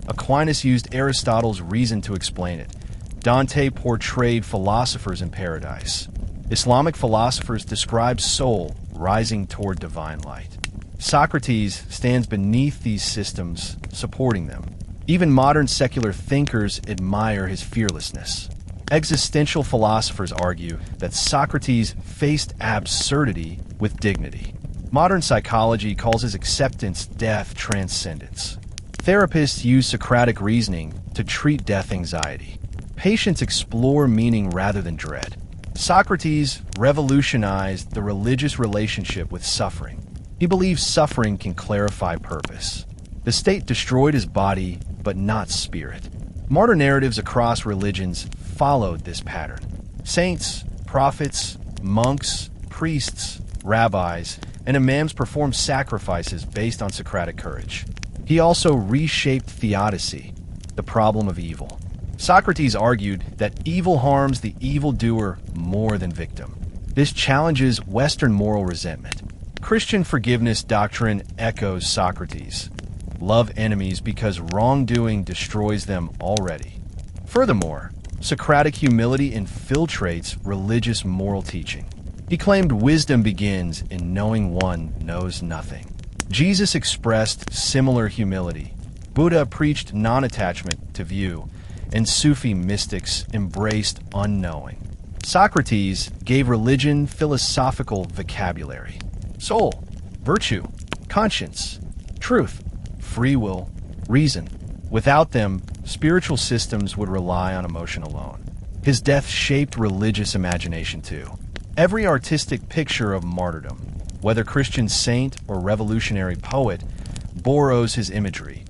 Aquinas used Aristotle's reason to explain it. Dante portrayed philosophers in paradise. Islamic philosophers describe soul rising toward divine light. Socrates stands beneath these systems, supporting them. Even modern secular thinkers admire his fearlessness. Existential philosophers argue that Socrates faced absurdity with dignity. Modern psychology calls his acceptance death transcendence. Therapists use Socratic reasoning to treat death anxiety. Patients explore meaning rather than dread. Socrates revolutionized the religious relationship with suffering. He believed suffering can clarify purpose. The state destroyed his body, but not spirit. Martyr narratives across religions followed this pattern. Saints, prophets, monks, priests, rabbis, and imams performed sacrifices based on Socratic courage. He also reshaped theodicy, the problem of evil. Socrates argued that evil harms the evildoer more than victim. This challenges Western moral resentment. Christian forgiveness doctrine echoes Socrates. Love enemies because wrongdoing destroys them already. Furthermore, Socratic humility infiltrates religious moral teaching. He claimed wisdom begins in knowing one knows nothing. Jesus expressed similar humility. Buddha preached non-attachment to view, and Sufi mystics embraced unknowing. Socrates gave religion philosophical vocabulary. Soul, virtue, conscience, truth, free will, reason. Without them, spiritual systems would rely on emotion alone. His death shaped religious imagination too. Every artistic picture of martyrdom, whether Christian saint or revolutionary poet, borrows his imagery.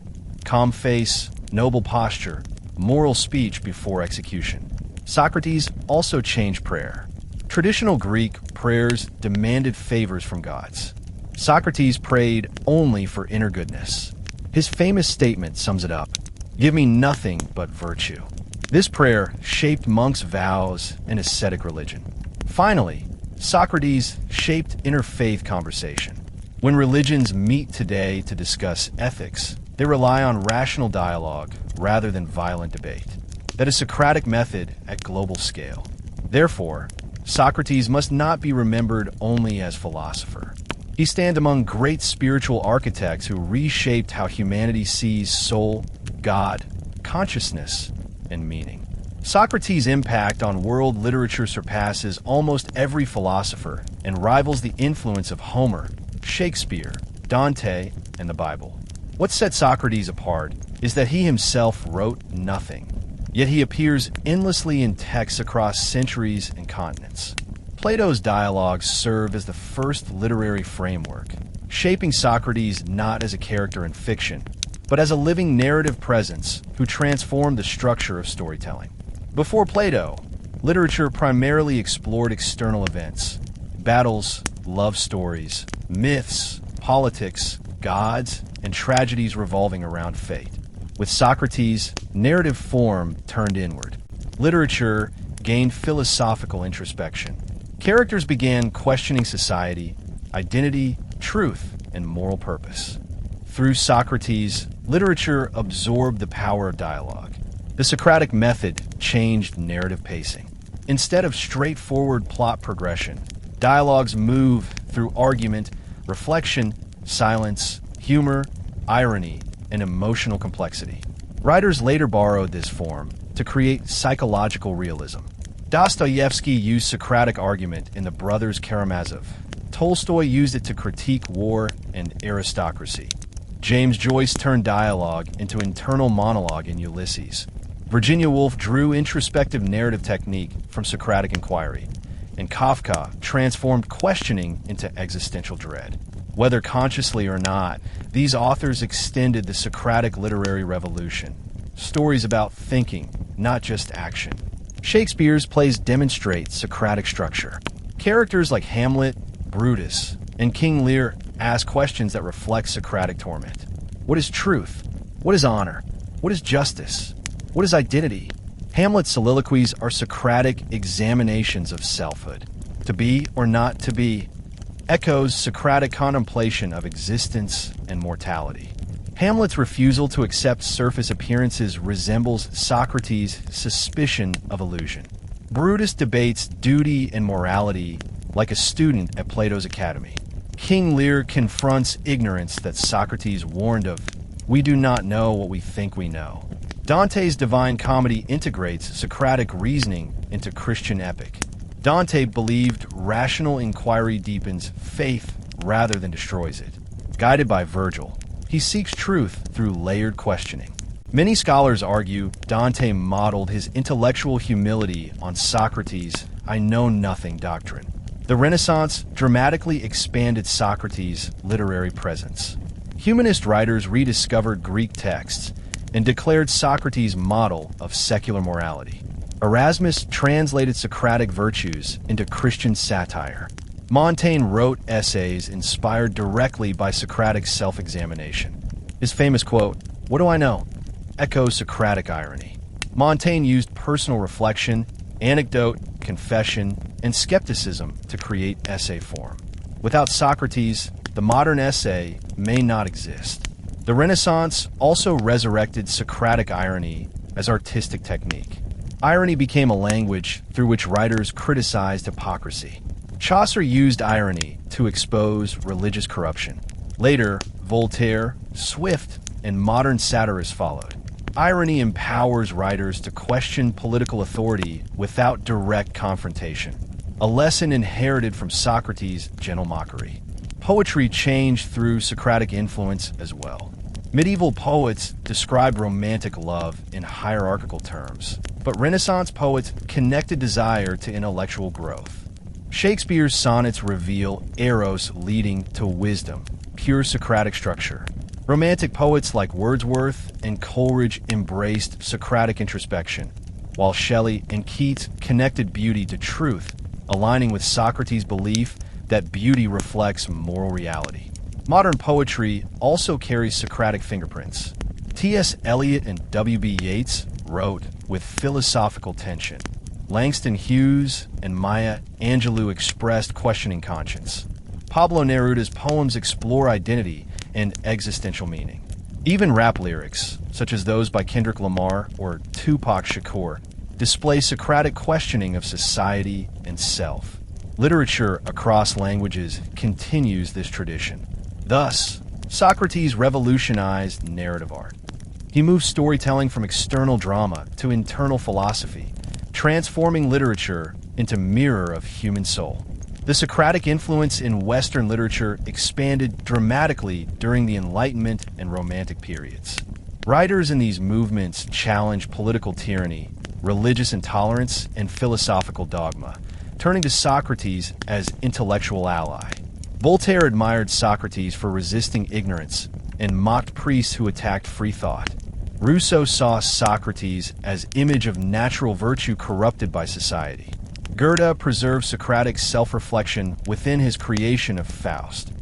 Calm face, noble posture, moral speech before execution. Socrates also changed prayer. Traditional Greek prayers demanded favors from gods. Socrates prayed only for inner goodness. His famous statement sums it up: "Give me nothing but virtue." This prayer shaped monks' vows and ascetic religion. Finally, Socrates shaped interfaith conversation. When religions meet today to discuss ethics, they rely on rational dialogue rather than violent debate. That is Socratic method at global scale. Therefore, Socrates must not be remembered only as philosopher. He stands among great spiritual architects who reshaped how humanity sees soul, God, consciousness, and meaning. Socrates' impact on world literature surpasses almost every philosopher and rivals the influence of Homer, Shakespeare, Dante, and the Bible. What set Socrates apart is that he himself wrote nothing, yet he appears endlessly in texts across centuries and continents. Plato's dialogues serve as the first literary framework, shaping Socrates not as a character in fiction, but as a living narrative presence who transformed the structure of storytelling. Before Plato, literature primarily explored external events: battles, love stories, myths, politics, gods, and tragedies revolving around fate. With Socrates, narrative form turned inward. Literature gained philosophical introspection. Characters began questioning society, identity, truth, and moral purpose. Through Socrates, literature absorbed the power of dialogue. The Socratic method changed narrative pacing. Instead of straightforward plot progression, dialogues move through argument, reflection, silence, humor, irony, and emotional complexity. Writers later borrowed this form to create psychological realism. Dostoevsky used Socratic argument in The Brothers Karamazov. Tolstoy used it to critique war and aristocracy. James Joyce turned dialogue into internal monologue in Ulysses. Virginia Woolf drew introspective narrative technique from Socratic inquiry, and Kafka transformed questioning into existential dread. Whether consciously or not, these authors extended the Socratic literary revolution. Stories about thinking, not just action. Shakespeare's plays demonstrate Socratic structure. Characters like Hamlet, Brutus, and King Lear ask questions that reflect Socratic torment. What is truth? What is honor? What is justice? What is identity? Hamlet's soliloquies are Socratic examinations of selfhood. To be or not to be echoes Socratic contemplation of existence and mortality. Hamlet's refusal to accept surface appearances resembles Socrates' suspicion of illusion. Brutus debates duty and morality like a student at Plato's academy. King Lear confronts ignorance that Socrates warned of. We do not know what we think we know. Dante's Divine Comedy integrates Socratic reasoning into Christian epic. Dante believed rational inquiry deepens faith rather than destroys it. Guided by Virgil, he seeks truth through layered questioning. Many scholars argue Dante modeled his intellectual humility on Socrates' "I know nothing" doctrine. The Renaissance dramatically expanded Socrates' literary presence. Humanist writers rediscovered Greek texts and declared Socrates' model of secular morality. Erasmus translated Socratic virtues into Christian satire. Montaigne wrote essays inspired directly by Socratic self-examination. His famous quote, "What do I know?" echoes Socratic irony. Montaigne used personal reflection, anecdote, confession, and skepticism to create essay form. Without Socrates, the modern essay may not exist. The Renaissance also resurrected Socratic irony as artistic technique. Irony became a language through which writers criticized hypocrisy. Chaucer used irony to expose religious corruption. Later, Voltaire, Swift, and modern satirists followed. Irony empowers writers to question political authority without direct confrontation, a lesson inherited from Socrates' gentle mockery. Poetry changed through Socratic influence as well. Medieval poets described romantic love in hierarchical terms, but Renaissance poets connected desire to intellectual growth. Shakespeare's sonnets reveal eros leading to wisdom, pure Socratic structure. Romantic poets like Wordsworth and Coleridge embraced Socratic introspection, while Shelley and Keats connected beauty to truth, aligning with Socrates' belief that beauty reflects moral reality. Modern poetry also carries Socratic fingerprints. T.S. Eliot and W.B. Yeats wrote with philosophical tension. Langston Hughes and Maya Angelou expressed questioning conscience. Pablo Neruda's poems explore identity and existential meaning. Even rap lyrics, such as those by Kendrick Lamar or Tupac Shakur, display Socratic questioning of society and self. Literature across languages continues this tradition. Thus, Socrates revolutionized narrative art. He moved storytelling from external drama to internal philosophy, transforming literature into mirror of human soul. The Socratic influence in Western literature expanded dramatically during the Enlightenment and Romantic periods. Writers in these movements challenged political tyranny, religious intolerance, and philosophical dogma, turning to Socrates as intellectual ally. Voltaire admired Socrates for resisting ignorance and mocked priests who attacked free thought. Rousseau saw Socrates as image of natural virtue corrupted by society. Goethe preserved Socratic self-reflection within his creation of Faust,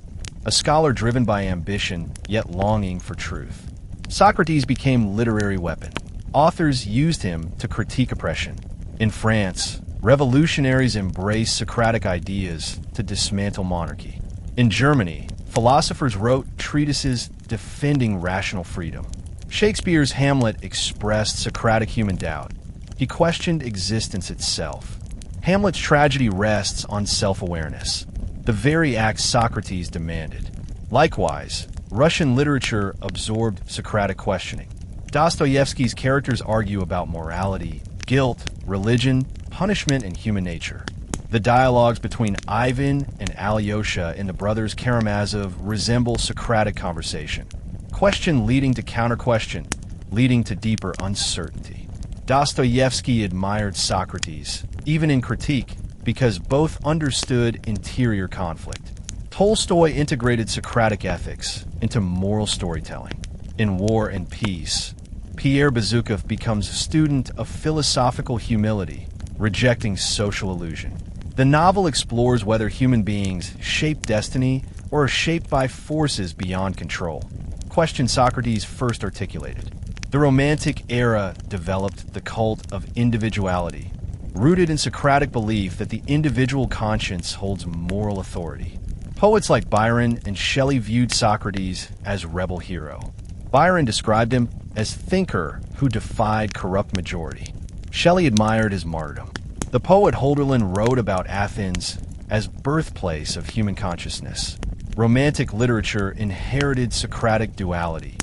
a scholar driven by ambition yet longing for truth. Socrates became literary weapon. Authors used him to critique oppression. In France, revolutionaries embraced Socratic ideas to dismantle monarchy. In Germany, philosophers wrote treatises defending rational freedom. Shakespeare's Hamlet expressed Socratic human doubt. He questioned existence itself. Hamlet's tragedy rests on self-awareness, the very act Socrates demanded. Likewise, Russian literature absorbed Socratic questioning. Dostoevsky's characters argue about morality, guilt, religion, punishment, and human nature. The dialogues between Ivan and Alyosha in The Brothers Karamazov resemble Socratic conversation. Question leading to counter-question, leading to deeper uncertainty. Dostoevsky admired Socrates, even in critique, because both understood interior conflict. Tolstoy integrated Socratic ethics into moral storytelling. In War and Peace, Pierre Bezukhov becomes a student of philosophical humility, rejecting social illusion. The novel explores whether human beings shape destiny or are shaped by forces beyond control. Question Socrates first articulated. The Romantic era developed the cult of individuality, rooted in Socratic belief that the individual conscience holds moral authority. Poets like Byron and Shelley viewed Socrates as rebel hero. Byron described him as thinker who defied corrupt majority. Shelley admired his martyrdom. The poet Holderlin wrote about Athens as birthplace of human consciousness. Romantic literature inherited Socratic duality,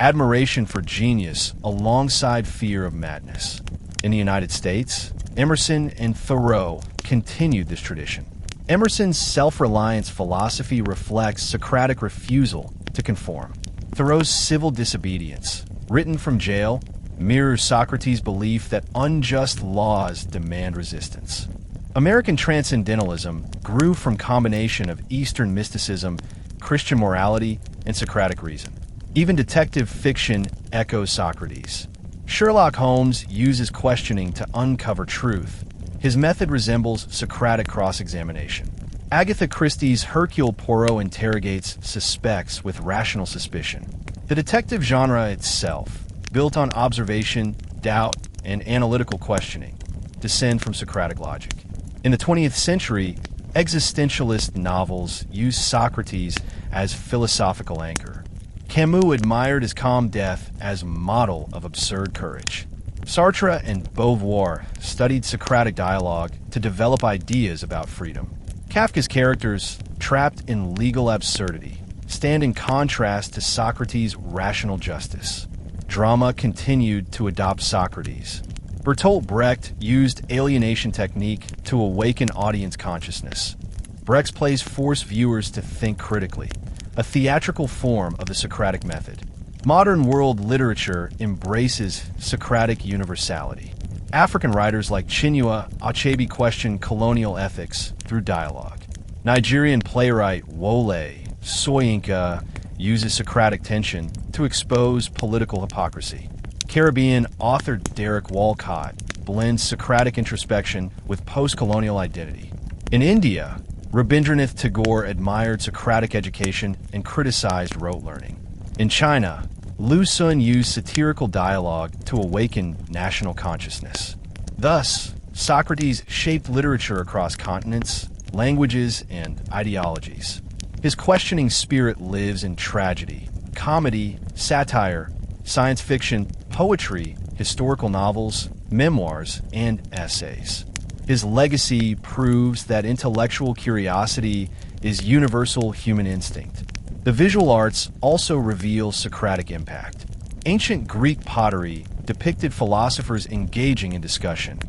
admiration for genius alongside fear of madness. In the United States, Emerson and Thoreau continued this tradition. Emerson's self-reliance philosophy reflects Socratic refusal to conform. Thoreau's civil disobedience, written from jail, mirrors Socrates' belief that unjust laws demand resistance. American transcendentalism grew from combination of Eastern mysticism, Christian morality, and Socratic reason. Even detective fiction echoes Socrates. Sherlock Holmes uses questioning to uncover truth. His method resembles Socratic cross-examination. Agatha Christie's Hercule Poirot interrogates suspects with rational suspicion. The detective genre itself, built on observation, doubt, and analytical questioning, descend from Socratic logic. In the 20th century, existentialist novels use Socrates as philosophical anchor. Camus admired his calm death as model of absurd courage. Sartre and Beauvoir studied Socratic dialogue to develop ideas about freedom. Kafka's characters, trapped in legal absurdity, stand in contrast to Socrates' rational justice. Drama continued to adopt Socrates. Bertolt Brecht used alienation technique to awaken audience consciousness. Brecht's plays force viewers to think critically, a theatrical form of the Socratic method. Modern world literature embraces Socratic universality. African writers like Chinua Achebe question colonial ethics through dialogue. Nigerian playwright Wole Soyinka uses Socratic tension to expose political hypocrisy. Caribbean author Derek Walcott blends Socratic introspection with post-colonial identity. In India, Rabindranath Tagore admired Socratic education and criticized rote learning. In China, Lu Xun used satirical dialogue to awaken national consciousness. Thus, Socrates shaped literature across continents, languages, and ideologies. His questioning spirit lives in tragedy, comedy, satire, science fiction, poetry, historical novels, memoirs, and essays. His legacy proves that intellectual curiosity is universal human instinct. The visual arts also reveal Socratic impact. Ancient Greek pottery depicted philosophers engaging in discussion.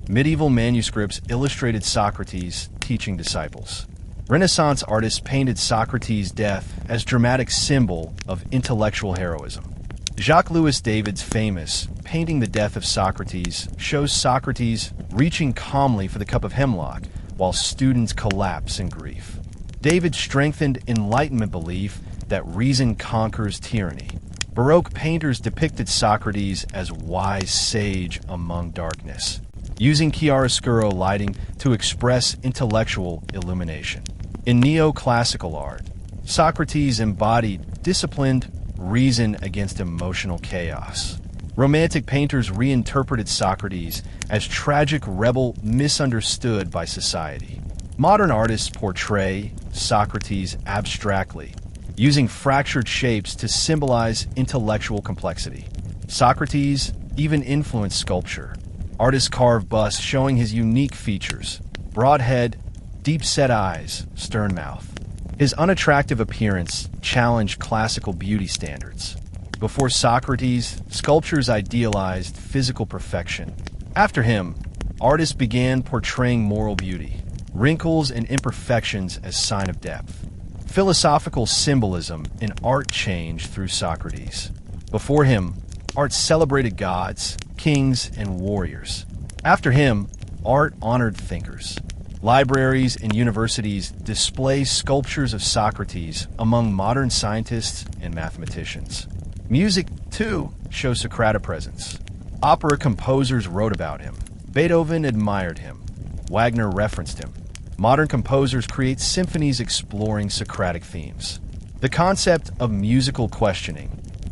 Medieval manuscripts illustrated Socrates teaching disciples. Renaissance artists painted Socrates' death as dramatic symbol of intellectual heroism. Jacques-Louis David's famous Painting the Death of Socrates shows Socrates reaching calmly for the cup of hemlock while students collapse in grief. David strengthened Enlightenment belief that reason conquers tyranny. Baroque painters depicted Socrates as wise sage among darkness, using chiaroscuro lighting to express intellectual illumination. In neoclassical art, Socrates embodied disciplined reason against emotional chaos. Romantic painters reinterpreted Socrates as tragic rebel misunderstood by society. Modern artists portray Socrates abstractly, using fractured shapes to symbolize intellectual complexity. Socrates even influenced sculpture. Artists carve busts showing his unique features: broad head, deep-set eyes, stern mouth. His unattractive appearance challenged classical beauty standards. Before Socrates, sculptures idealized physical perfection. After him, artists began portraying moral beauty, wrinkles and imperfections as sign of depth. Philosophical symbolism in art changed through Socrates. Before him, art celebrated gods, kings, and warriors. After him, art honored thinkers. Libraries and universities display sculptures of Socrates among modern scientists and mathematicians. Music, too, shows Socratic presence. Opera composers wrote about him. Beethoven admired him. Wagner referenced him. Modern composers create symphonies exploring Socratic themes. The concept of musical questioning,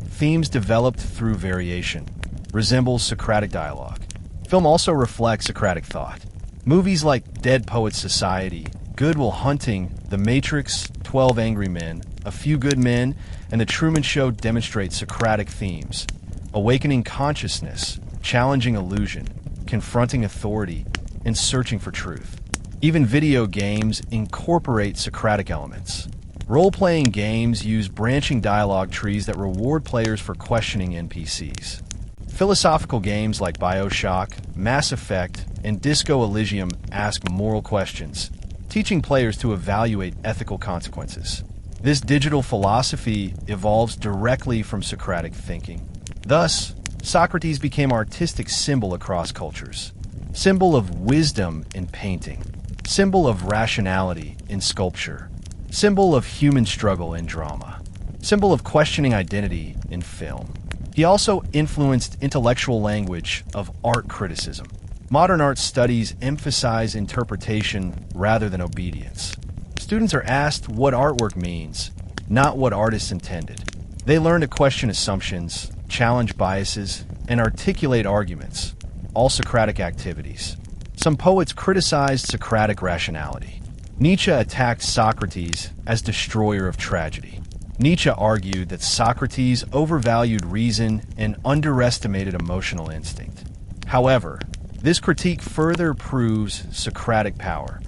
themes developed through variation, resembles Socratic dialogue. Film also reflects Socratic thought. Movies like Dead Poets Society, Good Will Hunting, The Matrix, 12 Angry Men, A Few Good Men, and The Truman Show demonstrate Socratic themes: awakening consciousness, challenging illusion, confronting authority, and searching for truth. Even video games incorporate Socratic elements. Role-playing games use branching dialogue trees that reward players for questioning NPCs. Philosophical games like BioShock, Mass Effect, and Disco Elysium ask moral questions, teaching players to evaluate ethical consequences. This digital philosophy evolves directly from Socratic thinking. Thus, Socrates became an artistic symbol across cultures. Symbol of wisdom in painting. Symbol of rationality in sculpture. Symbol of human struggle in drama. Symbol of questioning identity in film. He also influenced intellectual language of art criticism. Modern art studies emphasize interpretation rather than obedience. Students are asked what artwork means, not what artists intended. They learn to question assumptions, challenge biases, and articulate arguments, all Socratic activities. Some poets criticized Socratic rationality. Nietzsche attacked Socrates as destroyer of tragedy. Nietzsche argued that Socrates overvalued reason and underestimated emotional instinct. However, this critique further proves Socratic power.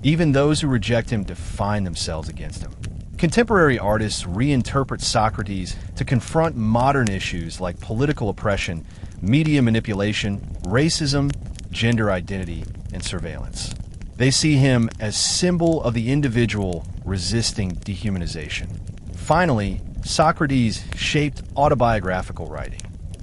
Even those who reject him define themselves against him. Contemporary artists reinterpret Socrates to confront modern issues like political oppression, media manipulation, racism, gender identity, and surveillance. They see him as symbol of the individual resisting dehumanization. Finally, Socrates shaped autobiographical writing.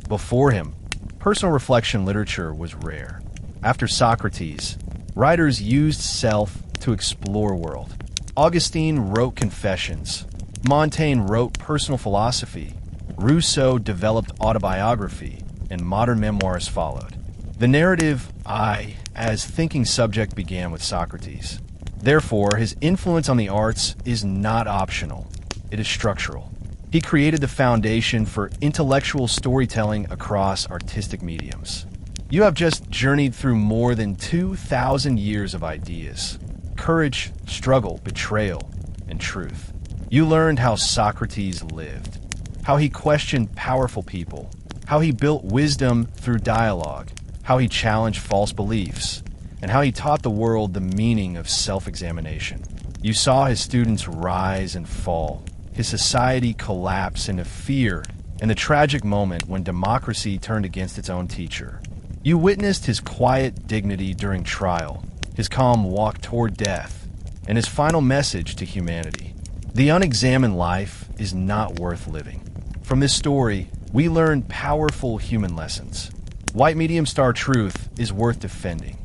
Before him, personal reflection literature was rare. After Socrates, writers used self to explore world. Augustine wrote Confessions. Montaigne wrote personal philosophy, Rousseau developed autobiography, and modern memoirs followed. The narrative I, as thinking subject, began with Socrates. Therefore, his influence on the arts is not optional. It is structural. He created the foundation for intellectual storytelling across artistic mediums. You have just journeyed through more than 2,000 years of ideas, courage, struggle, betrayal, and truth. You learned how Socrates lived, how he questioned powerful people, how he built wisdom through dialogue, how he challenged false beliefs, and how he taught the world the meaning of self-examination. You saw his students rise and fall, his society collapse into fear, and the tragic moment when democracy turned against its own teacher. You witnessed his quiet dignity during trial, his calm walk toward death, and his final message to humanity. The unexamined life is not worth living. From this story, we learn powerful human lessons. White medium star truth is worth defending,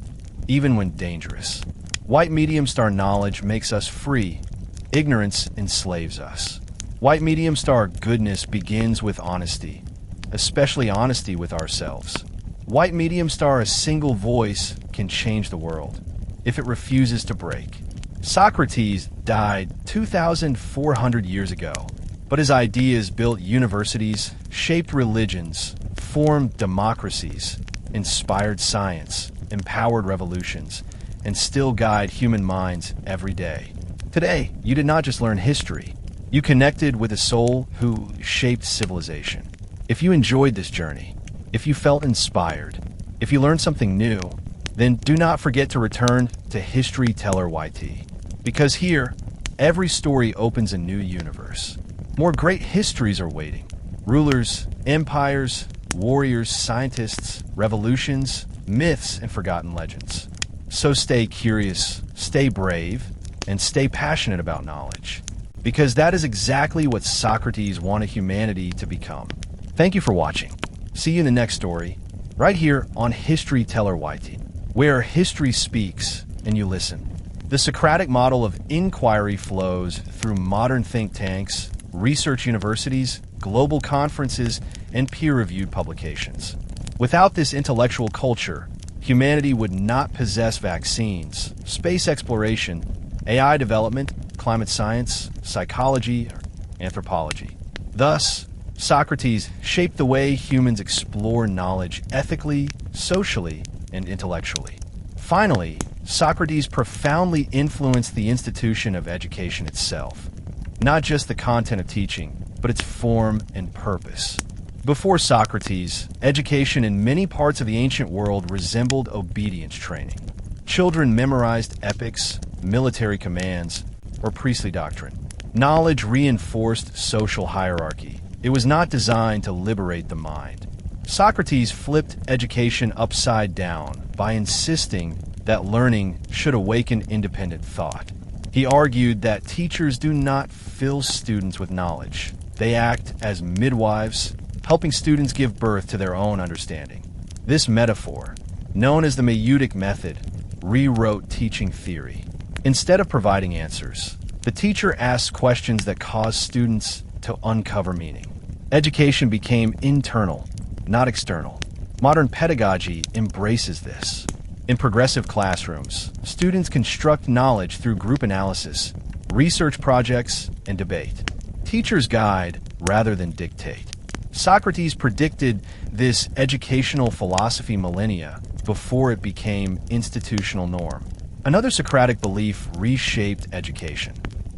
even when dangerous. White medium star knowledge makes us free. Ignorance enslaves us. White medium star goodness begins with honesty, especially honesty with ourselves. White medium star, a single voice can change the world if it refuses to break. Socrates died 2,400 years ago, but his ideas built universities, shaped religions, formed democracies, inspired science, empowered revolutions, and still guide human minds every day. Today, you did not just learn history. You connected with a soul who shaped civilization. If you enjoyed this journey, if you felt inspired, if you learned something new, then do not forget to return to History Teller YT. Because here, every story opens a new universe. More great histories are waiting. Rulers, empires, warriors, scientists, revolutions, myths, and forgotten legends. So stay curious, stay brave, and stay passionate about knowledge. Because that is exactly what Socrates wanted humanity to become. Thank you for watching. See you in the next story, right here on History Teller YT, where history speaks and you listen. The Socratic model of inquiry flows through modern think tanks, research universities, global conferences, and peer-reviewed publications. Without this intellectual culture, humanity would not possess vaccines, space exploration, AI development, climate science, psychology, or anthropology. Thus, Socrates shaped the way humans explore knowledge ethically, socially, and intellectually. Finally, Socrates profoundly influenced the institution of education itself. Not just the content of teaching, but its form and purpose. Before Socrates, education in many parts of the ancient world resembled obedience training. Children memorized epics, military commands, or priestly doctrine. Knowledge reinforced social hierarchy. It was not designed to liberate the mind. Socrates flipped education upside down by insisting that learning should awaken independent thought. He argued that teachers do not fill students with knowledge. They act as midwives, helping students give birth to their own understanding. This metaphor, known as the Maieutic method, rewrote teaching theory. Instead of providing answers, the teacher asked questions that caused students to uncover meaning. Education became internal, not external. Modern pedagogy embraces this. In progressive classrooms, students construct knowledge through group analysis, research projects, and debate. Teachers guide rather than dictate. Socrates predicted this educational philosophy millennia before it became institutional norm. Another Socratic belief reshaped education.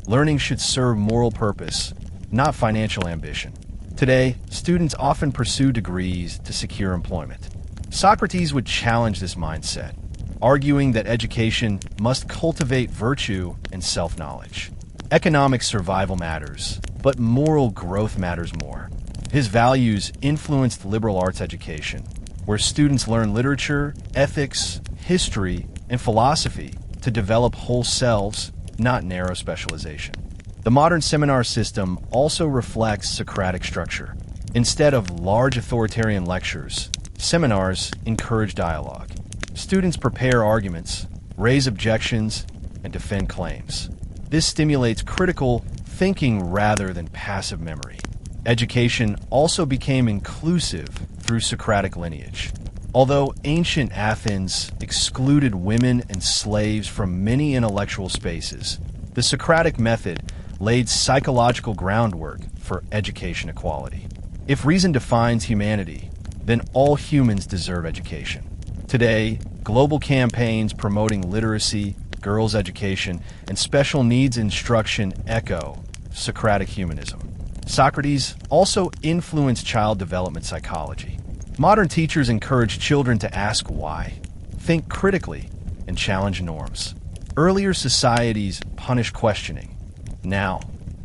Learning should serve moral purpose, not financial ambition. Today, students often pursue degrees to secure employment. Socrates would challenge this mindset, arguing that education must cultivate virtue and self-knowledge. Economic survival matters, but moral growth matters more. His values influenced liberal arts education, where students learn literature, ethics, history, and philosophy to develop whole selves, not narrow specialization. The modern seminar system also reflects Socratic structure. Instead of large authoritarian lectures, seminars encourage dialogue. Students prepare arguments, raise objections, and defend claims. This stimulates critical thinking rather than passive memory. Education also became inclusive through Socratic lineage. Although ancient Athens excluded women and slaves from many intellectual spaces, the Socratic method laid psychological groundwork for education equality. If reason defines humanity, then all humans deserve education. Today, global campaigns promoting literacy, girls' education, and special needs instruction echo Socratic humanism. Socrates also influenced child development psychology. Modern teachers encourage children to ask why, think critically, and challenge norms. Earlier societies punished questioning. Now,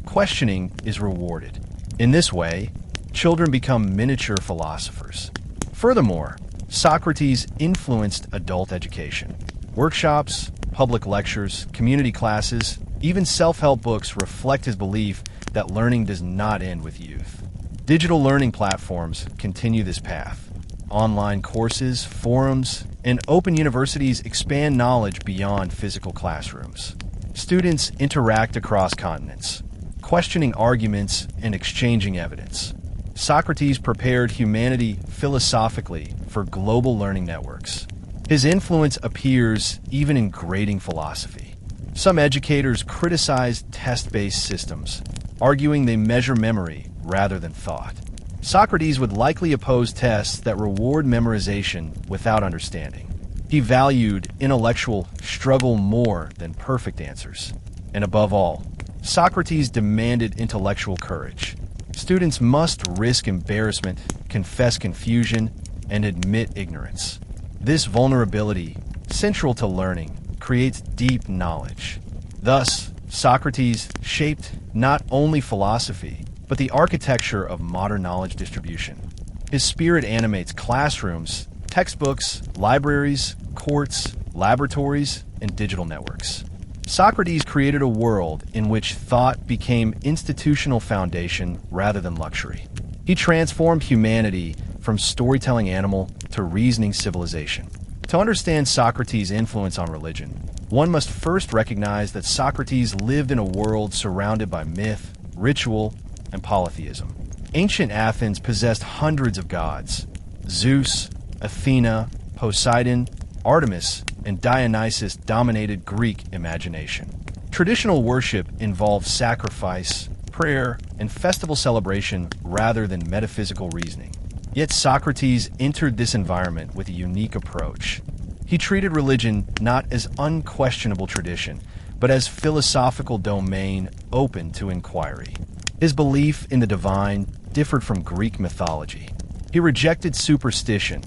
questioning is rewarded. In this way, children become miniature philosophers. Furthermore, Socrates influenced adult education. Workshops, public lectures, community classes, even self-help books reflect his belief that learning does not end with youth. Digital learning platforms continue this path. Online courses, forums, and open universities expand knowledge beyond physical classrooms. Students interact across continents, questioning arguments and exchanging evidence. Socrates prepared humanity philosophically for global learning networks. His influence appears even in grading philosophy. Some educators criticize test-based systems, arguing they measure memory rather than thought. Socrates would likely oppose tests that reward memorization without understanding. He valued intellectual struggle more than perfect answers. And above all, Socrates demanded intellectual courage. Students must risk embarrassment, confess confusion, and admit ignorance. This vulnerability, central to learning, creates deep knowledge. Thus, Socrates shaped not only philosophy, but the architecture of modern knowledge distribution. His spirit animates classrooms, textbooks, libraries, courts, laboratories, and digital networks. Socrates created a world in which thought became institutional foundation rather than luxury. He transformed humanity from storytelling animal to reasoning civilization. To understand Socrates' influence on religion, one must first recognize that Socrates lived in a world surrounded by myth, ritual, and polytheism. Ancient Athens possessed hundreds of gods. Zeus, Athena, Poseidon, Artemis, and Dionysus dominated Greek imagination. Traditional worship involved sacrifice, prayer, and festival celebration rather than metaphysical reasoning. Yet Socrates entered this environment with a unique approach. He treated religion not as unquestionable tradition, but as philosophical domain open to inquiry. His belief in the divine differed from Greek mythology. He rejected superstition,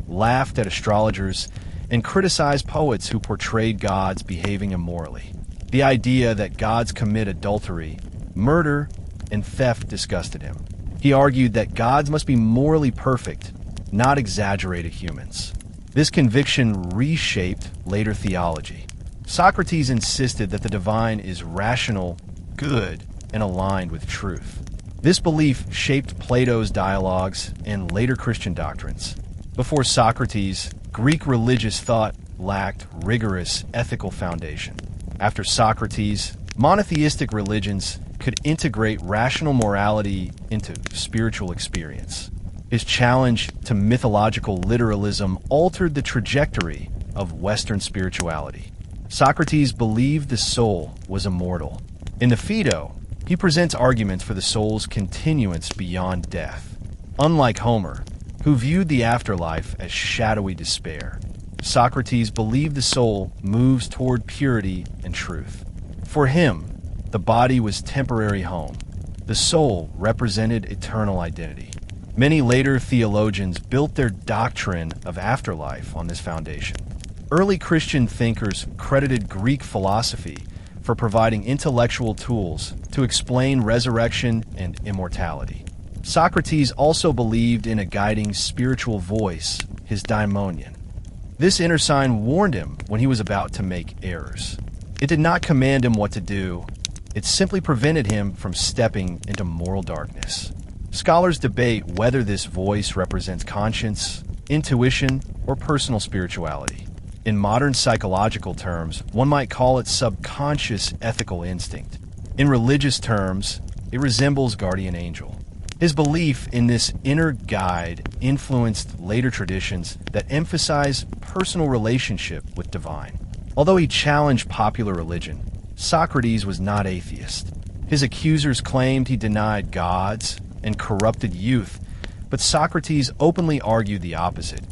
laughed at astrologers, and criticized poets who portrayed gods behaving immorally. The idea that gods commit adultery, murder, and theft disgusted him. He argued that gods must be morally perfect, not exaggerated humans. This conviction reshaped later theology. Socrates insisted that the divine is rational, good, and aligned with truth. This belief shaped Plato's dialogues and later Christian doctrines. Before Socrates, Greek religious thought lacked rigorous ethical foundation. After Socrates, monotheistic religions could integrate rational morality into spiritual experience. His challenge to mythological literalism altered the trajectory of Western spirituality. Socrates believed the soul was immortal. In the Phaedo, he presents arguments for the soul's continuance beyond death. Unlike Homer, who viewed the afterlife as shadowy despair, Socrates believed the soul moves toward purity and truth. For him, the body was temporary home. The soul represented eternal identity. Many later theologians built their doctrine of afterlife on this foundation. Early Christian thinkers credited Greek philosophy for providing intellectual tools to explain resurrection and immortality. Socrates also believed in a guiding spiritual voice, his daimonion. This inner sign warned him when he was about to make errors. It did not command him what to do. It simply prevented him from stepping into moral darkness. Scholars debate whether this voice represents conscience, intuition, or personal spirituality. In modern psychological terms, one might call it subconscious ethical instinct. In religious terms, it resembles guardian angel. His belief in this inner guide influenced later traditions that emphasize personal relationship with divine. Although he challenged popular religion, Socrates was not atheist. His accusers claimed he denied gods and corrupted youth, but Socrates openly argued the opposite.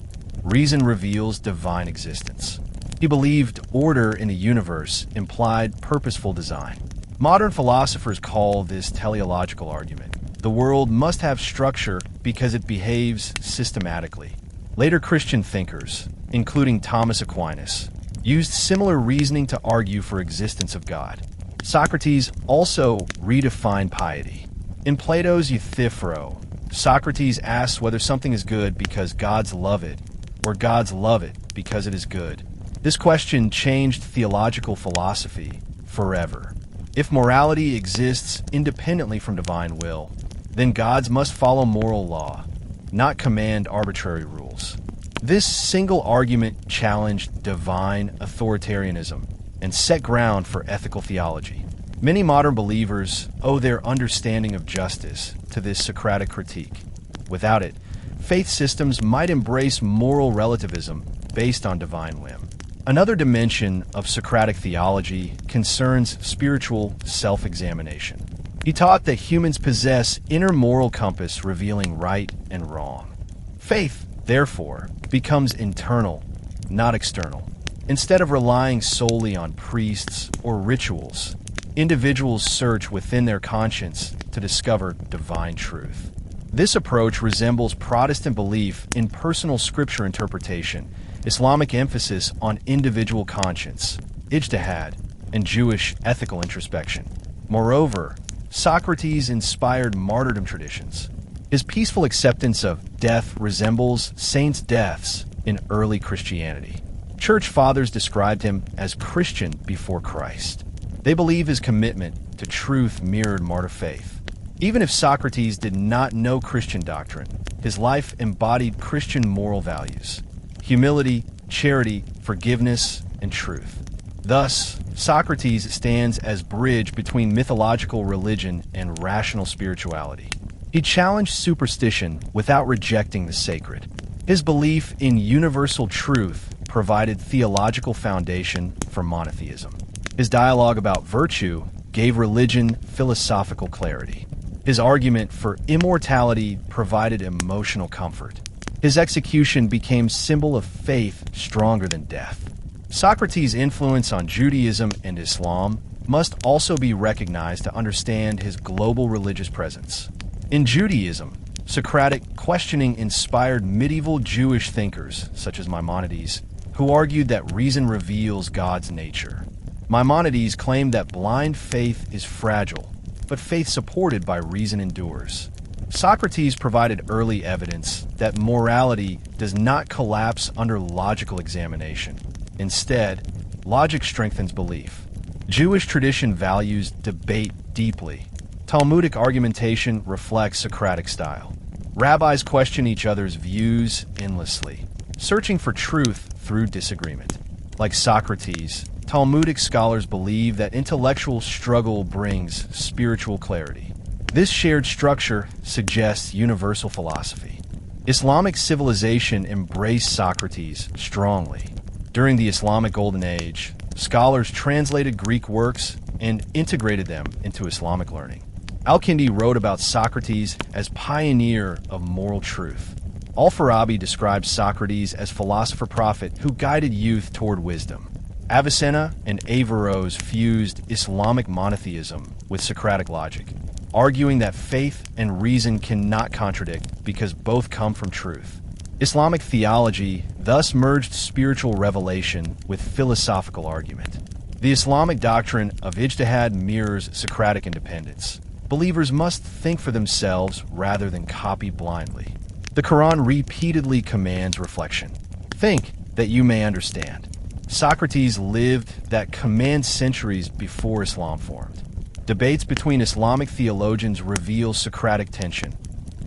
Reason reveals divine existence. He believed order in the universe implied purposeful design. Modern philosophers call this teleological argument. The world must have structure because it behaves systematically. Later Christian thinkers, including Thomas Aquinas, used similar reasoning to argue for existence of God. Socrates also redefined piety. In Plato's Euthyphro, Socrates asks whether something is good because gods love it, or gods love it because it is good. This question changed theological philosophy forever. If morality exists independently from divine will, then gods must follow moral law, not command arbitrary rules. This single argument challenged divine authoritarianism and set ground for ethical theology. Many modern believers owe their understanding of justice to this Socratic critique. Without it, faith systems might embrace moral relativism based on divine whim. Another dimension of Socratic theology concerns spiritual self-examination. He taught that humans possess inner moral compass revealing right and wrong. Faith, therefore, becomes internal, not external. Instead of relying solely on priests or rituals, individuals search within their conscience to discover divine truth. This approach resembles Protestant belief in personal scripture interpretation, Islamic emphasis on individual conscience, ijtihad, and Jewish ethical introspection. Moreover, Socrates inspired martyrdom traditions. His peaceful acceptance of death resembles saints' deaths in early Christianity. Church fathers described him as Christian before Christ. They believe his commitment to truth mirrored martyr faith. Even if Socrates did not know Christian doctrine, his life embodied Christian moral values: humility, charity, forgiveness, and truth. Thus, Socrates stands as bridge between mythological religion and rational spirituality. He challenged superstition without rejecting the sacred. His belief in universal truth provided theological foundation for monotheism. His dialogue about virtue gave religion philosophical clarity. His argument for immortality provided emotional comfort. His execution became symbol of faith stronger than death. Socrates' influence on Judaism and Islam must also be recognized to understand his global religious presence. In Judaism, Socratic questioning inspired medieval Jewish thinkers, such as Maimonides, who argued that reason reveals God's nature. Maimonides claimed that blind faith is fragile, but faith supported by reason endures. Socrates provided early evidence that morality does not collapse under logical examination. Instead, logic strengthens belief. Jewish tradition values debate deeply. Talmudic argumentation reflects Socratic style. Rabbis question each other's views endlessly, searching for truth through disagreement. Like Socrates, Talmudic scholars believe that intellectual struggle brings spiritual clarity. This shared structure suggests universal philosophy. Islamic civilization embraced Socrates strongly. During the Islamic Golden Age, scholars translated Greek works and integrated them into Islamic learning. Al-Kindi wrote about Socrates as pioneer of moral truth. Al-Farabi describes Socrates as philosopher-prophet who guided youth toward wisdom. Avicenna and Averroes fused Islamic monotheism with Socratic logic, arguing that faith and reason cannot contradict because both come from truth. Islamic theology thus merged spiritual revelation with philosophical argument. The Islamic doctrine of ijtihad mirrors Socratic independence. Believers must think for themselves rather than copy blindly. The Quran repeatedly commands reflection. Think that you may understand. Socrates lived that command centuries before Islam formed. Debates between Islamic theologians reveal Socratic tension.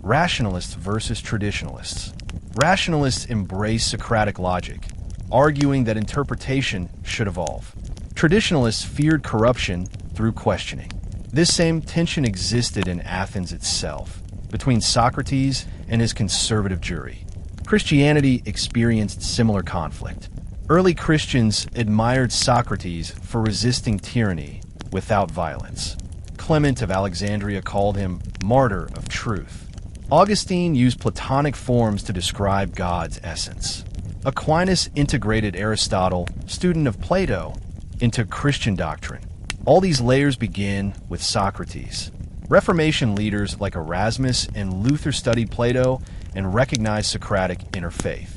Rationalists versus traditionalists. Rationalists embrace Socratic logic, arguing that interpretation should evolve. Traditionalists feared corruption through questioning. This same tension existed in Athens itself, between Socrates and his conservative jury. Christianity experienced similar conflict. Early Christians admired Socrates for resisting tyranny without violence. Clement of Alexandria called him martyr of truth. Augustine used Platonic forms to describe God's essence. Aquinas integrated Aristotle, student of Plato, into Christian doctrine. All these layers begin with Socrates. Reformation leaders like Erasmus and Luther studied Plato and recognized Socratic interfaith.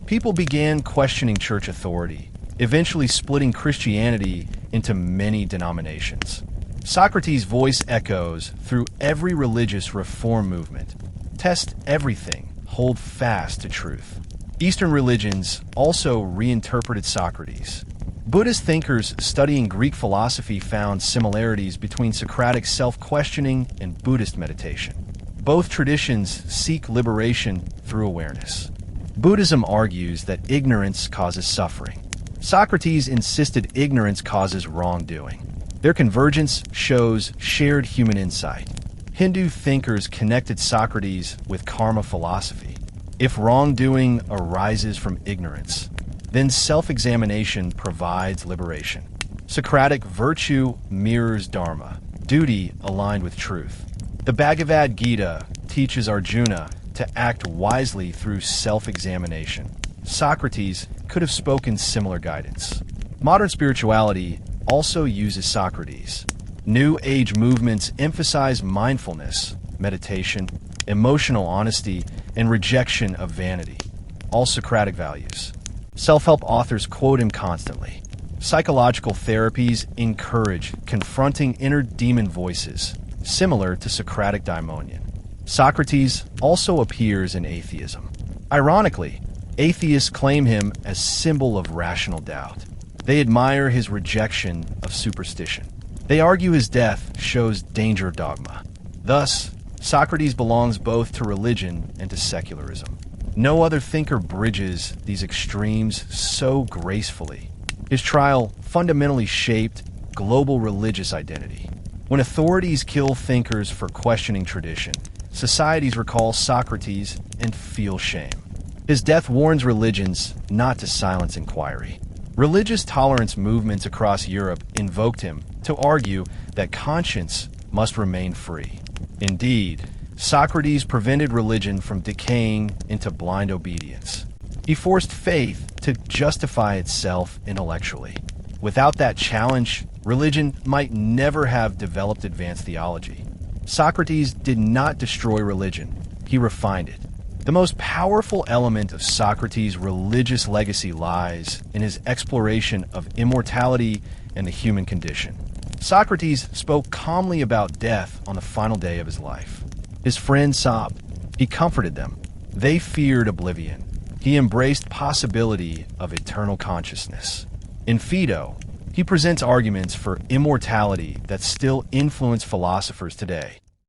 People began questioning church authority, eventually splitting Christianity into many denominations. Socrates' voice echoes through every religious reform movement. Test everything, hold fast to truth. Eastern religions also reinterpreted Socrates. Buddhist thinkers studying Greek philosophy found similarities between Socratic self-questioning and Buddhist meditation. Both traditions seek liberation through awareness. Buddhism argues that ignorance causes suffering. Socrates insisted ignorance causes wrongdoing. Their convergence shows shared human insight. Hindu thinkers connected Socrates with karma philosophy. If wrongdoing arises from ignorance, then self-examination provides liberation. Socratic virtue mirrors dharma, duty aligned with truth. The Bhagavad Gita teaches Arjuna to act wisely through self-examination. Socrates could have spoken similar guidance. Modern spirituality also uses Socrates. New Age movements emphasize mindfulness, meditation, emotional honesty, and rejection of vanity. All Socratic values. Self-help authors quote him constantly. Psychological therapies encourage confronting inner demon voices, similar to Socratic daimonion. Socrates also appears in atheism. Ironically, atheists claim him as symbol of rational doubt. They admire his rejection of superstition. They argue his death shows danger of dogma. Thus, Socrates belongs both to religion and to secularism. No other thinker bridges these extremes so gracefully. His trial fundamentally shaped global religious identity. When authorities kill thinkers for questioning tradition, societies recall Socrates and feel shame. His death warns religions not to silence inquiry. Religious tolerance movements across Europe invoked him to argue that conscience must remain free. Indeed, Socrates prevented religion from decaying into blind obedience. He forced faith to justify itself intellectually. Without that challenge, religion might never have developed advanced theology. Socrates did not destroy religion, he refined it. The most powerful element of Socrates' religious legacy lies in his exploration of immortality and the human condition. Socrates spoke calmly about death on the final day of his life. His friends sobbed. He comforted them. They feared oblivion. He embraced possibility of eternal consciousness. In Phaedo, he presents arguments for immortality that still influence philosophers today.